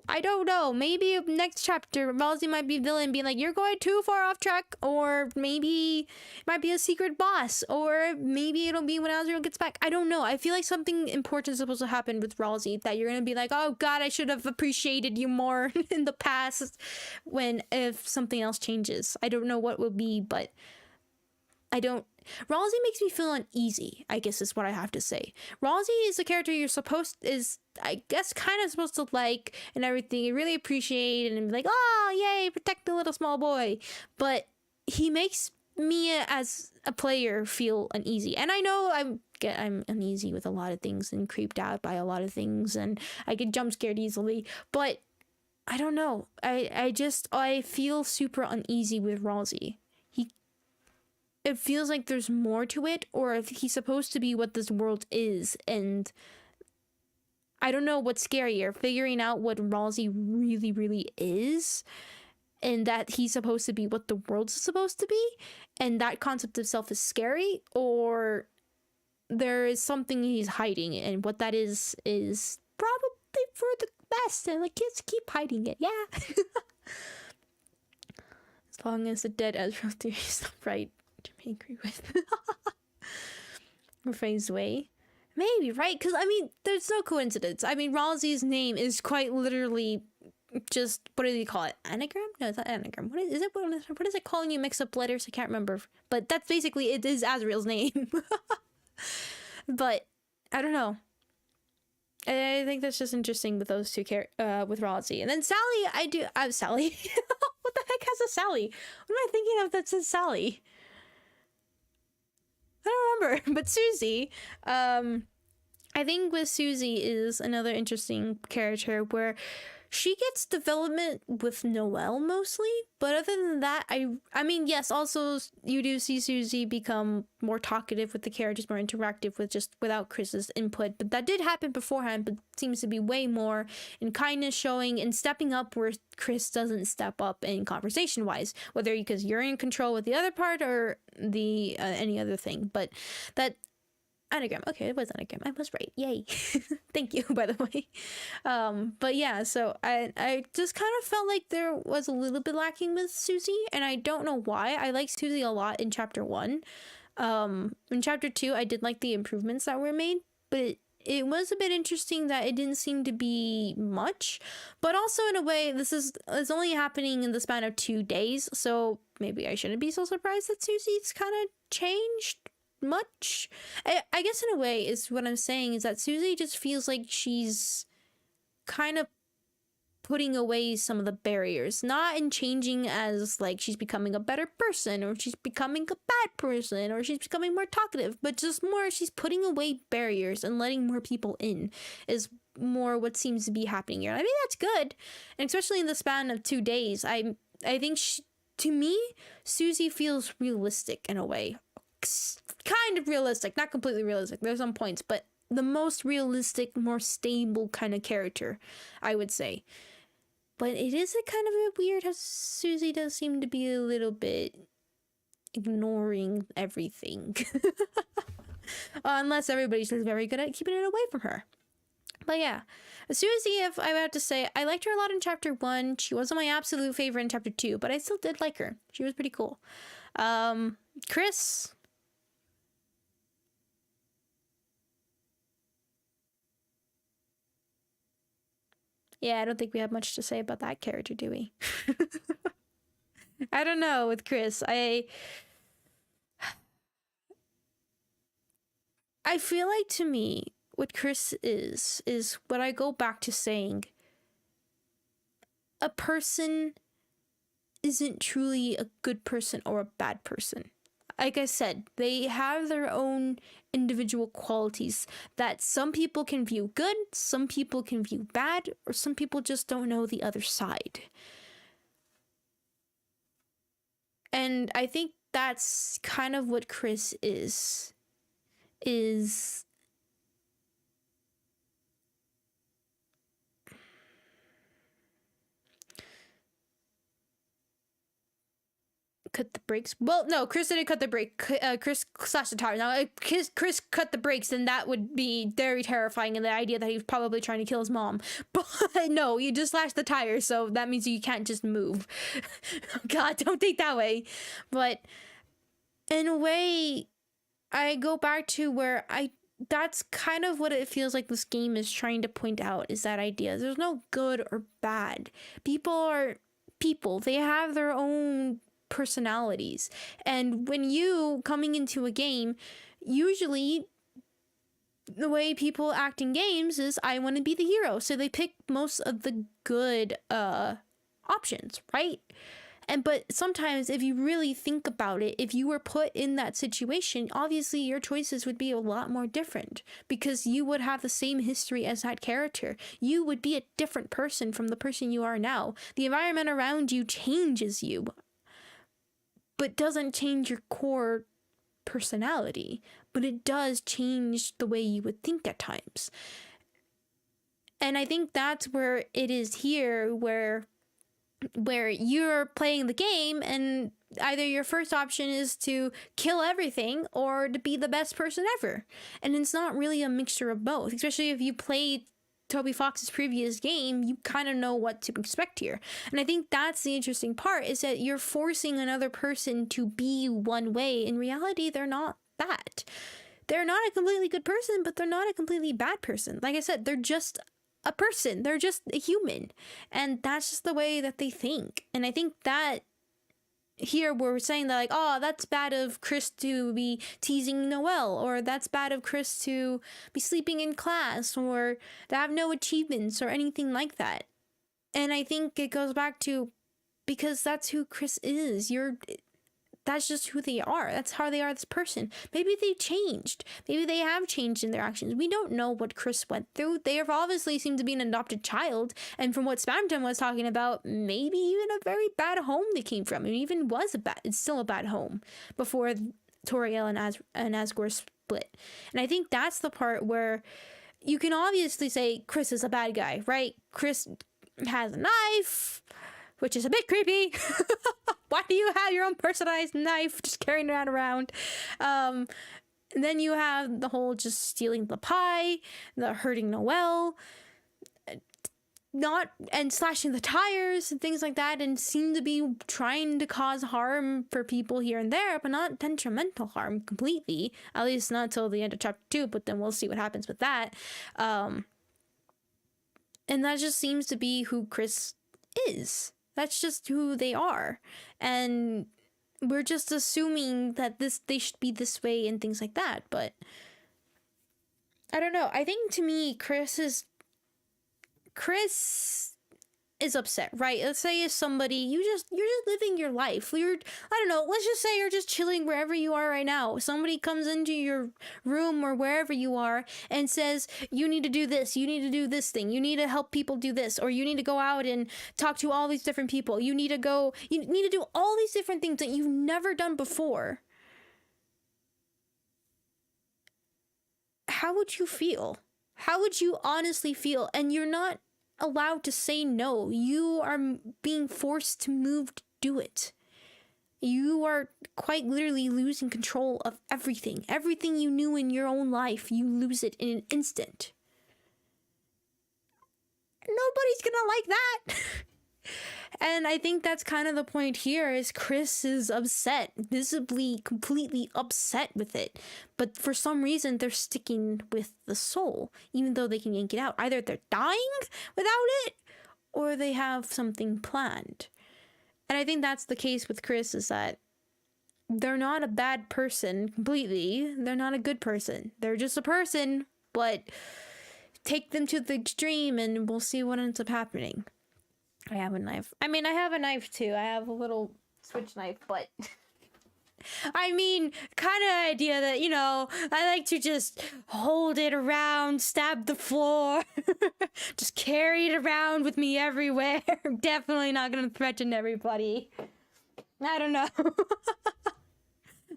I don't know. Maybe next chapter, Ralsei might be villain, being like, you're going too far off track. Or maybe it might be a secret boss. Or maybe it'll be when Asriel gets back. I don't know. I feel like something important is supposed to happen with Ralsei, that you're going to be like, oh God, I should have appreciated you more in the past if something else changes. I don't know what will be, but Ralsei makes me feel uneasy, I guess is what I have to say. Ralsei is a character you're I guess, kind of supposed to like and everything. You really appreciate and be like, oh, yay, protect the little small boy. But he makes me, as a player, feel uneasy. And I know I'm uneasy with a lot of things and creeped out by a lot of things, and I get jump scared easily. But I don't know. I feel super uneasy with Ralsei. It feels like there's more to it, or if he's supposed to be what this world is, and I don't know what's scarier, figuring out what Ralsei really, really is, and that he's supposed to be what the world's supposed to be, and that concept itself is scary, or there is something he's hiding, and what that is probably for the best, and like, kids keep hiding it, yeah. As long as the dead Ezreal theory is not right. I agree with Refrain's way. Maybe, right? Because, I mean, there's no coincidence. I mean, Ralsei's name is quite literally just, what do they call it? Anagram? No, it's not anagram. What is it? What is it calling you mix up letters? I can't remember. But that's basically, it is Azrael's name. But, I don't know. I think that's just interesting with those two with Ralsei. And then Sally, Sally. What the heck has a Sally? What am I thinking of that says Sally? I don't remember, but Susie, I think with Susie is another interesting character where she gets development with Noelle mostly, but other than that, I mean, yes, also you do see Susie become more talkative with the characters, more interactive without Chris's input, but that did happen beforehand, but seems to be way more in kindness showing and stepping up where Chris doesn't step up in conversation wise, whether because you're in control with the other part or the any other thing, but that anagram. Okay, it was anagram. I was right. Yay. Thank you, by the way. But yeah, so I just kind of felt like there was a little bit lacking with Susie, and I don't know why. I liked Susie a lot in chapter 1. In chapter 2, I did like the improvements that were made, but it was a bit interesting that it didn't seem to be much, but also in a way, it's only happening in the span of 2 days, so maybe I shouldn't be so surprised that Susie's kind of changed much. I guess in a way is what I'm saying is that Susie just feels like she's kind of putting away some of the barriers, not in changing as like she's becoming a better person or she's becoming a bad person or she's becoming more talkative, but just more she's putting away barriers and letting more people in is more what seems to be happening here. I mean, that's good, and especially in the span of 2 days, I think to me Susie feels realistic in a way. Kind of realistic, not completely realistic. There's some points, but the most realistic, more stable kind of character, I would say. But it is a kind of a weird how Susie does seem to be a little bit ignoring everything. Unless everybody's just very good at keeping it away from her. But yeah, Susie, if I have to say, I liked her a lot in chapter 1. She wasn't my absolute favorite in chapter 2, but I still did like her. She was pretty cool. Chris. Yeah, I don't think we have much to say about that character, do we? I don't know with Chris. I feel like, to me, what Chris is what I go back to saying. A person isn't truly a good person or a bad person. Like I said, they have their own individual qualities that some people can view good, some people can view bad, or some people just don't know the other side. And I think that's kind of what Chris is cut the brakes. Well, no, Chris didn't cut the brake. Chris slashed the tires. Now, if Chris cut the brakes, then that would be very terrifying, and the idea that he was probably trying to kill his mom. But no, you just slashed the tires, so that means you can't just move. God, don't think that way. But in a way, I go back to where that's kind of what it feels like this game is trying to point out, is that idea. There's no good or bad. People are people. They have their own personalities. And when you coming into a game, usually the way people act in games is, I want to be the hero. So they pick most of the good options, right? But sometimes, if you really think about it, if you were put in that situation, obviously your choices would be a lot more different, because you would have the same history as that character. You would be a different person from the person you are now. The environment around you changes you, but doesn't change your core personality. But it does change the way you would think at times. And I think that's where it is here, where you're playing the game and either your first option is to kill everything or to be the best person ever. And it's not really a mixture of both, especially if you played Toby Fox's previous game. You kind of know what to expect here. And I think that's the interesting part, is that you're forcing another person to be one way. In reality, they're not that. They're not a completely good person, but they're not a completely bad person. Like I said, they're just a person. They're just a human. And that's just the way that they think. And I think that here we're saying that, like, oh, that's bad of Chris to be teasing Noelle, or that's bad of Chris to be sleeping in class, or to have no achievements, or anything like that. And I think it goes back to, because that's who Chris is. That's just who they are. That's how they are as a person. Maybe they changed. Maybe they have changed in their actions. We don't know what Chris went through. They have obviously seemed to be an adopted child. And from what Spamton was talking about, maybe even a very bad home they came from. It even was it's still a bad home before Toriel and Asgore split. And I think that's the part where you can obviously say Chris is a bad guy, right? Chris has a knife, which is a bit creepy. Why do you have your own personalized knife just carrying it around? And then you have the whole just stealing the pie, the hurting Noelle, and slashing the tires and things like that, and seem to be trying to cause harm for people here and there, but not detrimental harm completely. At least not until the end of chapter 2, but then we'll see what happens with that. And that just seems to be who Chris is. That's just who they are. And we're just assuming that they should be this way and things like that. But I don't know. I think, to me, Chris is upset, right? Let's say if somebody, you're just living your life. I don't know, let's just say you're just chilling wherever you are right now. Somebody comes into your room or wherever you are and says, you need to do this, you need to do this thing, you need to help people do this, or you need to go out and talk to all these different people, you need to do all these different things that you've never done before. How would you feel? How would you honestly feel? And you're not allowed to say no. You are being forced to move to do it. You are quite literally losing control of everything. Everything you knew in your own life, you lose it in an instant. Nobody's gonna like that. And I think that's kind of the point here, is Chris is upset, visibly, completely upset with it. But for some reason, they're sticking with the soul, even though they can yank it out. Either they're dying without it, or they have something planned. And I think that's the case with Chris, is that they're not a bad person completely. They're not a good person. They're just a person, but take them to the extreme and we'll see what ends up happening. I have a knife. I mean, I have a knife too. I have a little switch knife, but I mean, kind of idea that, you know, I like to just hold it around, stab the floor, just carry it around with me everywhere. Definitely not gonna threaten everybody. I don't know.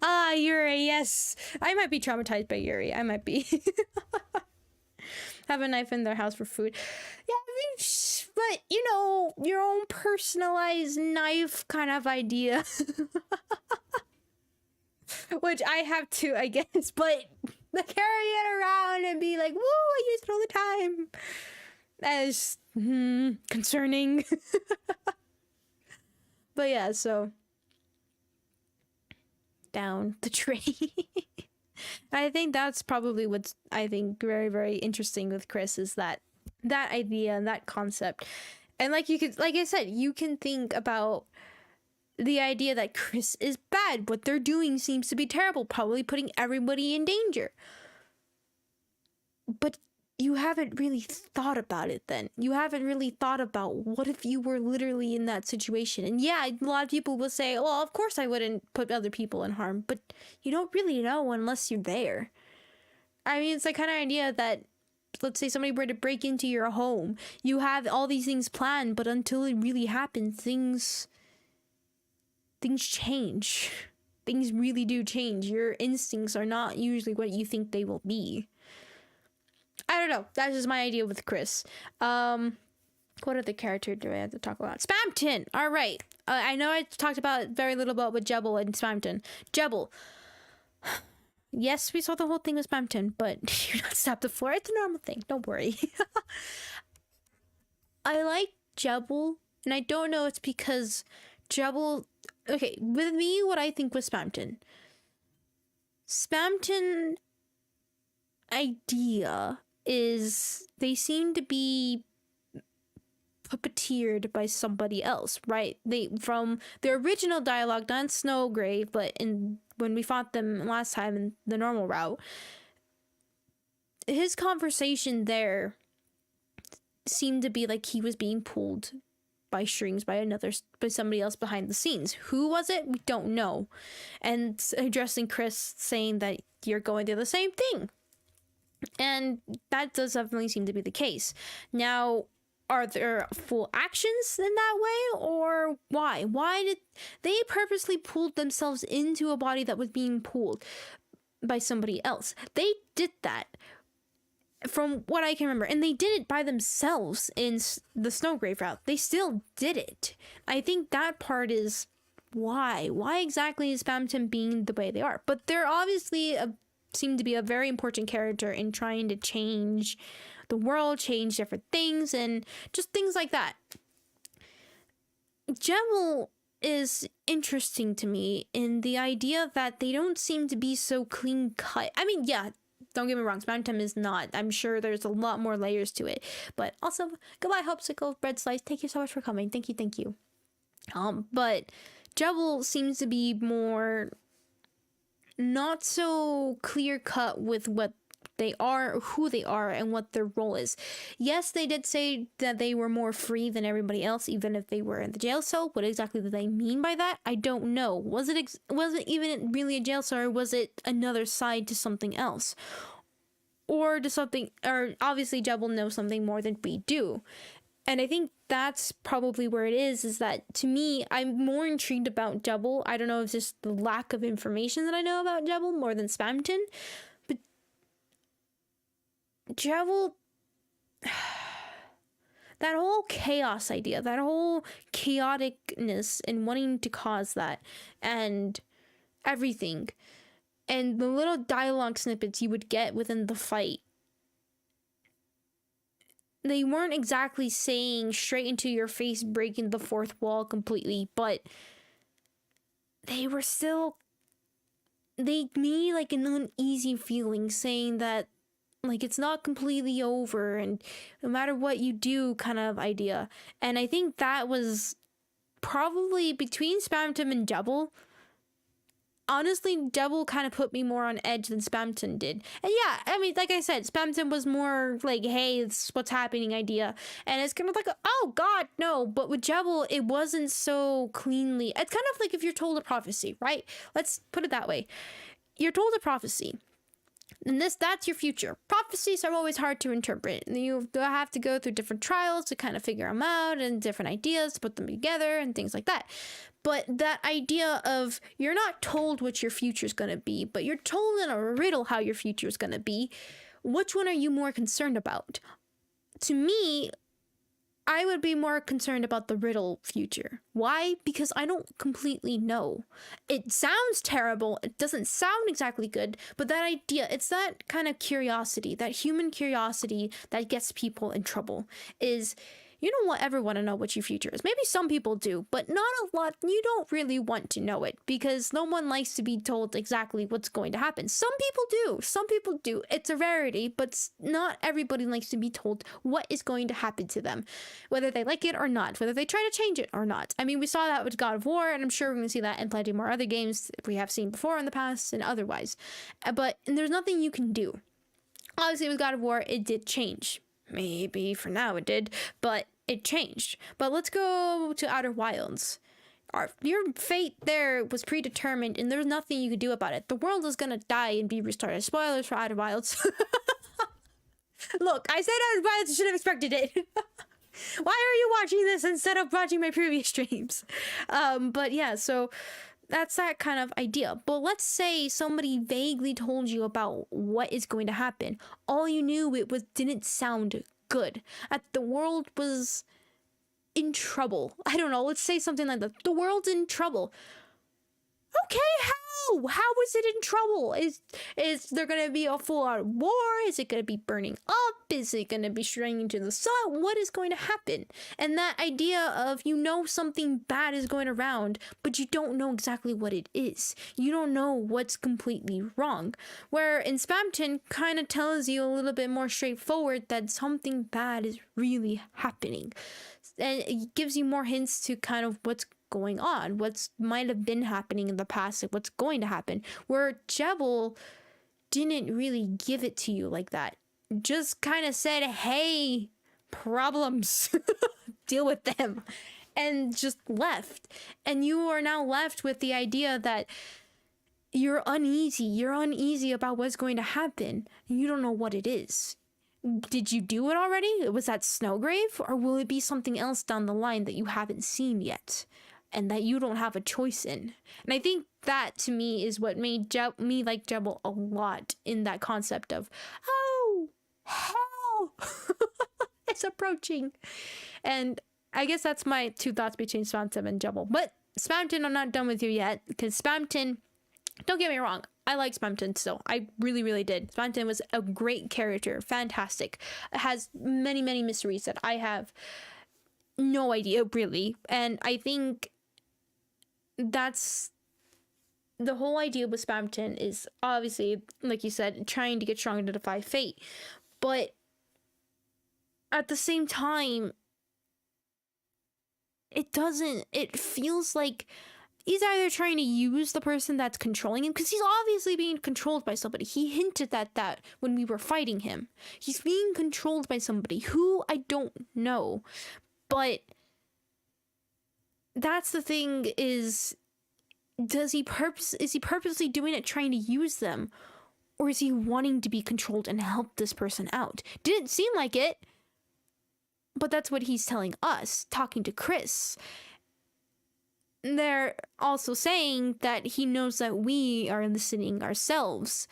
Ah, Yuri, yes. I might be traumatized by Yuri. I might be. Have a knife in their house for food. Yeah, I mean, but, you know, your own personalized knife kind of idea. Which I have too, I guess. But to carry it around and be like, woo, I use it all the time. That is concerning. But yeah, so down the tree. I think that's probably what's, I think, very, very interesting with Chris, is that idea and that concept. And like I said, you can think about the idea that Chris is bad. What they're doing seems to be terrible, probably putting everybody in danger. But you haven't really thought about it then. You haven't really thought about what if you were literally in that situation. And yeah, a lot of people will say, well, of course I wouldn't put other people in harm, but you don't really know unless you're there. I mean, it's the kind of idea that, let's say somebody were to break into your home. You have all these things planned, but until it really happens, things change. Things really do change. Your instincts are not usually what you think they will be. I don't know. That's just my idea with Chris. What other character do I have to talk about? Spamton! Alright. I know I talked about very little about with Jebble and Spamton. Jebble. Yes, we saw the whole thing with Spamton, but you're not stopped the floor. It's a normal thing. Don't worry. I like Jebble, and I don't know it's because Jebble... Okay, with me, what I think was Spamton idea is they seem to be puppeteered by somebody else, right? They, from their original dialogue, not Snowgrave, but when we fought them last time in the normal route, his conversation there seemed to be like he was being pulled by strings by somebody else behind the scenes. Who was it? We don't know. And addressing Chris, saying that you're going through the same thing. And that does definitely seem to be the case. Now, are there full actions in that way, or why? Why did they purposely pulled themselves into a body that was being pulled by somebody else? They did that, from what I can remember, and they did it by themselves in the Snowgrave route. They still did it. I think that part is why. Why exactly is Fatum being the way they are? But they're obviously seem to be a very important character in trying to change the world, change different things, and just things like that. Jebble is interesting to me in the idea that they don't seem to be so clean cut. I mean, yeah, don't get me wrong, Fatum is not. I'm sure there's a lot more layers to it. But also, goodbye, Hopsicle, Bread Slice. Thank you so much for coming. Thank you. But Jebble seems to be more not so clear cut with what they are, who they are, and what their role is. Yes, they did say that they were more free than everybody else, even if they were in the jail cell. What exactly did they mean by that? I don't know. Was it even really a jail cell, or was it another side to something else? Or obviously Jebble knows something more than we do. And I think that's probably where it is that, to me, I'm more intrigued about Jebble. I don't know if it's just the lack of information that I know about Jebble more than Spamton. But Jebble, that whole chaos idea, that whole chaoticness and wanting to cause that, and everything, and the little dialogue snippets you would get within the fight, they weren't exactly saying straight into your face, breaking the fourth wall completely, but they were still, they made like an uneasy feeling, saying that, like it's not completely over, and no matter what you do kind of idea. And I think that was probably between Spamton and Double. Honestly, Double kind of put me more on edge than Spamton did. And yeah, I mean, like I said, Spamton was more like, hey, it's what's happening idea. And it's kind of like, oh god, no. But with Double, it wasn't so cleanly. It's kind of like if you're told a prophecy, right? Let's put it that way. You're told a prophecy. And that's your future. Prophecies are always hard to interpret. You have to go through different trials to kind of figure them out, and different ideas to put them together and things like that. But that idea of you're not told what your future is going to be, but you're told in a riddle how your future is going to be, which one are you more concerned about? To me, I would be more concerned about the riddle future. Why? Because I don't completely know. It sounds terrible. It doesn't sound exactly good, but that idea, it's that kind of curiosity, that human curiosity that gets people in trouble. Is you don't ever want to know what your future is. Maybe some people do, but not a lot. You don't really want to know it because no one likes to be told exactly what's going to happen. Some people do. Some people do. It's a rarity, but not everybody likes to be told what is going to happen to them, whether they like it or not, whether they try to change it or not. I mean, we saw that with God of War, and I'm sure we're going to see that in plenty more other games we have seen before in the past and otherwise. But there's nothing you can do. Obviously, with God of War, it did change. Maybe for now it did, but it changed. But let's go to Outer Wilds. Your fate there was predetermined, and there's nothing you could do about it. The world is gonna die and be restarted. Spoilers for Outer Wilds. Look, I said Outer Wilds, you should have expected it. Why are you watching this instead of watching my previous streams? But yeah, so that's that kind of idea. But let's say somebody vaguely told you about what is going to happen. All you knew didn't sound good. That the world was in trouble. I don't know. Let's say something like that. The world's in trouble. Okay, how? How is it in trouble? Is there gonna be a full-on war? Is it gonna be burning up? Is it gonna be straining to the sun? What is going to happen? And that idea of something bad is going around, but you don't know exactly what it is. You don't know what's completely wrong. Where in Spamton kind of tells you a little bit more straightforward that something bad is really happening. And it gives you more hints to kind of what's going on, what's might have been happening in the past, like what's going to happen. Where Jebel didn't really give it to you like that. Just kind of said, hey, problems, deal with them, and just left. And you are now left with the idea that you're uneasy about what's going to happen, and you don't know what it is. Did you do it already? Was that Snowgrave? Or will it be something else down the line that you haven't seen yet and that you don't have a choice in? And I think that, to me, is what made me like Jebel a lot, in that concept of, oh, hell, it's approaching. And I guess that's my two thoughts between Spamton and Jebel. But Spamton, I'm not done with you yet, because Spamton, don't get me wrong, I like Spamton still. I really, really did. Spamton was a great character. Fantastic. It has many, many mysteries that I have no idea, really. And I think that's the whole idea with Spamton, is obviously, like you said, trying to get stronger to defy fate. But at the same time, it feels like he's either trying to use the person that's controlling him, because he's obviously being controlled by somebody. He hinted at that when we were fighting him. He's being controlled by somebody who I don't know. But that's the thing, is he purposely doing it, trying to use them? Or is he wanting to be controlled and help this person out? Didn't seem like it. But that's what he's telling us, talking to Chris. They're also saying that he knows that we are listening ourselves.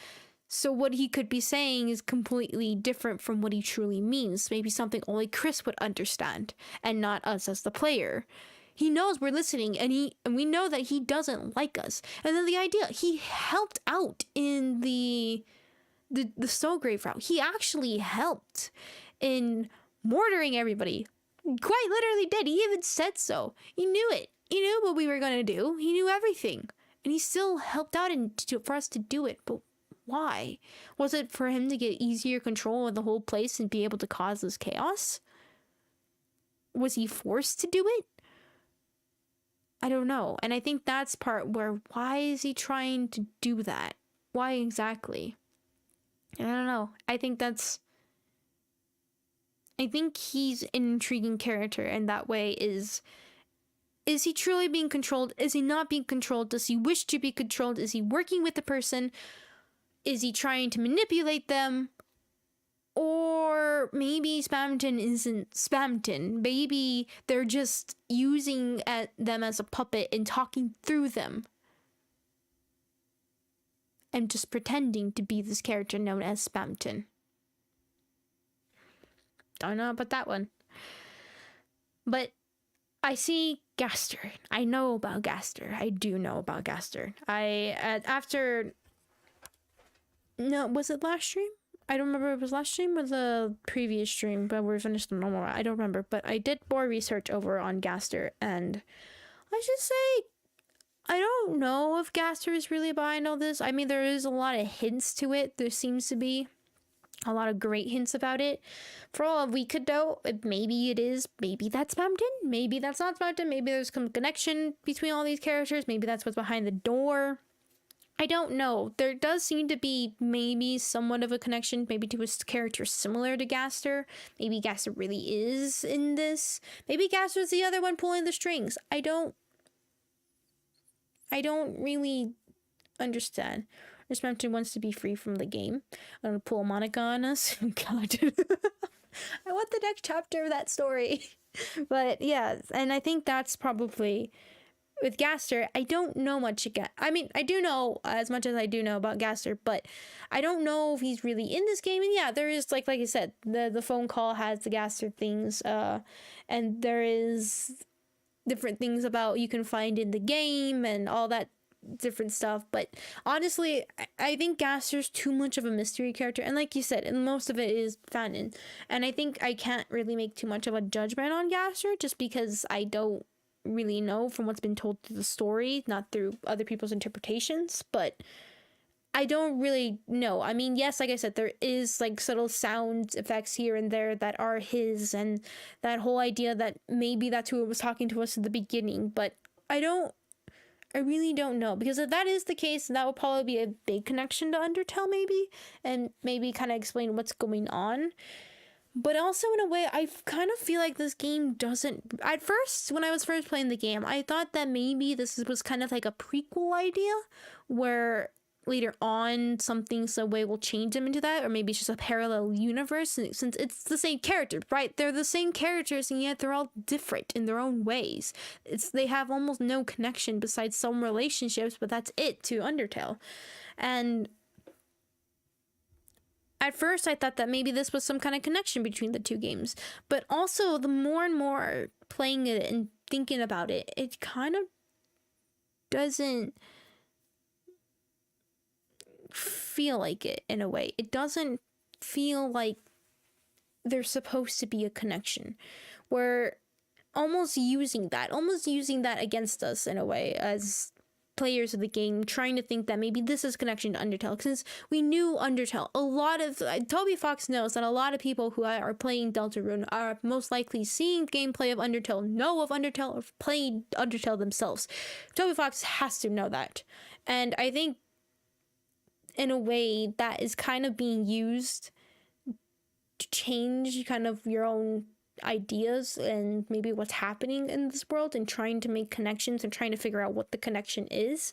So what he could be saying is completely different from what he truly means. Maybe something only Chris would understand, and not us as the player. He knows we're listening, and we know that he doesn't like us. And then the idea, he helped out in the Snowgrave route. He actually helped in mortaring everybody. Quite literally did. He even said so. He knew it. He knew what we were going to do. He knew everything. And he still helped out for us to do it. But Why? Was it for him to get easier control of the whole place and be able to cause this chaos? Was he forced to do it? I don't know. And I think that's part where, why is he trying to do that? Why exactly? I don't know. I think he's an intriguing character, and that way is he truly being controlled? Is he not being controlled? Does he wish to be controlled? Is he working with the person? Is he trying to manipulate them? Or maybe Spamton isn't Spamton. Maybe they're just using them as a puppet and talking through them. And just pretending to be this character known as Spamton. Don't know about that one. But I see Gaster. I know about Gaster. I do know about Gaster. No, was it last stream? I don't remember if it was last stream or the previous stream, but we finished the normal. I don't remember, but I did more research over on Gaster, and I should say, I don't know if Gaster is really behind all this. I mean, there is a lot of hints to it. There seems to be a lot of great hints about it. For all we could know, maybe it is. Maybe that's Spamton. Maybe that's not Spamton. Maybe there's some connection between all these characters. Maybe that's what's behind the door. I don't know. There does seem to be maybe somewhat of a connection, maybe to a character similar to Gaster. Maybe Gaster really is in this. Maybe Gaster's the other one pulling the strings. I don't really understand. This Spamton wants to be free from the game. I'm gonna pull a Monica on us. God. I want the next chapter of that story. But yeah, and I think that's probably... With Gaster, I don't know much again. I mean, I do know as much as I do know about Gaster, but I don't know if he's really in this game. And yeah, there is, like I said, the phone call has the Gaster things, and there is different things about you can find in the game and all that different stuff. But honestly, I think Gaster's too much of a mystery character, and like you said, and most of it is fanon. And I think I can't really make too much of a judgment on Gaster just because I don't really know from what's been told through the story, not through other people's interpretations, but I don't really know. I mean, yes, like I said, there is like subtle sound effects here and there that are his, and that whole idea that maybe that's who was talking to us at the beginning, but I really don't know, because if that is the case, that would probably be a big connection to Undertale maybe, and maybe kind of explain what's going on. But also, in a way, I kind of feel like this game doesn't... At first, when I was first playing the game, I thought that maybe this was kind of like a prequel idea, where later on, some way will change them into that, or maybe it's just a parallel universe, since it's the same characters, right? They're the same characters, and yet they're all different in their own ways. They have almost no connection besides some relationships, but that's it to Undertale. And... at first, I thought that maybe this was some kind of connection between the two games. But also, the more and more playing it and thinking about it, it kind of doesn't feel like it in a way. It doesn't feel like there's supposed to be a connection. We're almost using that against us in a way as players of the game, trying to think that maybe this is connection to Undertale, since we knew Undertale. A lot of Toby Fox knows that a lot of people who are playing Deltarune are most likely seeing gameplay of Undertale, know of Undertale, or playing Undertale themselves. Toby Fox has to know that, and I think in a way that is kind of being used to change kind of your own ideas and maybe what's happening in this world, and trying to make connections and trying to figure out what the connection is.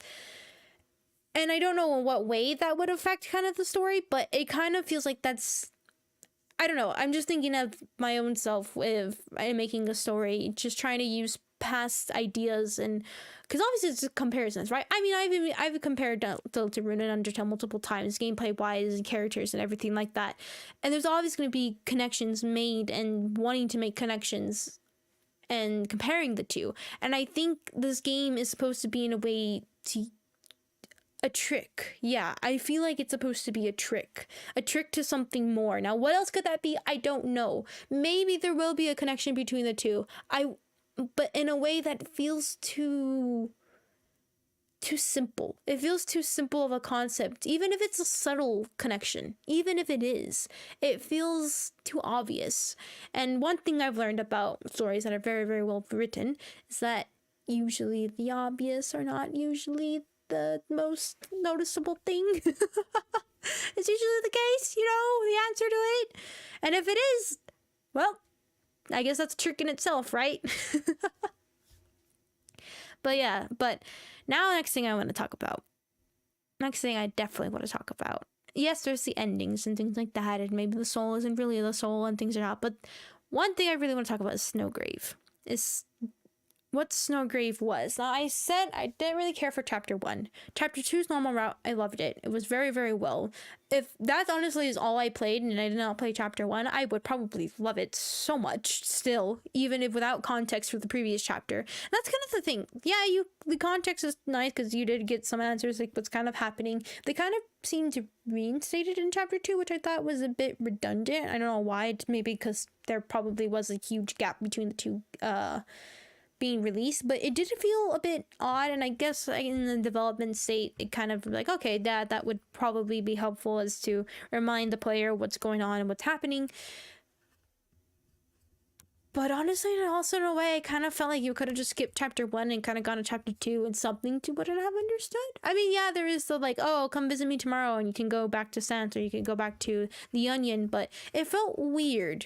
And I don't know in what way that would affect kind of the story, but it kind of feels like that's, I don't know, I'm just thinking of my own self with making a story, just trying to use past ideas, and because obviously it's just comparisons, right? I mean, I've compared Deltarune and Undertale multiple times, gameplay wise and characters and everything like that, and there's always going to be connections made and wanting to make connections and comparing the two. And I think this game is supposed to be in a way to a trick. Yeah, I feel like it's supposed to be a trick to something more. Now, what else could that be? I don't know. Maybe there will be a connection between the two. But in a way that feels too too simple. It feels too simple of a concept, even if it's a subtle connection. Even if it is, it feels too obvious. And one thing I've learned about stories that are very, very well written is that usually the obvious are not usually the most noticeable thing. It's usually the case, you know, the answer to it. And if it is, well, I guess that's a trick in itself, right? But yeah, but now next thing I want to talk about. Next thing I definitely want to talk about. Yes, there's the endings and things like that, and maybe the soul isn't really the soul and things are not, but one thing I really want to talk about is Snowgrave. Is what Snowgrave was. Now, I said I didn't really care for chapter 1. Chapter 2's normal route, I loved it. It was very, very well. If that honestly is all I played and I did not play chapter 1, I would probably love it so much still, even if without context for the previous chapter. And that's kind of the thing. Yeah, the context is nice because you did get some answers, like what's kind of happening. They kind of seemed to reinstate it in chapter 2, which I thought was a bit redundant. I don't know why. Maybe because there probably was a huge gap between the two being released, but it did feel a bit odd, and I guess in the development state it kind of like, okay, that would probably be helpful as to remind the player what's going on and what's happening. But honestly, also in a way, I kind of felt like you could have just skipped chapter 1 and kind of gone to chapter 2 and something to wouldn't have understood. I mean, yeah, there is the like, oh, come visit me tomorrow and you can go back to Sans or you can go back to the Onion, but it felt weird.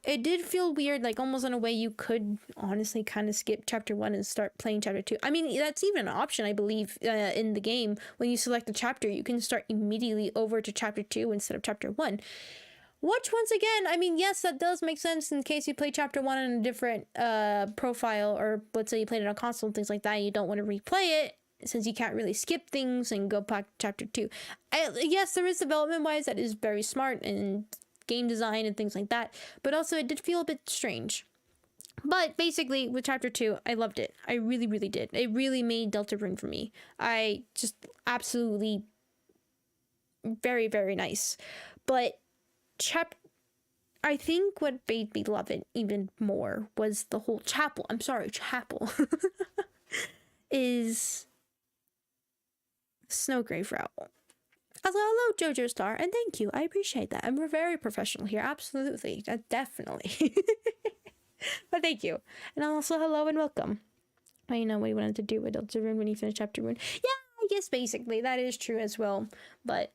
It did feel weird, like almost in a way you could honestly kind of skip chapter 1 and start playing chapter 2. I mean, that's even an option, I believe, in the game. When you select a chapter, you can start immediately over to chapter 2 instead of chapter 1. Which, once again, I mean, yes, that does make sense in case you play chapter 1 on a different profile, or let's say you played it on console and things like that, and you don't want to replay it, since you can't really skip things and go back to chapter 2. Yes, there is development-wise that is very smart and game design and things like that, but also it did feel a bit strange. But basically with chapter 2, I loved it. I really, really did. It really made Deltarune for me. I just absolutely very, very nice. But I think what made me love it even more was the whole chapel is Snowgrave route. Also, hello, Jojo Star, and thank you. I appreciate that. And we're very professional here. Absolutely. Definitely. But thank you. And also, hello and welcome. I know what you wanted to do with Deltarune when you finished chapter 1. Yeah, I guess basically that is true as well. But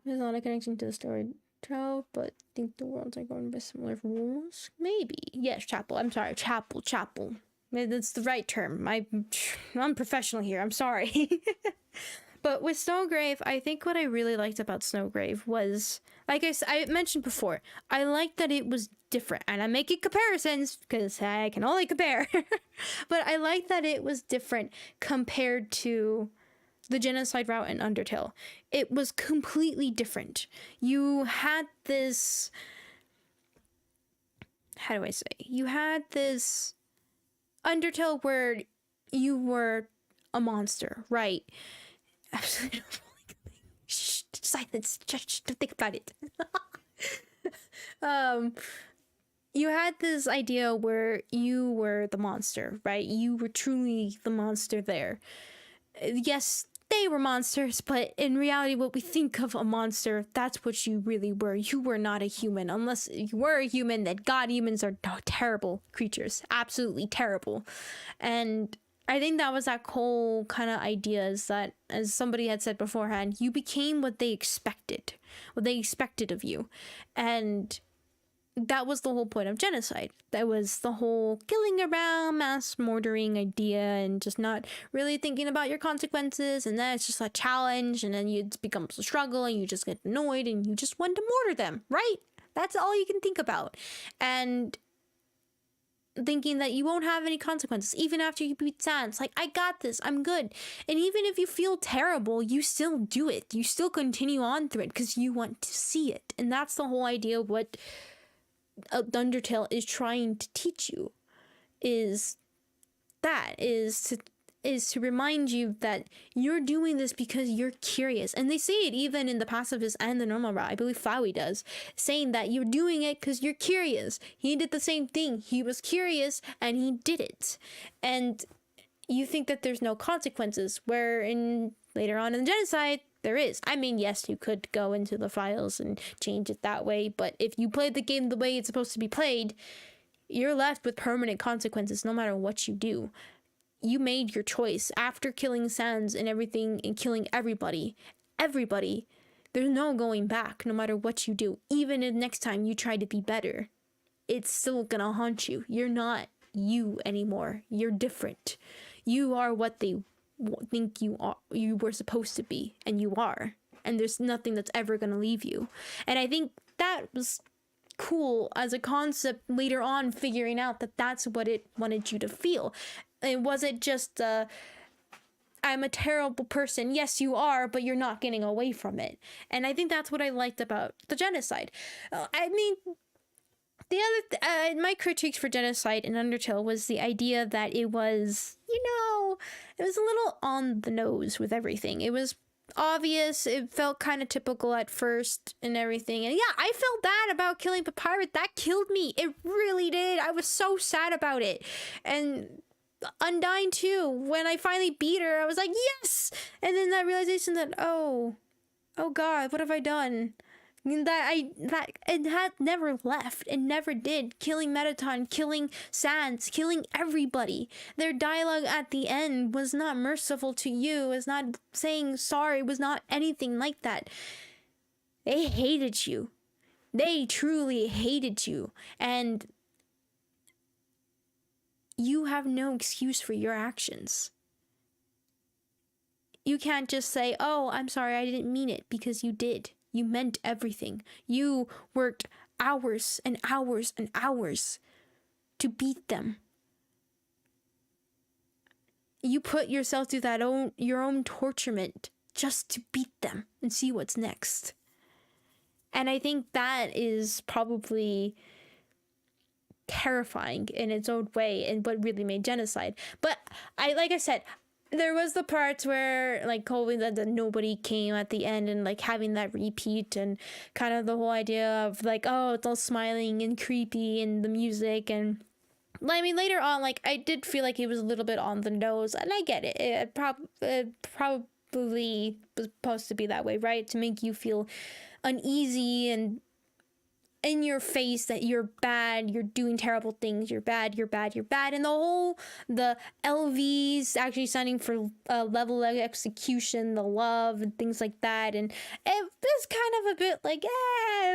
there's not a connection to the story trope, but I think the worlds are going by similar rules. Maybe. Yes, chapel. I'm sorry. Chapel. That's the right term. I'm professional here. I'm sorry. But with Snowgrave, I think what I really liked about Snowgrave was, like I mentioned before, I liked that it was different. And I'm making comparisons because I can only compare. But I liked that it was different compared to the Genocide route in Undertale. It was completely different. You had this... How do I say? You had this Undertale where you were a monster, right? Absolutely. Shh, silence. Just think about it. You had this idea where you were the monster, right? You were truly the monster there. Yes, they were monsters, but in reality, what we think of a monster, that's what you really were. You were not a human. Unless you were a human, then God, humans are terrible creatures. Absolutely terrible. And I think that was that whole kind of idea, is that, as somebody had said beforehand, you became what they expected of you. And that was the whole point of Genocide. That was the whole killing around, mass murdering idea, and just not really thinking about your consequences, and then it's just a challenge, and then it becomes a struggle, and you just get annoyed, and you just want to murder them, right? That's all you can think about. And thinking that you won't have any consequences even after you beat Sans. Like, I got this, I'm good. And even if you feel terrible, you still do it. You still continue on through it because you want to see it. And that's the whole idea of what Undertale is trying to teach you, is to remind you that you're doing this because you're curious. And they say it even in the pacifist and the normal route. I believe Flowey does, saying that you're doing it because you're curious. He did the same thing. He was curious and he did it. And you think that there's no consequences, where in later on in the genocide there is. I mean, yes, you could go into the files and change it that way, but if you played the game the way it's supposed to be played, you're left with permanent consequences no matter what you do. You made your choice after killing Sans and everything and killing everybody. There's no going back no matter what you do. Even if next time you try to be better, it's still gonna haunt you. You're not you anymore. You're different. You are what they think you are, you were supposed to be, and you are. And there's nothing that's ever gonna leave you. And I think that was cool as a concept later on, figuring out that that's what it wanted you to feel. It wasn't just I'm a terrible person. Yes, you are, but you're not getting away from it. And I think that's what I liked about the genocide. I mean, the other my critiques for genocide in Undertale was the idea that it was, it was a little on the nose with everything. It was obvious. It felt kind of typical at first and everything. And yeah, I felt bad about killing the pirate. That killed me. It really did. I was so sad about it. And Undyne too. When I finally beat her, I was like, yes! And then that realization that, oh God, what have I done? That it had never left. It never did. Killing Metaton, killing Sans, killing everybody. Their dialogue at the end was not merciful to you, was not saying sorry, was not anything like that. They hated you. They truly hated you. And you have no excuse for your actions. You can't just say, oh, I'm sorry, I didn't mean it, because you did. You meant everything. You worked hours and hours and hours to beat them. You put yourself through your own torturement just to beat them and see what's next. And I think that is probably terrifying in its own way and what really made genocide. But like I said, there was the parts where, like, hoping that nobody came at the end and, like, having that repeat and kind of the whole idea of, like, oh, it's all smiling and creepy and the music. And I mean, later on, like, I did feel like it was a little bit on the nose, and I get it. It probably was supposed to be that way, right? To make you feel uneasy and in your face that you're bad, you're doing terrible things, you're bad. And the LVs actually standing for level of execution, the love and things like that. And it was kind of a bit like,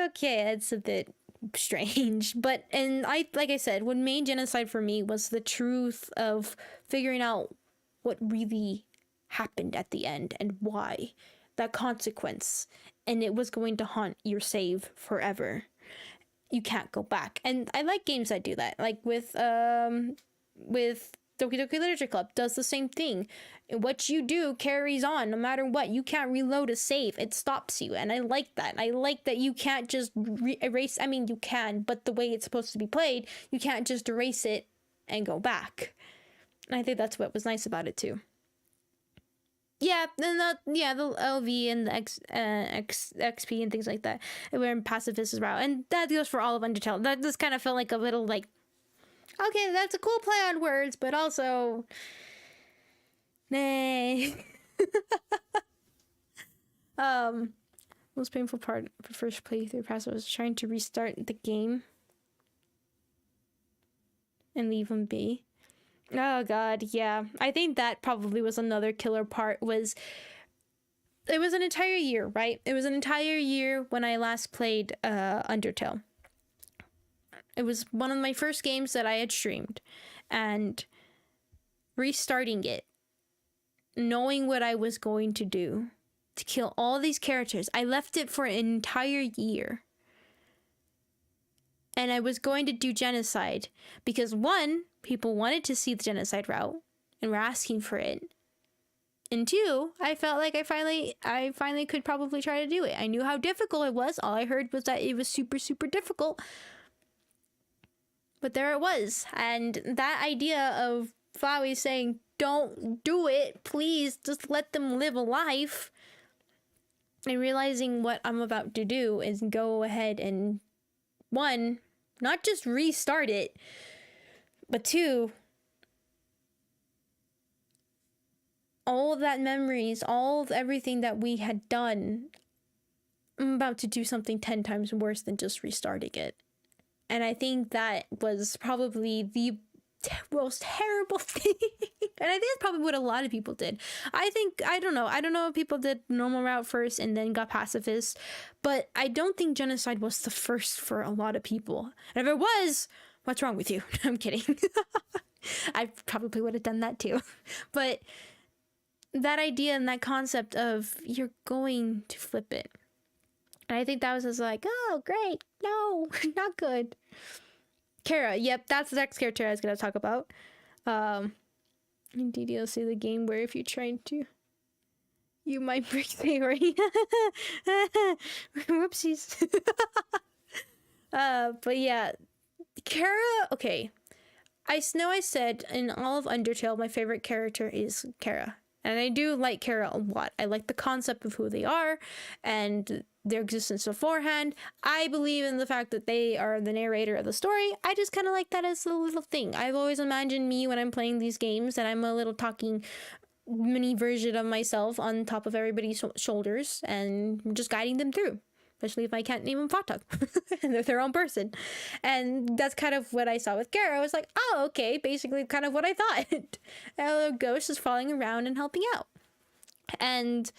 okay, it's a bit strange. But, and like I said, what made genocide for me was the truth of figuring out what really happened at the end and why. That consequence. And it was going to haunt your save forever. You can't go back. And I like games that do that. Like with Doki Doki Literature Club does the same thing. What you do carries on no matter what. You can't reload a save. It stops you. And I like that. I like that you can't just erase. I mean, you can, but the way it's supposed to be played, you can't just erase it and go back. And I think that's what was nice about it too. Yeah, and the LV and the XP and things like that. We're in pacifist route, and that goes for all of Undertale. That just kind of felt like a little like, okay, that's a cool play on words, but also, nay. Most painful part of the first playthrough process was trying to restart the game and leave them be. Oh God, yeah. I think that probably was another killer part. It was an entire year, right? It was an entire year when I last played Undertale. It was one of my first games that I had streamed, and restarting it, knowing what I was going to do to kill all these characters. I left it for an entire year. And I was going to do genocide because, one, people wanted to see the genocide route and were asking for it. And two, I felt like I finally could probably try to do it. I knew how difficult it was. All I heard was that it was super, super difficult. But there it was. And that idea of Flowey saying, don't do it, please, just let them live a life. And realizing what I'm about to do is go ahead and, one, not just restart it, but two, all of that memories, all of everything that we had done, I'm about to do something 10 times worse than just restarting it. And I think that was probably the most terrible thing. And I think that's probably what a lot of people did. I don't know if people did normal route first and then got pacifist, but I don't think genocide was the first for a lot of people. And if it was, what's wrong with you? I'm kidding. I probably would have done that too. But that idea and that concept of you're going to flip it. And I think that was just like, oh, great. No, not good. Kara, yep, that's the next character I was going to talk about. Indeed, you'll see the game where if you try to, you might break theory. Whoopsies. But yeah, Kara, okay. I know I said in all of Undertale, my favorite character is Kara. And I do like Kara a lot. I like the concept of who they are and their existence beforehand. I believe in the fact that they are the narrator of the story. I just kind of like that as a little thing. I've always imagined me when I'm playing these games that I'm a little talking mini version of myself on top of everybody's shoulders and just guiding them through. Especially if I can't name them Fatum and they're their own person. And that's kind of what I saw with Kara. I was like, oh, okay, basically kind of what I thought. A ghost is falling around and helping out. And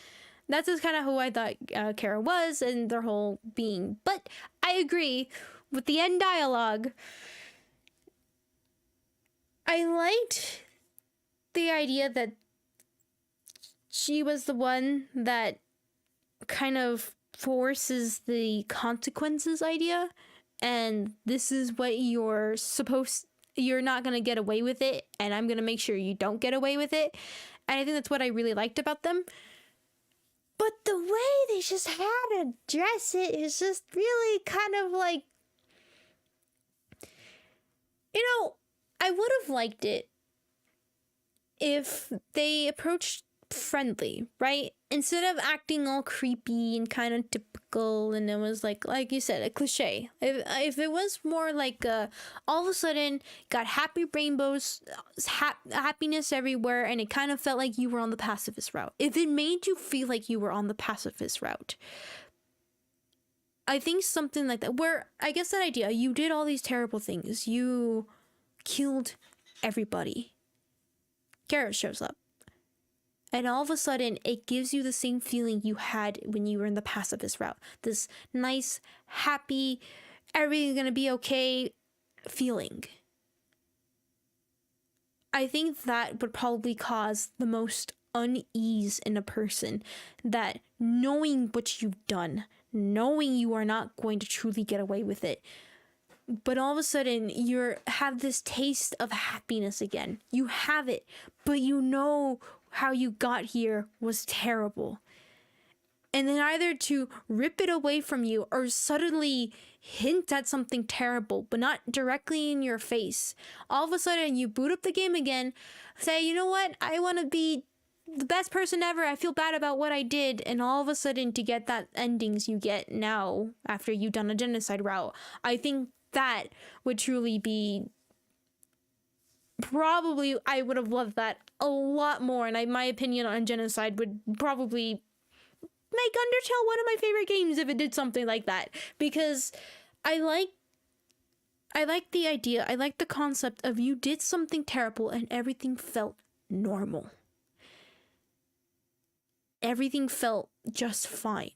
that's just kind of who I thought Kara was and their whole being. But I agree with the end dialogue. I liked the idea that she was the one that kind of forces the consequences idea, and this is what you're not gonna get away with it, and I'm gonna make sure you don't get away with it. And I think that's what I really liked about them. But the way they just had to address it is just really kind of like, I would have liked it if they approached friendly, right? Instead of acting all creepy and kind of typical, and it was like you said, a cliche. If it was more like all of a sudden got happy rainbows, happiness everywhere, and it kind of felt like you were on the pacifist route. If it made you feel like you were on the pacifist route, I think something like that, where I guess that idea, you did all these terrible things, you killed everybody. Garrett shows up. And all of a sudden, it gives you the same feeling you had when you were in the pacifist route. This nice, happy, everything's gonna be okay feeling. I think that would probably cause the most unease in a person, that knowing what you've done, knowing you are not going to truly get away with it, but all of a sudden you have this taste of happiness again. You have it, but you know how you got here was terrible. And then either to rip it away from you or suddenly hint at something terrible, but not directly in your face. All of a sudden you boot up the game again, say, you know what? I want to be the best person ever. I feel bad about what I did. And all of a sudden to get that endings you get now after you've done a genocide route, I think that would truly be, probably I would have loved that a lot more, and my opinion on genocide would probably make Undertale one of my favorite games if it did something like that, because I like the idea, I like the concept of you did something terrible and everything felt normal. Everything felt just fine.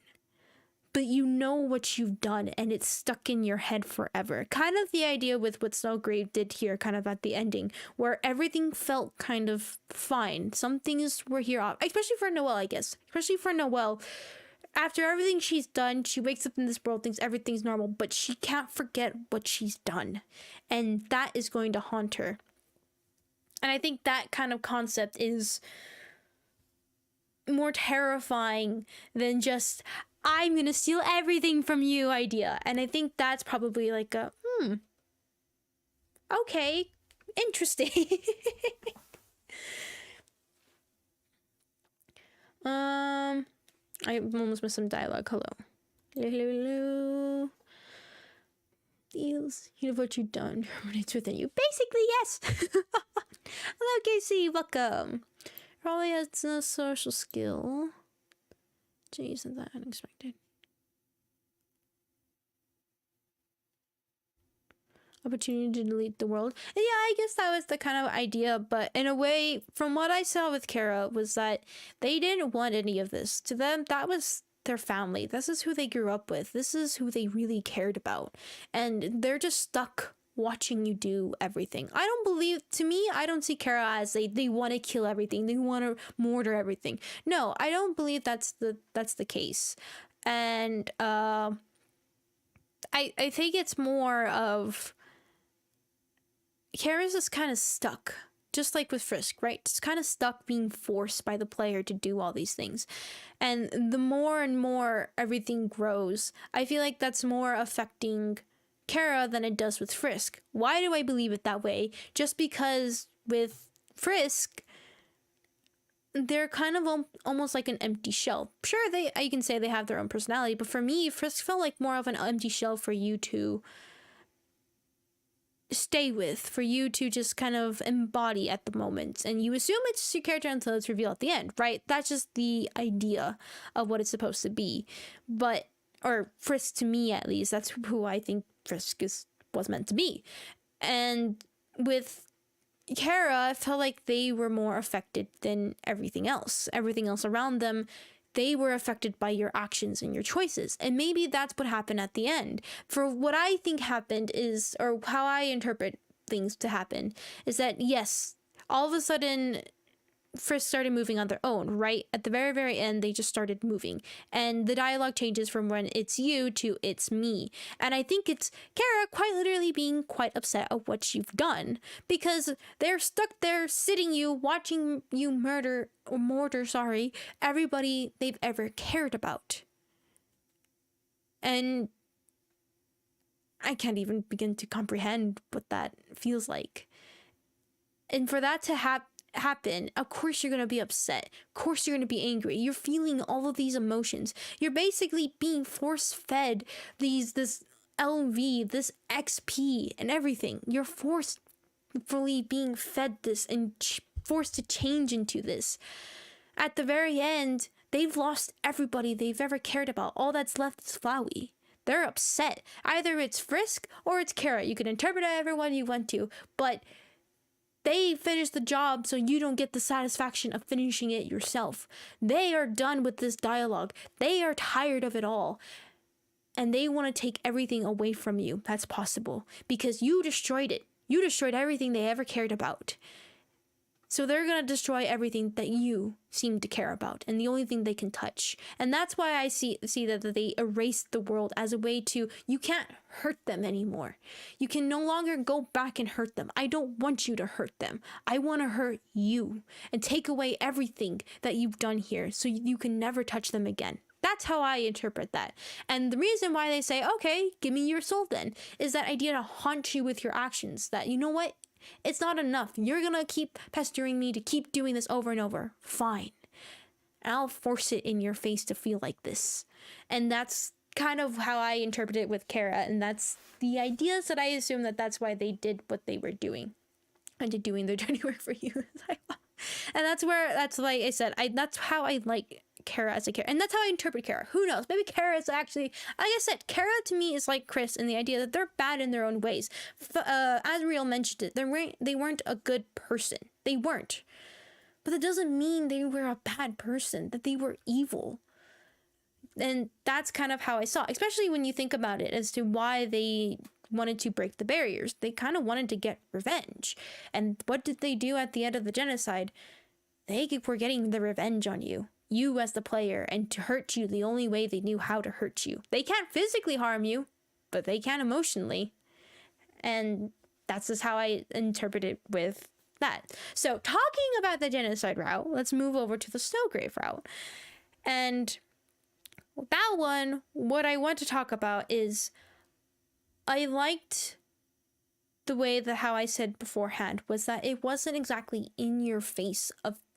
But you know what you've done and it's stuck in your head forever. Kind of the idea with what Snowgrave did here, kind of at the ending, where everything felt kind of fine. Some things were here off, especially for Noelle, I guess. Especially for Noelle. After everything she's done, she wakes up in this world, thinks everything's normal, but she can't forget what she's done. And that is going to haunt her. And I think that kind of concept is more terrifying than just, I'm gonna steal everything from you idea. And I think that's probably like a, okay, interesting. I almost missed some dialogue. Hello. Hello. Deals. You know what you've done. It's within you. Basically, yes. Hello, Casey. Welcome. Probably has no social skill. Gee, isn't that unexpected? Opportunity to delete the world. And yeah, I guess that was the kind of idea, but in a way, from what I saw with Kara, was that they didn't want any of this. To them, that was their family. This is who they grew up with. This is who they really cared about. And they're just stuck watching you do everything. I don't believe, to me, I don't see Kara as they want to kill everything. They want to mortar everything. No, I don't believe that's the case. And I think it's more of Kara's just kind of stuck, just like with Frisk, right? It's kind of stuck being forced by the player to do all these things. And the more and more everything grows, I feel like that's more affecting Kara than it does with Frisk. Why do I believe it that way? Just because with Frisk, they're kind of almost like an empty shell. Sure, you can say they have their own personality, but for me, Frisk felt like more of an empty shell for you to stay with, for you to just kind of embody at the moment. And you assume it's just your character until it's revealed at the end, right? That's just the idea of what it's supposed to be. But, or Frisk, to me at least, that's who I think Frisk was meant to be. And with Kara, I felt like they were more affected than everything else. Everything else around them, they were affected by your actions and your choices. And maybe that's what happened at the end. For what I think happened is, or how I interpret things to happen, is that yes, all of a sudden Frisk started moving on their own, right? At the very, very end, they just started moving. And the dialogue changes from when it's you to it's me. And I think it's Kara quite literally being quite upset at what you've done. Because they're stuck there sitting you, watching you mortar everybody they've ever cared about. And I can't even begin to comprehend what that feels like. And for that to happen, of course you're going to be upset. Of course you're going to be angry. You're feeling all of these emotions. You're basically being force-fed this LV, this XP, and everything. You're forcefully being fed this and forced to change into this. At the very end, they've lost everybody they've ever cared about. All that's left is Flowey. They're upset. Either it's Frisk or it's Kara. You can interpret it however one you want to, but they finished the job, so you don't get the satisfaction of finishing it yourself. They are done with this dialogue. They are tired of it all. And they want to take everything away from you that's possible, because you destroyed it. You destroyed everything they ever cared about. So they're going to destroy everything that you seem to care about, and the only thing they can touch. And that's why I see that they erased the world as a way to, you can't hurt them anymore. You can no longer go back and hurt them. I don't want you to hurt them. I want to hurt you and take away everything that you've done here so you can never touch them again. That's how I interpret that. And the reason why they say, okay, give me your soul then, is that idea to haunt you with your actions. That, you know what? It's not enough. You're gonna keep pestering me to keep doing this over and over. Fine. And I'll force it in your face to feel like this. And that's kind of how I interpret it with Kara. And that's the ideas that I assume that's why they did what they were doing. And to doing their dirty work for you. And that's like I said, that's how I like Kara as a character. And that's how I interpret Kara. Who knows? Maybe Kara is actually, like I said, Kara to me is like Chris in the idea that they're bad in their own ways. Azriel mentioned it. They weren't a good person. They weren't. But that doesn't mean they were a bad person, that they were evil. And that's kind of how I saw it, especially when you think about it as to why they wanted to break the barriers. They kind of wanted to get revenge. And what did they do at the end of the genocide? They were getting the revenge on you. You as the player, and to hurt you the only way they knew how to hurt you. They can't physically harm you, but they can emotionally. And that's just how I interpret it with that. So talking about the genocide route, let's move over to the Snowgrave route. And that one, what I want to talk about is I liked the way that how I said beforehand was that it wasn't exactly in your face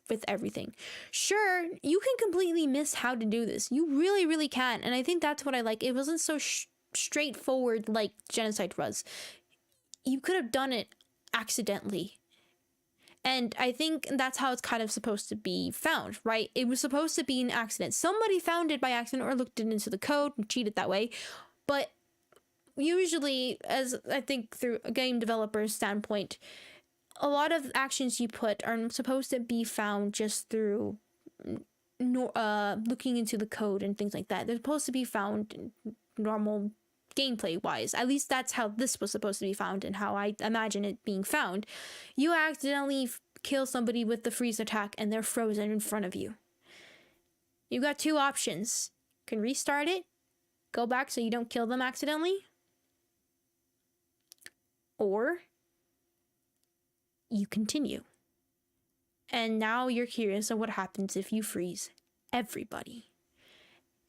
with everything. Sure, you can completely miss how to do this. You really, really can. And I think that's what I like. It wasn't so straightforward like genocide was. You could have done it accidentally. And I think that's how it's kind of supposed to be found, right? It was supposed to be an accident. Somebody found it by accident or looked it into the code and cheated that way. But usually, as I think through a game developer's standpoint, a lot of actions you put are supposed to be found just through looking into the code and things like that. They're supposed to be found normal gameplay wise. At least that's how this was supposed to be found and how I imagine it being found. You accidentally kill somebody with the freeze attack and they're frozen in front of you. You've got two options. You can restart it, go back so you don't kill them accidentally, or you continue. And now you're curious of what happens if you freeze everybody.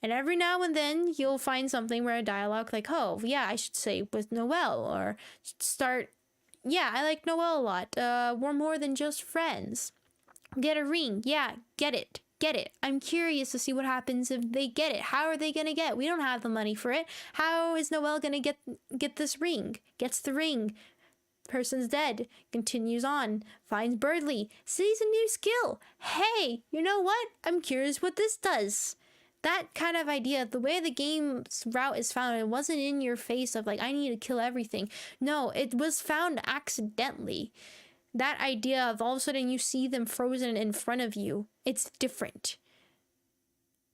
And every now and then you'll find something where a dialogue like, oh yeah, I should say with Noelle, or start, yeah, I like Noelle a lot. We're more than just friends. Get a ring. Yeah, get it. Get it. I'm curious to see what happens if they get it. How are they gonna get? We don't have the money for it. How is Noelle gonna get this ring? Gets the ring. Person's dead. Continues on. Finds Birdly. Sees a new skill. Hey, you know what? I'm curious what this does. That kind of idea, the way the game's route is found, it wasn't in your face of like, I need to kill everything. No, it was found accidentally. That idea of all of a sudden you see them frozen in front of you, it's different.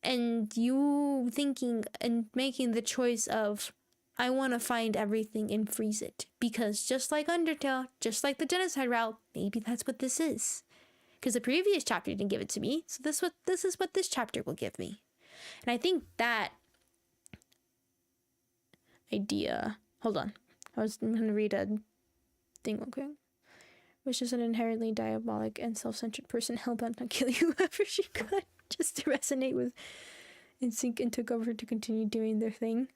And you thinking and making the choice of, I want to find everything and freeze it. Because just like Undertale, just like the genocide route, maybe that's what this is. Because the previous chapter didn't give it to me, so this is what this chapter will give me. And I think that idea... Hold on. I'm going to read a thing real quick. Was just an inherently diabolic and self-centered person hell-bent on killing whoever she could just to resonate with Insync and took over to continue doing their thing.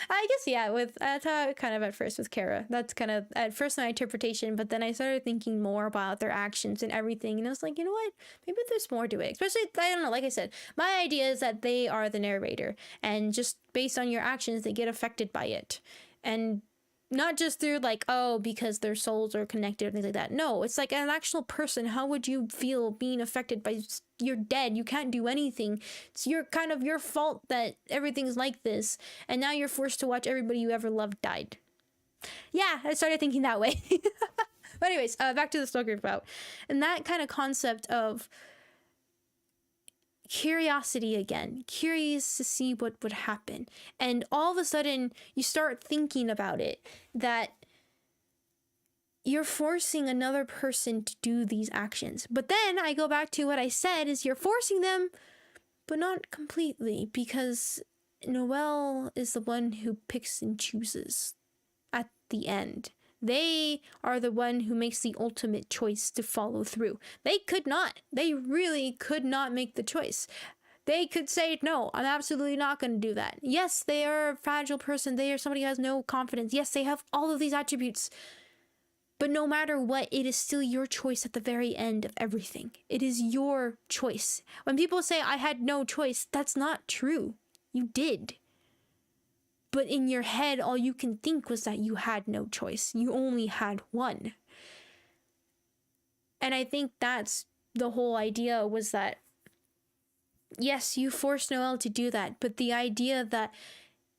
I guess, yeah, that's how kind of at first with Kara. That's kind of at first my interpretation, but then I started thinking more about their actions and everything, and I was like, you know what? Maybe there's more to it. Especially, I don't know, like I said, my idea is that they are the narrator, and just based on your actions, they get affected by it. And not just through like, oh, because their souls are connected or things like that. No, it's like an actual person. How would you feel being affected by, you're dead, you can't do anything. It's kind of your fault that everything's like this. And now you're forced to watch everybody you ever loved died. Yeah, I started thinking that way. But anyways, back to the Snowgrave route. And that kind of concept of curiosity again, curious to see what would happen, and all of a sudden you start thinking about it, that you're forcing another person to do these actions. But then I go back to what I said, is you're forcing them, but not completely, because Noelle is the one who picks and chooses at the end. They are the one who makes the ultimate choice to follow through. They could not. They really could not make the choice. They could say, no, I'm absolutely not going to do that. Yes, they are a fragile person. They are somebody who has no confidence. Yes, they have all of these attributes. But no matter what, it is still your choice at the very end of everything. It is your choice. When people say, I had no choice, that's not true. You did. But in your head, all you can think was that you had no choice. You only had one. And I think that's the whole idea, was that, yes, you forced Noelle to do that, but the idea that,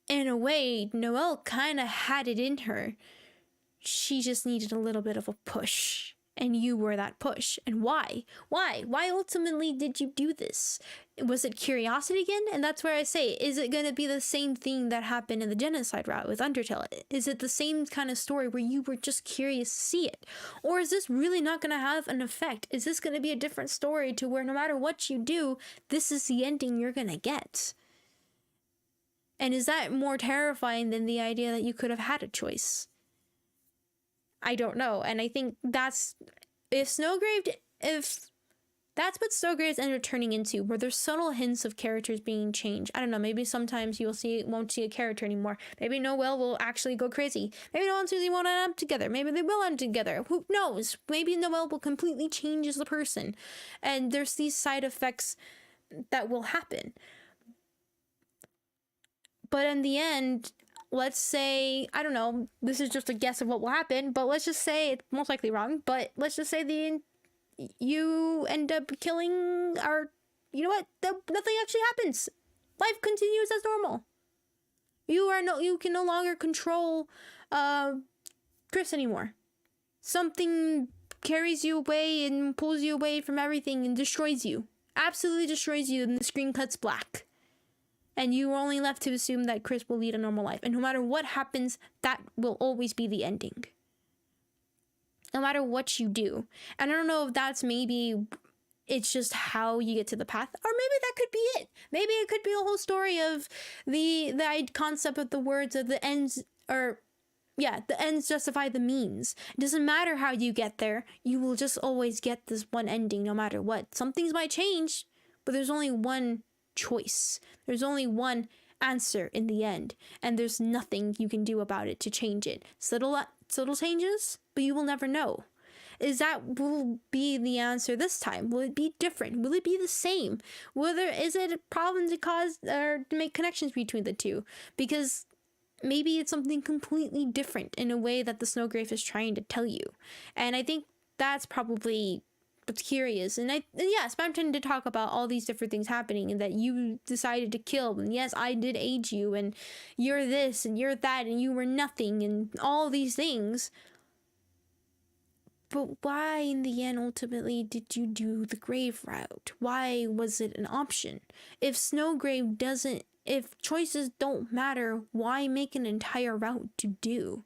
in a way, Noelle kind of had it in her. She just needed a little bit of a push. And you were that push. And why? Why? Why ultimately did you do this? Was it curiosity again? And that's where I say, is it going to be the same thing that happened in the genocide route with Undertale? Is it the same kind of story where you were just curious to see it? Or is this really not going to have an effect? Is this going to be a different story to where no matter what you do, this is the ending you're going to get? And is that more terrifying than the idea that you could have had a choice? I don't know. And I think that's, if that's what Snowgrave ended up turning into, where there's subtle hints of characters being changed. I don't know, maybe sometimes won't see a character anymore. Maybe Noelle will actually go crazy. Maybe Noelle and Susie won't end up together. Maybe they will end together. Who knows? Maybe Noelle will completely change as the person. And there's these side effects that will happen. But in the end, let's say, I don't know, this is just a guess of what will happen, but let's just say it's most likely wrong, but let's just say you end up killing our, you know what, nothing actually happens. Life continues as normal. You can no longer control Chris anymore. Something carries you away and pulls you away from everything and destroys you. Absolutely destroys you, and the screen cuts black. And you are only left to assume that Chris will lead a normal life. And no matter what happens, that will always be the ending. No matter what you do. And I don't know if that's maybe it's just how you get to the path, or maybe that could be it. Maybe it could be a whole story of the concept of the words of the ends, or yeah, the ends justify the means. It doesn't matter how you get there, you will just always get this one ending no matter what. Some things might change, but there's only one choice. There's only one answer in the end, and there's nothing you can do about it to change it. Subtle changes, but you will never know. Will be the answer this time? Will it be different? Will it be the same? Is it a problem to cause or to make connections between the two? Because maybe it's something completely different in a way that the Snowgrave is trying to tell you. And I think that's probably what's curious. And yes, I'm trying to talk about all these different things happening and that you decided to kill. And yes, I did aid you, and you're this and you're that and you were nothing and all these things. But why in the end ultimately did you do the grave route? Why was it an option? If choices don't matter, why make an entire route to do?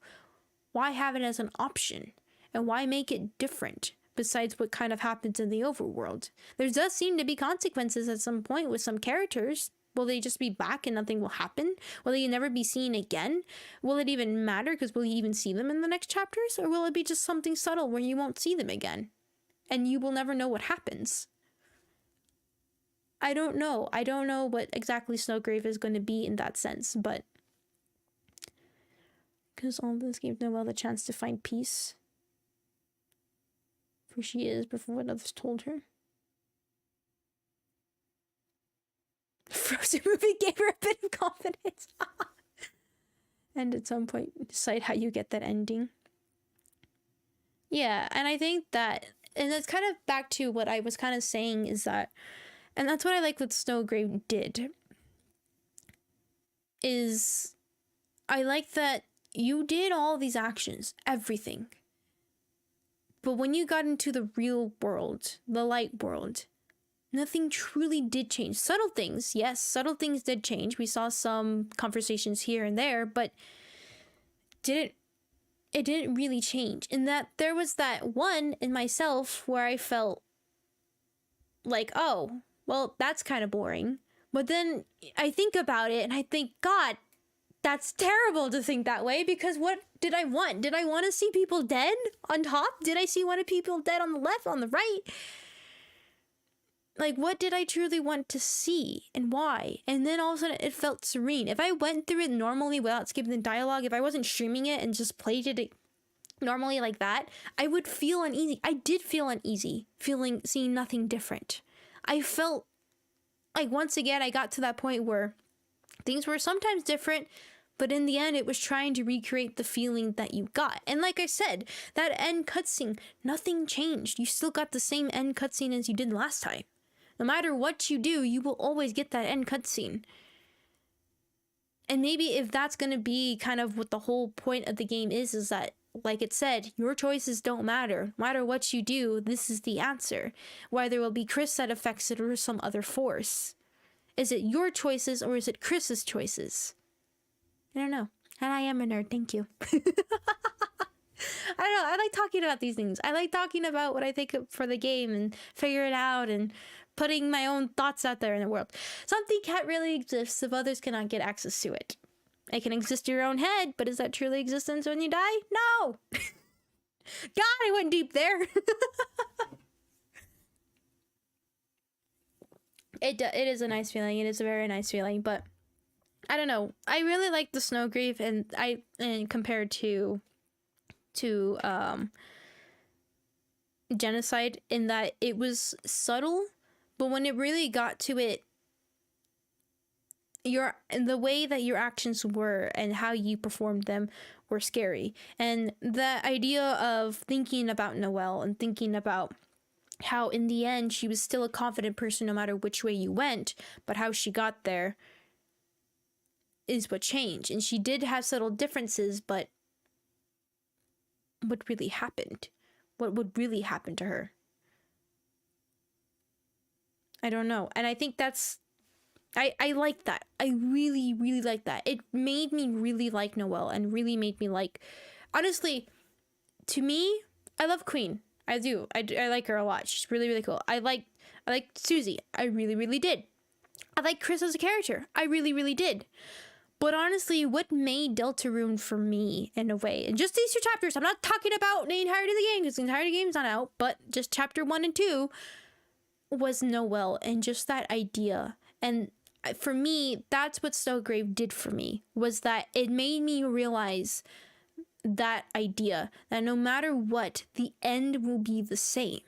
Why have it as an option? And why make it different besides what kind of happens in the overworld? There does seem to be consequences at some point with some characters. Will they just be back and nothing will happen? Will they never be seen again? Will it even matter because will you even see them in the next chapters? Or will it be just something subtle where you won't see them again? And you will never know what happens? I don't know. I don't know what exactly Snowgrave is going to be in that sense, but because all this gave Noelle the chance to find peace. For she is before what others told her. Frozen movie gave her a bit of confidence. And at some point, decide how you get that ending. Yeah, and I think that, and that's kind of back to what I was kind of saying is that, and that's what I like what Snowgrave did, is I like that you did all these actions, everything. But when you got into the real world, the light world, nothing truly did change. Subtle things, yes, subtle things did change. We saw some conversations here and there, but it didn't really change. In that there was that one in myself where I felt like, oh, well, that's kind of boring. But then I think about it and I think, God, that's terrible to think that way, because what did I want? Did I want to see people dead on top? Did I see one of people dead on the left, on the right? Like, what did I truly want to see and why? And then all of a sudden it felt serene. If I went through it normally without skipping the dialogue, if I wasn't streaming it and just played it normally like that, I would feel uneasy. I did feel uneasy, seeing nothing different. I felt like once again I got to that point where things were sometimes different, but in the end it was trying to recreate the feeling that you got. And like I said, that end cutscene, nothing changed. You still got the same end cutscene as you did last time. No matter what you do, you will always get that end cutscene. And maybe if that's going to be kind of what the whole point of the game is that, like it said, your choices don't matter. No matter what you do, this is the answer. Whether it will be Chris that affects it or some other force. Is it your choices or is it Chris's choices? I don't know. And I am a nerd, thank you. I don't know, I like talking about these things. I like talking about what I think for the game and figure it out and putting my own thoughts out there in the world. Something can't really exist if others cannot get access to it. It can exist in your own head, but is that truly existence when you die? No! God, I went deep there. It is a nice feeling. It is a very nice feeling, but I don't know. I really like the Snowgrave, and compared to Genocide, in that it was subtle, but when it really got to it, the way that your actions were and how you performed them were scary. And the idea of thinking about Noelle and thinking about how in the end she was still a confident person no matter which way you went, but how she got there is what changed. And she did have subtle differences, but what really happened? What would really happen to her? I don't know. And I think that's I like that. I really, really like that. It made me really like Noelle and really made me like, honestly, to me, I love Queen. I do. I like her a lot. She's really, really cool. I like Susie. I really, really did. I like Chris as a character. I really, really did. But honestly, what made Deltarune for me in a way, and just these 2 chapters, I'm not talking about the entirety of the game because the entirety of the game's not out, but just chapter 1 and 2 was Noelle and just that idea. And for me, that's what Snowgrave did for me, was that it made me realize that idea that no matter what, the end will be the same.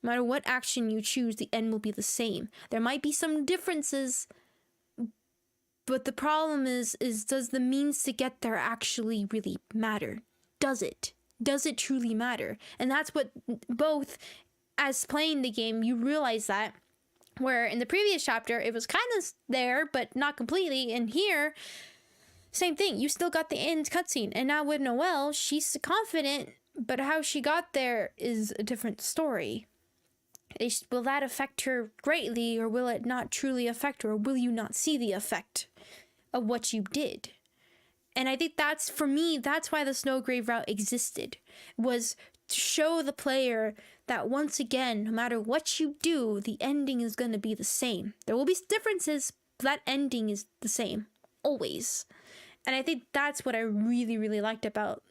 No matter what action you choose, the end will be the same. There might be some differences, but the problem is does the means to get there actually really matter? Does it? Does it truly matter? And that's what both, as playing the game, you realize that, where in the previous chapter, it was kind of there, but not completely. And here, same thing. You still got the end cutscene. And now with Noelle, she's confident, but how she got there is a different story. Will that affect her greatly, or will it not truly affect her? Or will you not see the effect of what you did? And I think that's, for me, that's why the Snowgrave route existed, was to show the player that once again, no matter what you do, the ending is going to be the same. There will be differences, but that ending is the same, always. And I think that's what I really, really liked about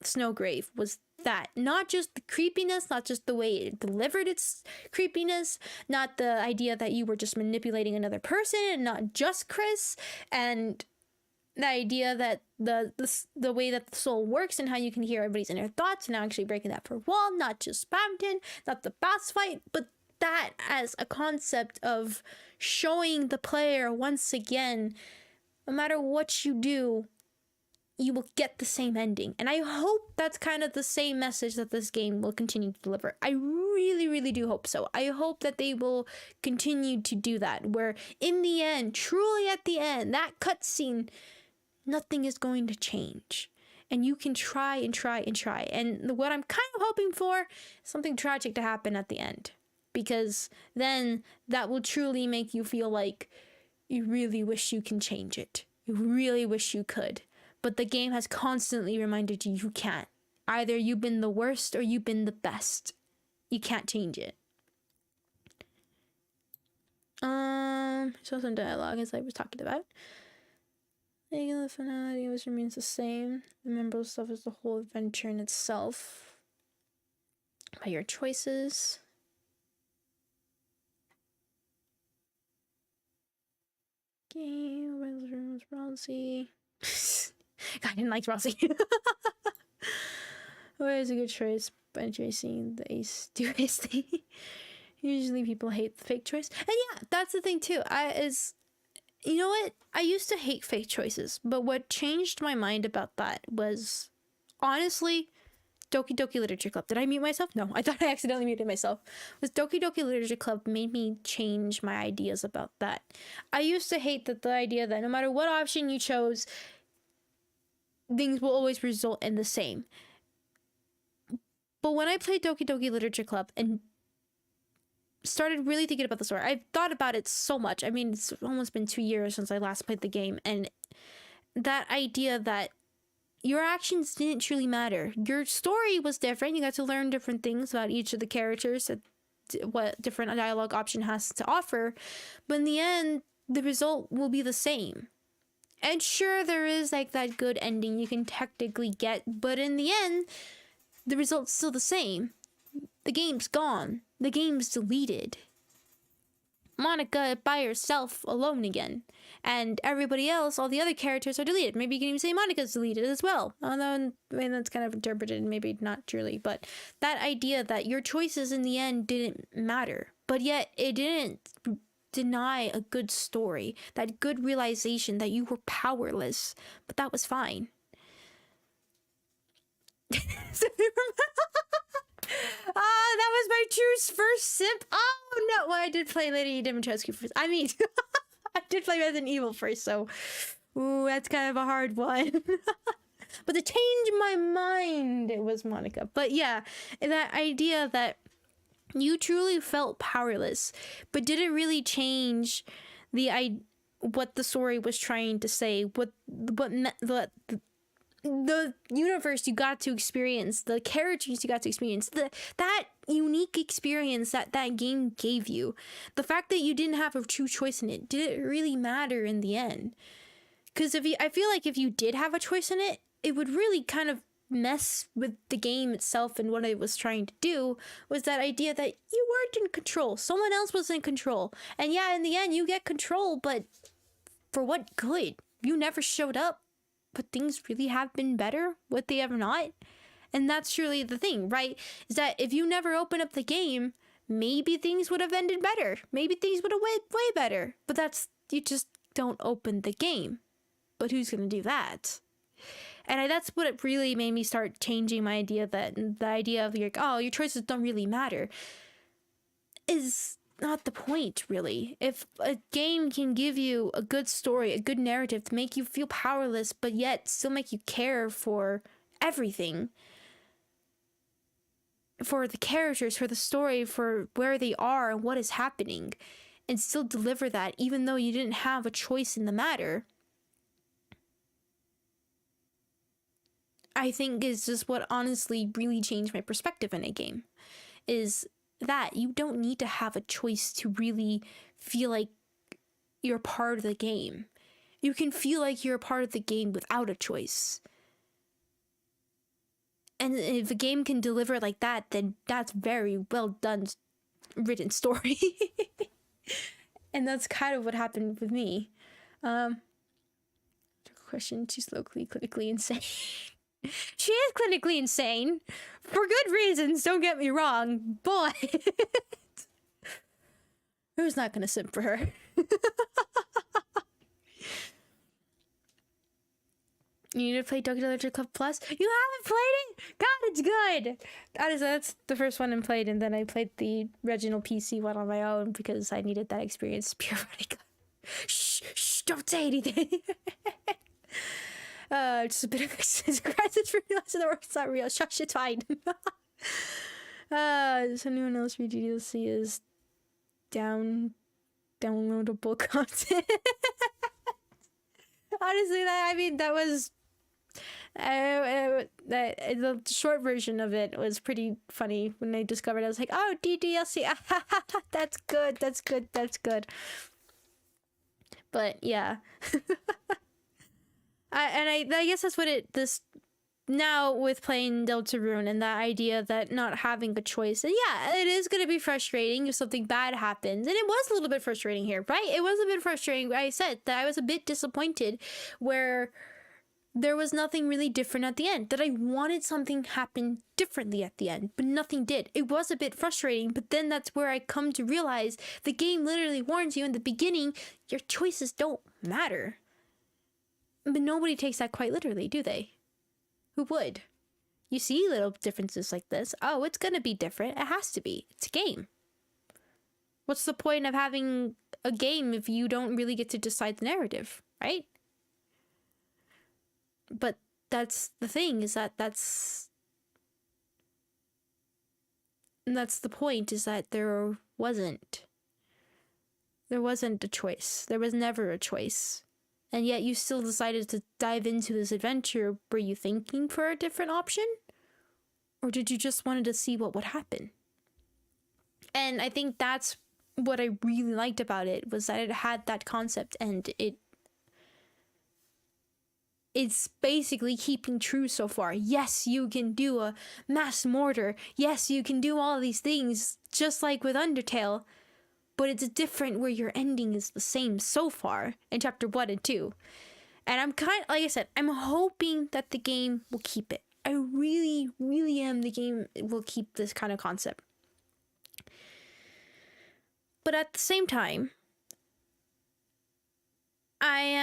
Snowgrave, was that. Not just the creepiness, not just the way it delivered its creepiness, not the idea that you were just manipulating another person, and not just Chris, and the idea that the way that the soul works and how you can hear everybody's inner thoughts, and actually breaking that fourth wall, not just Spamton, not the boss fight, but that as a concept of showing the player once again, no matter what you do, you will get the same ending. And I hope that's kind of the same message that this game will continue to deliver. I really, really do hope so. I hope that they will continue to do that, where in the end, truly at the end, that cutscene, nothing is going to change. And you can try and try and try. And what I'm kind of hoping for is something tragic to happen at the end. Because then that will truly make you feel like you really wish you can change it. You really wish you could. But the game has constantly reminded you you can't. Either you've been the worst or you've been the best. You can't change it. So some dialogue, as I was talking about. The finality always remains the same. The memorable stuff is the whole adventure in itself. By your choices. Game, Rosy. God, I didn't like Rosy. What is a good choice by chasing the ace to his thing? Usually people hate the fake choice. And yeah, that's the thing too. You know what? I used to hate fake choices, but what changed my mind about that was, honestly, Doki Doki Literature Club. Did I mute myself? No, I thought I accidentally muted myself. Was Doki Doki Literature Club made me change my ideas about that. I used to hate the idea that no matter what option you chose, things will always result in the same. But when I played Doki Doki Literature Club and started really thinking about the story, I've thought about it so much. I mean, it's almost been 2 years since I last played the game, and that idea that your actions didn't truly matter. Your story was different. You got to learn different things about each of the characters, what different dialogue option has to offer, but in the end, the result will be the same. And sure, there is like that good ending you can technically get, but in the end, the result's still the same. The game's gone. The game's deleted. Monica by herself alone again. And everybody else, all the other characters are deleted. Maybe you can even say Monica's deleted as well. Although, I mean, that's kind of interpreted, maybe not truly. But that idea that your choices in the end didn't matter. But yet, it didn't deny a good story, that good realization that you were powerless, but that was fine. That was my true first sip. Oh no, well, I did play Lady Dimitrescu first. I mean, I did play Resident Evil first, so ooh, that's kind of a hard one. But to change my mind, it was Monica. But yeah, that idea that you truly felt powerless, but did it really change what the story was trying to say? What the universe you got to experience, the characters you got to experience, that unique experience that game gave you, the fact that you didn't have a true choice in it, did it really matter in the end? Because I feel like if you did have a choice in it, it would really kind of mess with the game itself, and what it was trying to do was that idea that you weren't in control, someone else was in control, and yeah, in the end you get control, but for what good? You never showed up. But things really have been better? Would they ever not? And that's surely the thing, right? Is that if you never open up the game, maybe things would have ended better. Maybe things would have went way better. But you just don't open the game. But who's going to do that? And that's what it really made me start changing my idea, that the idea of like, oh, your choices don't really matter, is not the point, really. If a game can give you a good story, a good narrative to make you feel powerless, but yet still make you care for everything, for the characters, for the story, for where they are and what is happening, and still deliver that even though you didn't have a choice in the matter, I think is just what honestly really changed my perspective in a game. Is that you don't need to have a choice to really feel like you're part of the game. You can feel like you're a part of the game without a choice. And if a game can deliver like that, then that's very well done written story. And that's kind of what happened with me. Question, she's locally clinically insane. She is clinically insane for good reasons, don't get me wrong, but who's not gonna simp for her? You need to play Tokyo Electric Club Plus? You haven't played it? God, it's good! That's the first one I played, and then I played the original PC one on my own because I needed that experience. Pure Monica. Shh, don't say anything. Just a bit of aggressive for realizing the work's not real. Shush, it's fine. Does anyone else read DLC is downloadable content? Honestly, that was the short version of it was pretty funny when I discovered it. I was like, oh, DDLC, that's good. But yeah. I guess that's what this now with playing Deltarune, and that idea that not having a choice, and yeah, it is going to be frustrating if something bad happens, and it was a little bit frustrating here, right? It was a bit frustrating. I said that I was a bit disappointed where there was nothing really different at the end, that I wanted something happen differently at the end, but nothing did. It was a bit frustrating, but then that's where I come to realize the game literally warns you in the beginning, your choices don't matter. But nobody takes that quite literally, do they? Who would? You see little differences like this. Oh, it's gonna be different. It has to be. It's a game. What's the point of having a game if you don't really get to decide the narrative, right? But that's the thing, is that's the point, is that there wasn't a choice. There was never a choice. And yet you still decided to dive into this adventure. Were you thinking for a different option? Or did you just wanted to see what would happen? And I think that's what I really liked about it, was that it had that concept, and it's basically keeping true so far. Yes, you can do a mass mortar. Yes, you can do all these things, just like with Undertale. But it's different where your ending is the same so far in chapter 1 and 2. And I'm like I said, I'm hoping that the game will keep it. I really, really am. The game will keep this kind of concept. But at the same time,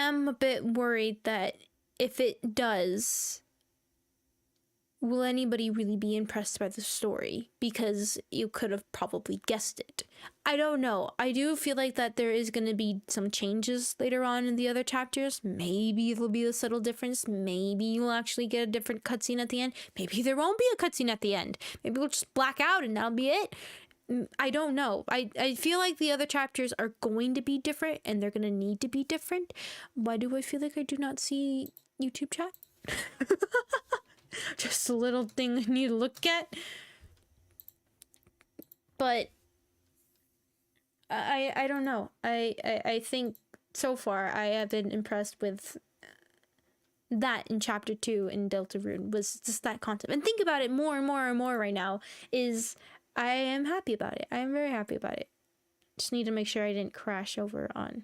am a bit worried that if it does, will anybody really be impressed by the story? Because you could have probably guessed it. I don't know. I do feel like that there is going to be some changes later on in the other chapters. Maybe it'll be a subtle difference. Maybe you'll actually get a different cutscene at the end. Maybe there won't be a cutscene at the end. Maybe we'll just black out and that'll be it. I don't know. I feel like the other chapters are going to be different and they're going to need to be different. Why do I feel like I do not see YouTube chat? Just a little thing I need to look at. But I don't know. I think so far I have been impressed with that in chapter 2 in Deltarune, was just that concept. And think about it more and more and more right now is I am happy about it. I am very happy about it. Just need to make sure I didn't crash over on.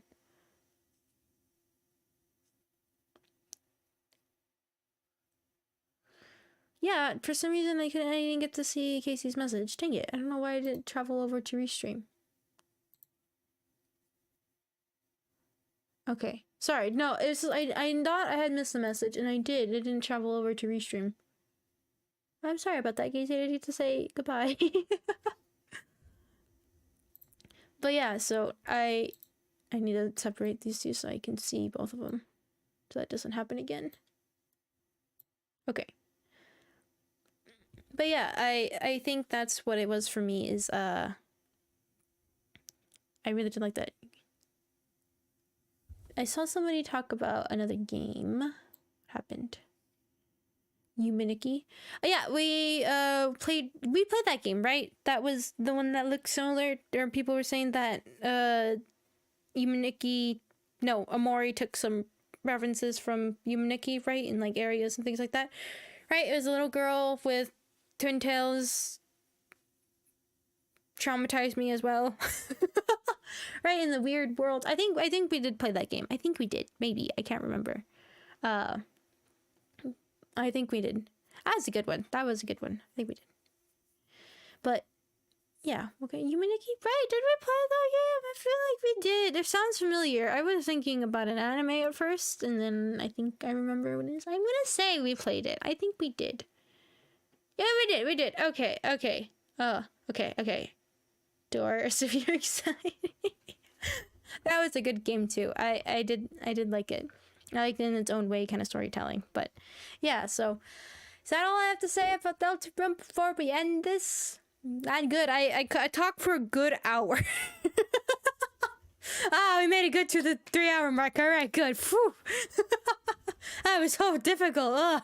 Yeah, for some reason I didn't get to see Casey's message. Dang it. I don't know why I didn't travel over to restream. Okay. Sorry. No, it's I thought I had missed the message and I did. It didn't travel over to restream. I'm sorry about that, Casey. I need to say goodbye. But yeah, so I need to separate these two so I can see both of them. So that doesn't happen again. Okay. But yeah, I think that's what it was for me is I really did like that. I saw somebody talk about another game. What happened? Yuminiki. Oh yeah, we played that game, right? That was the one that looked similar, or people were saying that Yuminiki, no, Amori took some references from Yuminiki, right? In like areas and things like that. Right? It was a little girl with twin tails. Traumatized me as well. Right, in the weird world. I think we did play that game. I think we did. Maybe. I can't remember. I think we did. That was a good one. That was a good one. I think we did. But yeah, okay. Yuminiki, right? Did we play that game? I feel like we did. It sounds familiar. I was thinking about an anime at first, and then I think I remember what it is. I'm gonna say we played it. I think we did. Yeah, we did. Okay. Okay. Doors, if you're excited. That was a good game too. I did like it. I liked it in its own way, kind of storytelling. But yeah, so is that all I have to say about Deltarune before we end this? Not good. I talked for a good hour. We made it good to the 3-hour mark. All right, good. Phew. That was so difficult. Ugh.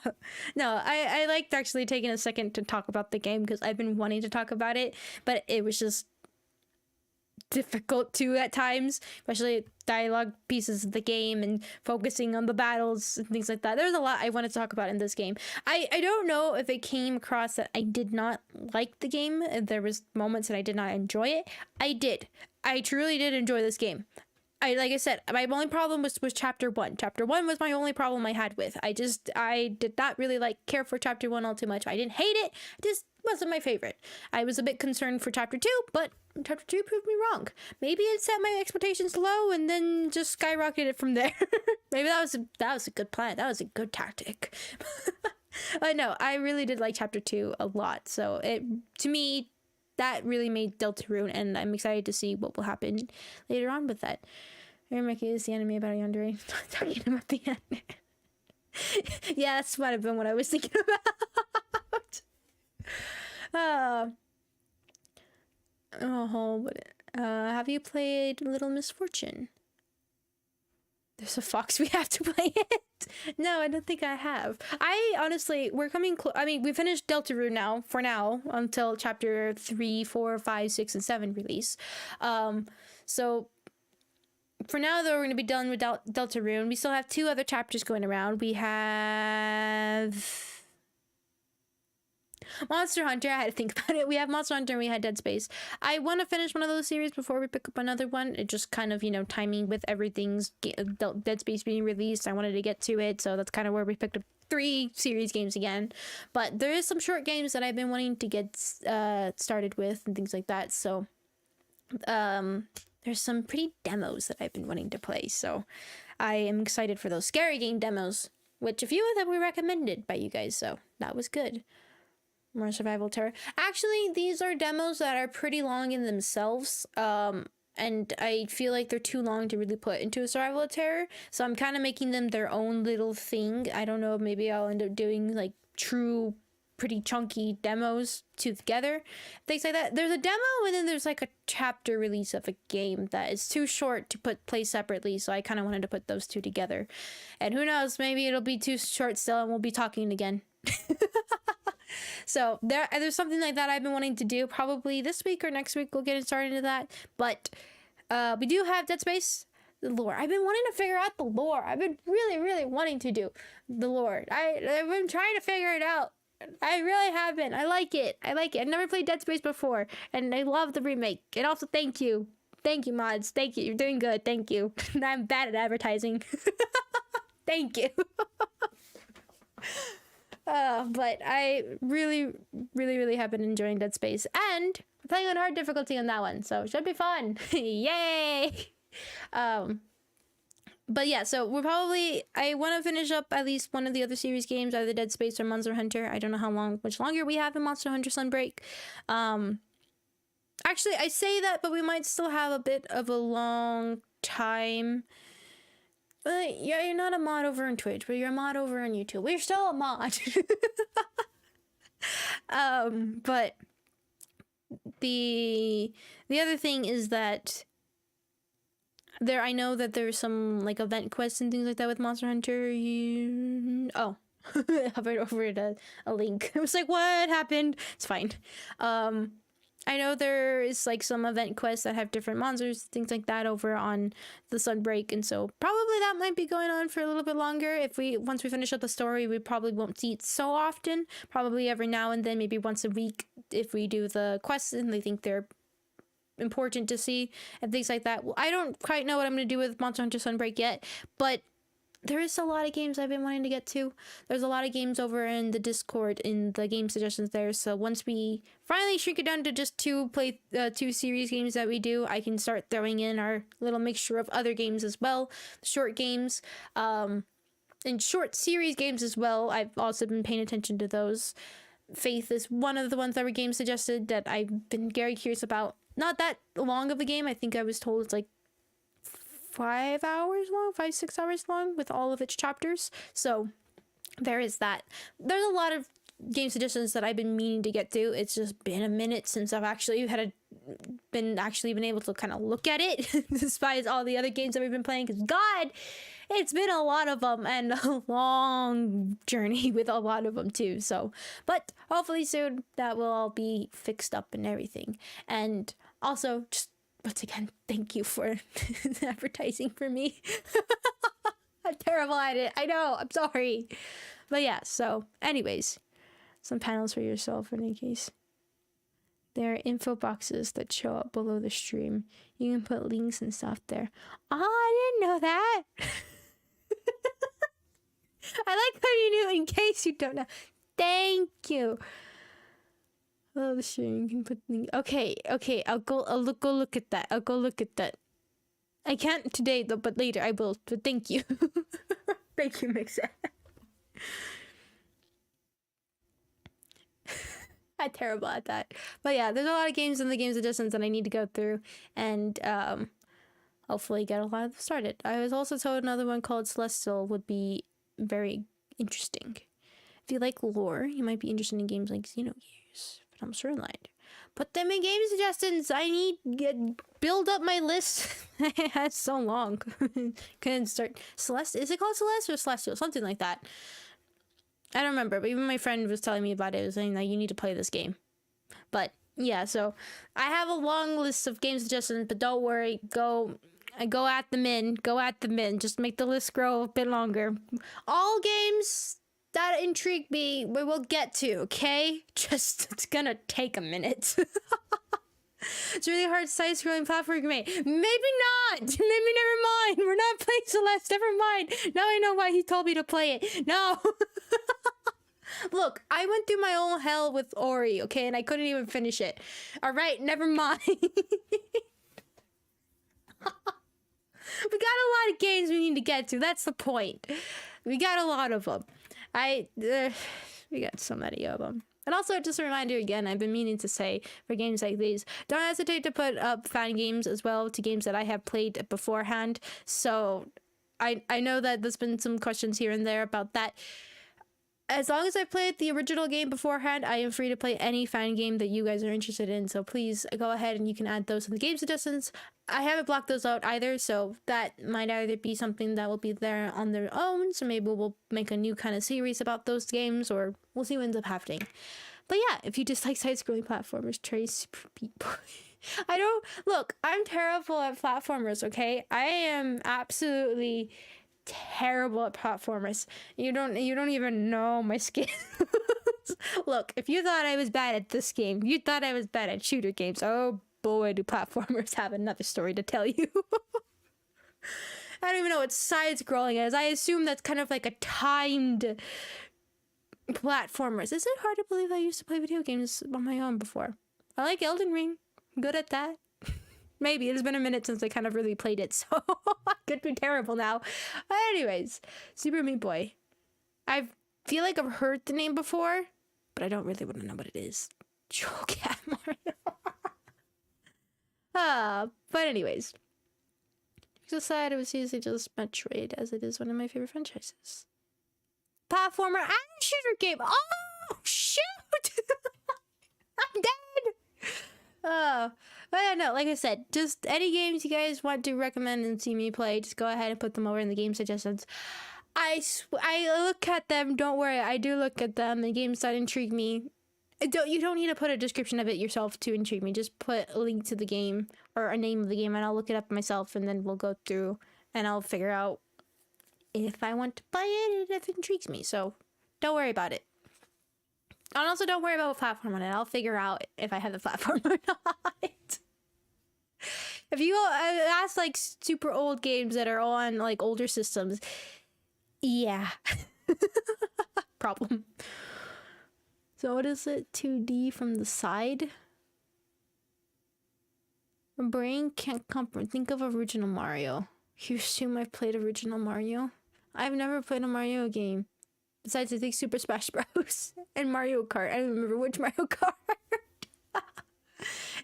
No, I liked actually taking a second to talk about the game because I've been wanting to talk about it, but it was just difficult to at times, especially dialogue pieces of the game and focusing on the battles and things like that. There's a lot I wanted to talk about in this game. I don't know if it came across that I did not like the game. There was moments that I did not enjoy it. I truly did enjoy this game. Like I said, my only problem was chapter 1. Chapter 1 was my only problem I had with. I did not really care for chapter 1 all too much. I didn't hate it. It just wasn't my favorite. I was a bit concerned for chapter 2, but chapter 2 proved me wrong. Maybe it set my expectations low and then just skyrocketed from there. Maybe that was a good plan. That was a good tactic. But no, I really did like chapter 2 a lot. So to me, that really made Deltarune, and I'm excited to see what will happen later on with that. Remake is the anime about Yandere. Talking about the anime. Yeah, that's might have been what I was thinking about. Have you played Little Misfortune? There's a fox. We have to play it. No, I don't think I have. I honestly, we're coming I mean, we finished Deltarune now, for now, until chapter 3, 4, 5, 6, and 7 release. So for now, though, we're going to be done with Deltarune. We still have 2 other chapters going around. We have Monster Hunter. I had to think about it. We have Monster Hunter and we had Dead Space. I want to finish one of those series before we pick up another one. It just kind of, timing with everything's Dead Space being released. I wanted to get to it, so that's kind of where we picked up 3 series games again. But there is some short games that I've been wanting to get started with and things like that. So there's some pretty demos that I've been wanting to play. So I am excited for those scary game demos, which a few of them were recommended by you guys, so that was good. More survival terror. Actually, these are demos that are pretty long in themselves, and I feel like they're too long to really put into a survival terror, so I'm kind of making them their own little thing. I don't know, maybe I'll end up doing like true pretty chunky demos together, things like that. There's a demo and then there's like a chapter release of a game that is too short to play separately, so I kind of wanted to put those two together. And who knows, maybe it'll be too short still and we'll be talking again. So there's something like that I've been wanting to do. Probably this week or next week we'll get started into that. But we do have Dead Space, the lore. I've been wanting to figure out the lore. I've been really wanting to do the lore. I've been trying to figure it out. I really haven't. I like it. I've never played Dead Space before, and I love the remake. And also, thank you, mods. Thank you. You're doing good. Thank you. I'm bad at advertising. Thank you. But I really have been enjoying Dead Space, and I'm playing on hard difficulty on that one, so it should be fun. Yay! But yeah, so I want to finish up at least one of the other series games, either Dead Space or Monster Hunter. I don't know much longer we have in Monster Hunter Sunbreak. Actually, I say that, but we might still have a bit of a long time. Yeah, you're not a mod over on Twitch, but you're a mod over on YouTube. We're still a mod. But the other thing is that I know that there's some like event quests and things like that with Monster Hunter. I hovered over a link. I was like, what happened? It's fine. I know there is like some event quests that have different monsters, things like that over on the Sunbreak, and so probably that might be going on for a little bit longer. Once we finish up the story, we probably won't see it so often. Probably every now and then, maybe once a week, if we do the quests and they think they're important to see and things like that. Well, I don't quite know what I'm going to do with Monster Hunter Sunbreak yet, but there is a lot of games I've been wanting to get to. There's a lot of games over in the Discord, in the game suggestions there. So once we finally shrink it down to just two series games that we do, I can start throwing in our little mixture of other games as well, short games, and short series games as well. I've also been paying attention to those. Faith is one of the ones that were game suggested that I've been very curious about. Not that long of a game. I think I was told it's like 5 hours long, 6 hours long with all of its chapters. So there is that. There's a lot of game suggestions that I've been meaning to get to. It's just been a minute since I've actually been able to kind of look at it, despite all the other games that we've been playing. Because God, it's been a lot of them and a long journey with a lot of them too. So, but hopefully soon that will all be fixed up and everything. And also, just once again, thank you for advertising for me. I'm terrible at it. I know. I'm sorry. But yeah, so anyways, some panels for yourself in any case. There are info boxes that show up below the stream. You can put links and stuff there. Oh, I didn't know that. I like how you knew in case you don't know. Thank you. Oh, the stream. You can put links. Okay. I'll go look at that. I can't today though, but later I will. But thank you. Thank you, Mixer. I'm terrible at that. But yeah, there's a lot of games in the games editions that I need to go through and hopefully get a lot of them started. I was also told another one called Celestial would be very interesting. If you like lore, you might be interested in games like Xenogears, but I'm sure lied. Put them in game suggestions. I need to build up my list. That's so long. Couldn't start Celeste. Is it called Celeste or Celestial? Something like that. I don't remember, but even my friend was telling me about it. It was saying that you need to play this game. But yeah, so I have a long list of game suggestions, but don't worry, go at them in. Just make the list grow a bit longer. All games that intrigue me, we will get to, okay? Just, it's gonna take a minute. It's really hard side-scrolling platform game. Maybe not. Maybe never mind. We're not playing Celeste. Never mind. Now I know why he told me to play it. No. Look, I went through my own hell with Ori, okay, and I couldn't even finish it. All right, never mind. We got a lot of games we need to get to. That's the point. We got a lot of them. We got so many of them. And also, just a reminder again, I've been meaning to say, for games like these, don't hesitate to put up fan games as well to games that I have played beforehand. So I know that there's been some questions here and there about that. As long as I've played the original game beforehand, I am free to play any fan game that you guys are interested in. So please go ahead and you can add those in the game suggestions. I haven't blocked those out either, so that might either be something that will be there on their own. So maybe we'll make a new kind of series about those games, or we'll see what ends up happening. But yeah, if you just like side-scrolling platformers, try Super Meat Boy. Look, I'm terrible at platformers, okay? I am absolutely terrible at platformers. You don't even know my skills. Look, if you thought I was bad at this game, you thought I was bad at shooter games. Oh boy, do platformers have another story to tell you. I don't even know what side-scrolling is. I assume that's kind of like a timed platformers. Is it hard to believe I used to play video games on my own before? I like Elden Ring. I'm good at that. Maybe. It's been a minute since I kind of really played it, so I could be terrible now. But anyways, Super Meat Boy. I feel like I've heard the name before, but I don't really want to know what it is. Troll Cat Mario. But anyways. So sad it was easily just Metroid, as it is one of my favorite franchises. Platformer and shooter game. Oh, shoot! I'm dead! But yeah, no, like I said, just any games you guys want to recommend and see me play, just go ahead and put them over in the game suggestions. I look at them, don't worry, I do look at them, the games that intrigue me. You don't need to put a description of it yourself to intrigue me, just put a link to the game, or a name of the game, and I'll look it up myself, and then we'll go through, and I'll figure out if I want to play it, and if it intrigues me, so don't worry about it. And also don't worry about what platform on it. I'll figure out if I have the platform or not. If you ask like super old games that are on like older systems, yeah. Problem. So what is it? 2D from the side? My brain can't think of original Mario. You assume I've played original Mario? I've never played a Mario game. Besides, I think Super Smash Bros. And Mario Kart. I don't remember which Mario Kart.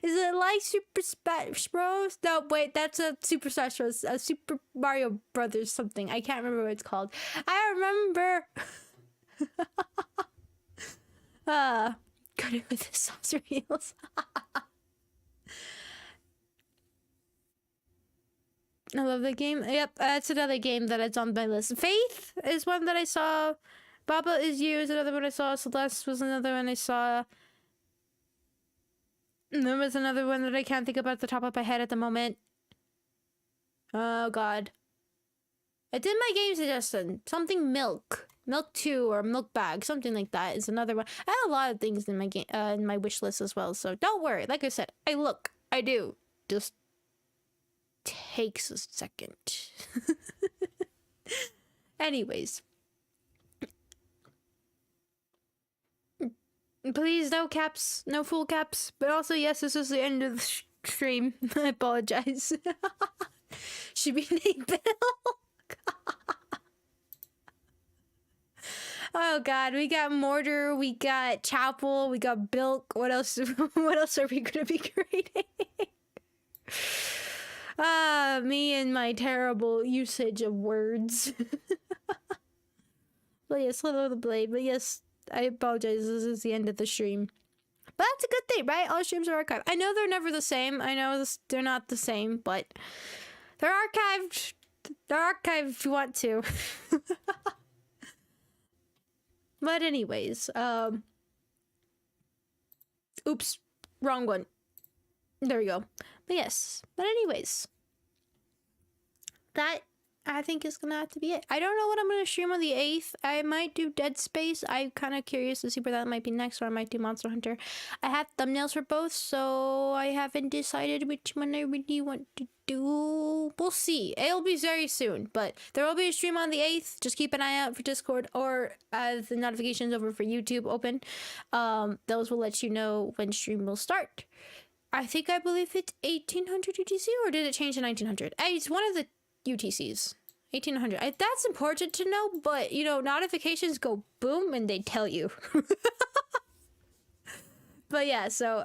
Is it like Super Smash Bros? No, wait, that's a Super Smash Bros. A Super Mario Brothers something. I can't remember what it's called. I remember. Got it with the saucer wheels. I love that game. Yep, that's another game that it's on my list. Faith is one that I saw. Baba Is You is another one I saw. Celeste was another one I saw. And there was another one that I can't think about at the top of my head at the moment. Oh god. I did my game suggestion. Something Milk. Milk 2 or Milk Bag. Something like that is another one. I have a lot of things in my game in my wish list as well, so don't worry. Like I said, I do. Just takes a second. Anyways. Please, no caps, no full caps. But also, yes, this is the end of the stream. I apologize. Should be named Bill. Oh god, we got Mortar, we got Chapel, we got Bilk. What else? What else are we gonna be creating? Me and my terrible usage of words. But yes, Little the Blade. But yes, I apologize. This is the end of the stream. But that's a good thing, right? All streams are archived. I know they're never the same. I know they're not the same, but they're archived. They're archived if you want to. But anyways, oops, wrong one. There we go. But yes, but anyways, that I think is gonna have to be it. I don't know what I'm gonna stream on the 8th. I might do Dead Space. I'm kind of curious to see where that might be next, or I might do Monster Hunter. I have thumbnails for both, so I haven't decided which one I really want to do. We'll see. It'll be very soon, but there will be a stream on the 8th. Just keep an eye out for Discord or the notifications over for YouTube open. Those will let you know when stream will start. I believe it's 1800 UTC, or did it change to 1900? It's one of the UTCs. 1800. That's important to know, but you know, notifications go boom and they tell you. But yeah, so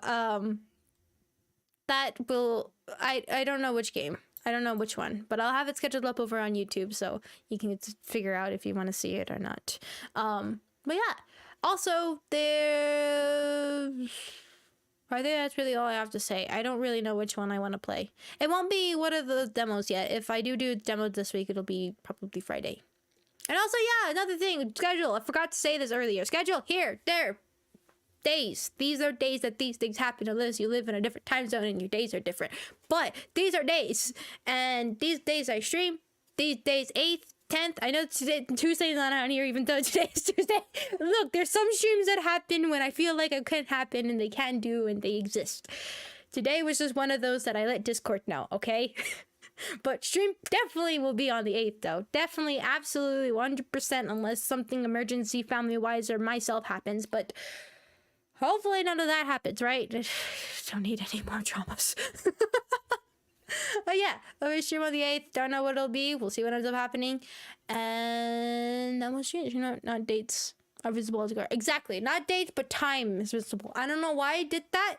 that will I don't know which game. I don't know which one, but I'll have it scheduled up over on YouTube so you can figure out if you want to see it or not. But yeah. Also, I think that's really all I have to say. I don't really know which one I want to play. It won't be one of the demos yet. If I do demos this week, it'll be probably Friday. And also, yeah, another thing, schedule. I forgot to say this earlier. Schedule, here, there, days. These are days that these things happen unless you live in a different time zone and your days are different. But these are days. And these days I stream. These days, 8th, 10th. I know Tuesday's not on here even though today is Tuesday. Look, there's some streams that happen when I feel like it could happen and they can do and they exist. Today was just one of those that I let Discord know, okay? But stream definitely will be on the 8th though. Definitely, absolutely, 100% unless something emergency family-wise or myself happens. But hopefully none of that happens, right? Don't need any more dramas. But yeah, I'll be stream on the 8th. Don't know what it'll be. We'll see what ends up happening. And that will change. Not dates are visible as a card. Exactly. Not dates, but time is visible. I don't know why I did that.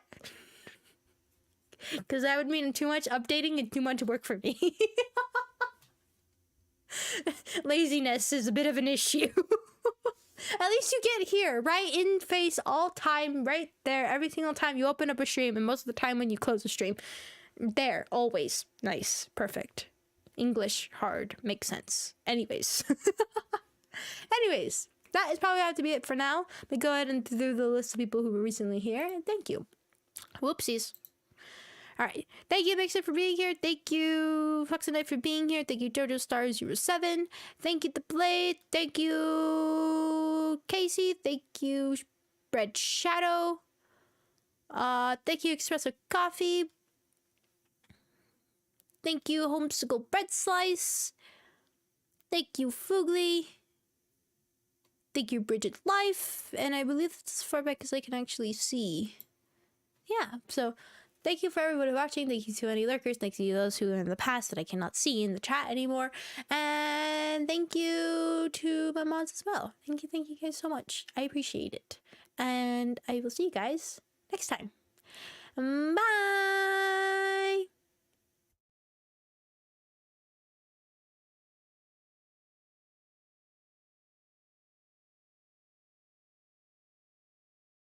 Because that would mean too much updating and too much work for me. Laziness is a bit of an issue. At least you get here, right? In face, all time, right there. Every single time you open up a stream, and most of the time when you close a stream. There, always. Nice. Perfect. English, hard. Makes sense. Anyways. That is probably have to be it for now. But go ahead and do the list of people who were recently here. And thank you. Whoopsies. Alright. Thank you, Mixer, for being here. Thank you, Fox and Knight, for being here. Thank you, Jojo Star 07. Thank you, The Blade. Thank you, Casey. Thank you, Red Shadow. Thank you, Espresso Coffee. Thank you, Homesicle Bread Slice. Thank you, Foogly. Thank you, Bridget Life. And I believe it's as far back as I can actually see. Yeah, so thank you for everybody watching. Thank you to any lurkers. Thank you to those who are in the past that I cannot see in the chat anymore. And thank you to my mods as well. Thank you guys so much. I appreciate it. And I will see you guys next time. Bye!